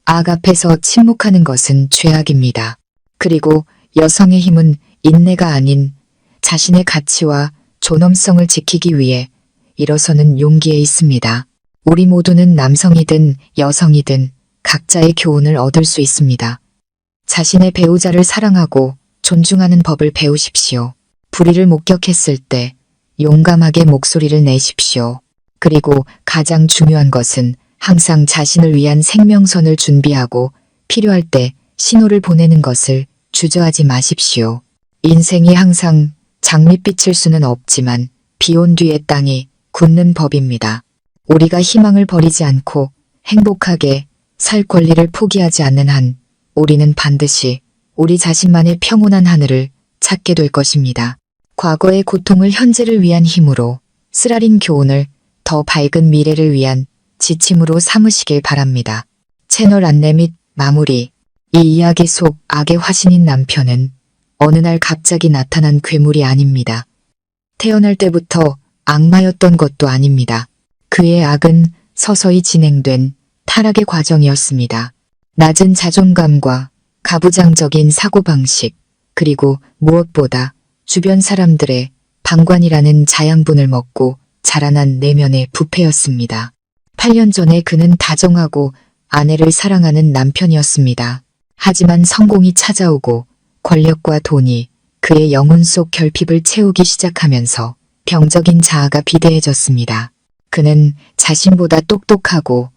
악 앞에서 침묵하는 것은 죄악입니다. 그리고 여성의 힘은 인내가 아닌 자신의 가치와 존엄성을 지키기 위해 일어서는 용기에 있습니다. 우리 모두는 남성이든 여성이든 각자의 교훈을 얻을 수 있습니다. 자신의 배우자를 사랑하고 존중하는 법을 배우십시오. 불의를 목격했을 때 용감하게 목소리를 내십시오. 그리고 가장 중요한 것은 항상 자신을 위한 생명선을 준비하고 필요할 때 신호를 보내는 것을 주저하지 마십시오. 인생이 항상 장밋빛일 수는 없지만 비온 뒤에 땅이 굳는 법입니다. 우리가 희망을 버리지 않고 행복하게 살 권리를 포기하지 않는 한 우리는 반드시 우리 자신만의 평온한 하늘을 찾게 될 것입니다. 과거의 고통을 현재를 위한 힘으로, 쓰라린 교훈을 더 밝은 미래를 위한 지침으로 삼으시길 바랍니다. 채널 안내 및 마무리. 이 이야기 속 악의 화신인 남편은 어느 날 갑자기 나타난 괴물이 아닙니다. 태어날 때부터 악마였던 것도 아닙니다. 그의 악은 서서히 진행된 타락의 과정이었습니다. 낮은 자존감과 가부장적인 사고방식, 그리고 무엇보다 주변 사람들의 방관이라는 자양분을 먹고 자라난 내면의 부패였습니다. 8년 전에 그는 다정하고 아내를 사랑하는 남편이었습니다. 하지만 성공이 찾아오고 권력과 돈이 그의 영혼 속 결핍을 채우기 시작하면서 병적인 자아가 비대해졌습니다. 그는 자신보다 똑똑하고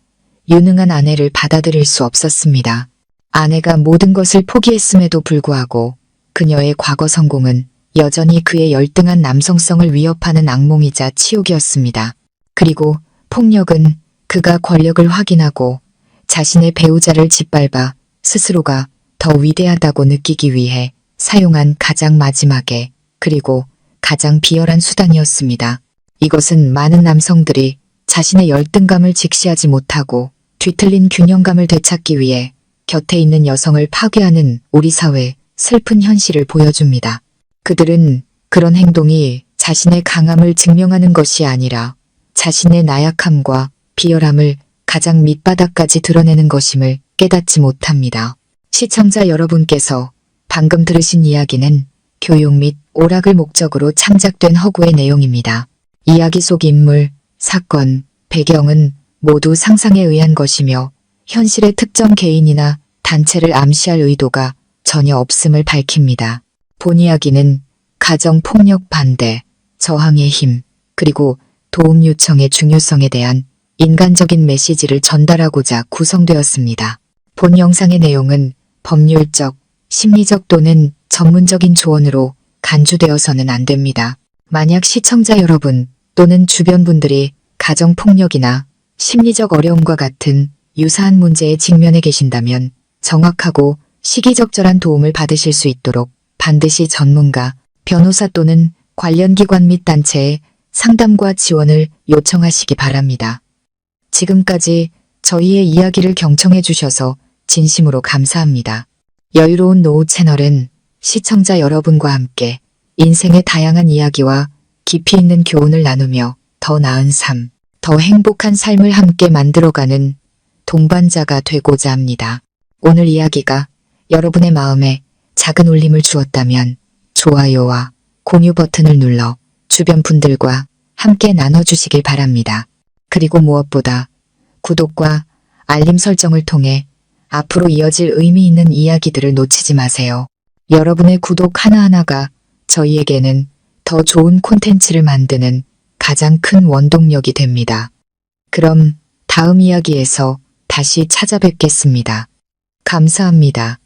유능한 아내를 받아들일 수 없었습니다. 아내가 모든 것을 포기했음에도 불구하고 그녀의 과거 성공은 여전히 그의 열등한 남성성을 위협하는 악몽이자 치욕이었습니다. 그리고 폭력은 그가 권력을 확인하고 자신의 배우자를 짓밟아 스스로가 더 위대하다고 느끼기 위해 사용한 가장 마지막에 그리고 가장 비열한 수단이었습니다. 이것은 많은 남성들이 자신의 열등감을 직시하지 못하고 뒤틀린 균형감을 되찾기 위해 곁에 있는 여성을 파괴하는 우리 사회의 슬픈 현실을 보여줍니다. 그들은 그런 행동이 자신의 강함을 증명하는 것이 아니라 자신의 나약함과 비열함을 가장 밑바닥까지 드러내는 것임을 깨닫지 못합니다. 시청자 여러분께서 방금 들으신 이야기는 교육 및 오락을 목적으로 창작된 허구의 내용입니다. 이야기 속 인물, 사건, 배경은 모두 상상에 의한 것이며 현실의 특정 개인이나 단체를 암시할 의도가 전혀 없음을 밝힙니다. 본 이야기는 가정폭력 반대, 저항의 힘, 그리고 도움 요청의 중요성에 대한 인간적인 메시지를 전달하고자 구성되었습니다. 본 영상의 내용은 법률적, 심리적 또는 전문적인 조언으로 간주되어서는 안 됩니다. 만약 시청자 여러분 또는 주변 분들이 가정폭력이나 심리적 어려움과 같은 유사한 문제에 직면해 계신다면 정확하고 시기적절한 도움을 받으실 수 있도록 반드시 전문가, 변호사 또는 관련 기관 및 단체에 상담과 지원을 요청하시기 바랍니다. 지금까지 저희의 이야기를 경청해 주셔서 진심으로 감사합니다. 여유로운 노후 채널은 시청자 여러분과 함께 인생의 다양한 이야기와 깊이 있는 교훈을 나누며 더 나은 삶, 더 행복한 삶을 함께 만들어가는 동반자가 되고자 합니다. 오늘 이야기가 여러분의 마음에 작은 울림을 주었다면 좋아요와 공유 버튼을 눌러 주변 분들과 함께 나눠주시길 바랍니다. 그리고 무엇보다 구독과 알림 설정을 통해 앞으로 이어질 의미 있는 이야기들을 놓치지 마세요. 여러분의 구독 하나하나가 저희에게는 더 좋은 콘텐츠를 만드는 가장 큰 원동력이 됩니다. 그럼 다음 이야기에서 다시 찾아뵙겠습니다. 감사합니다.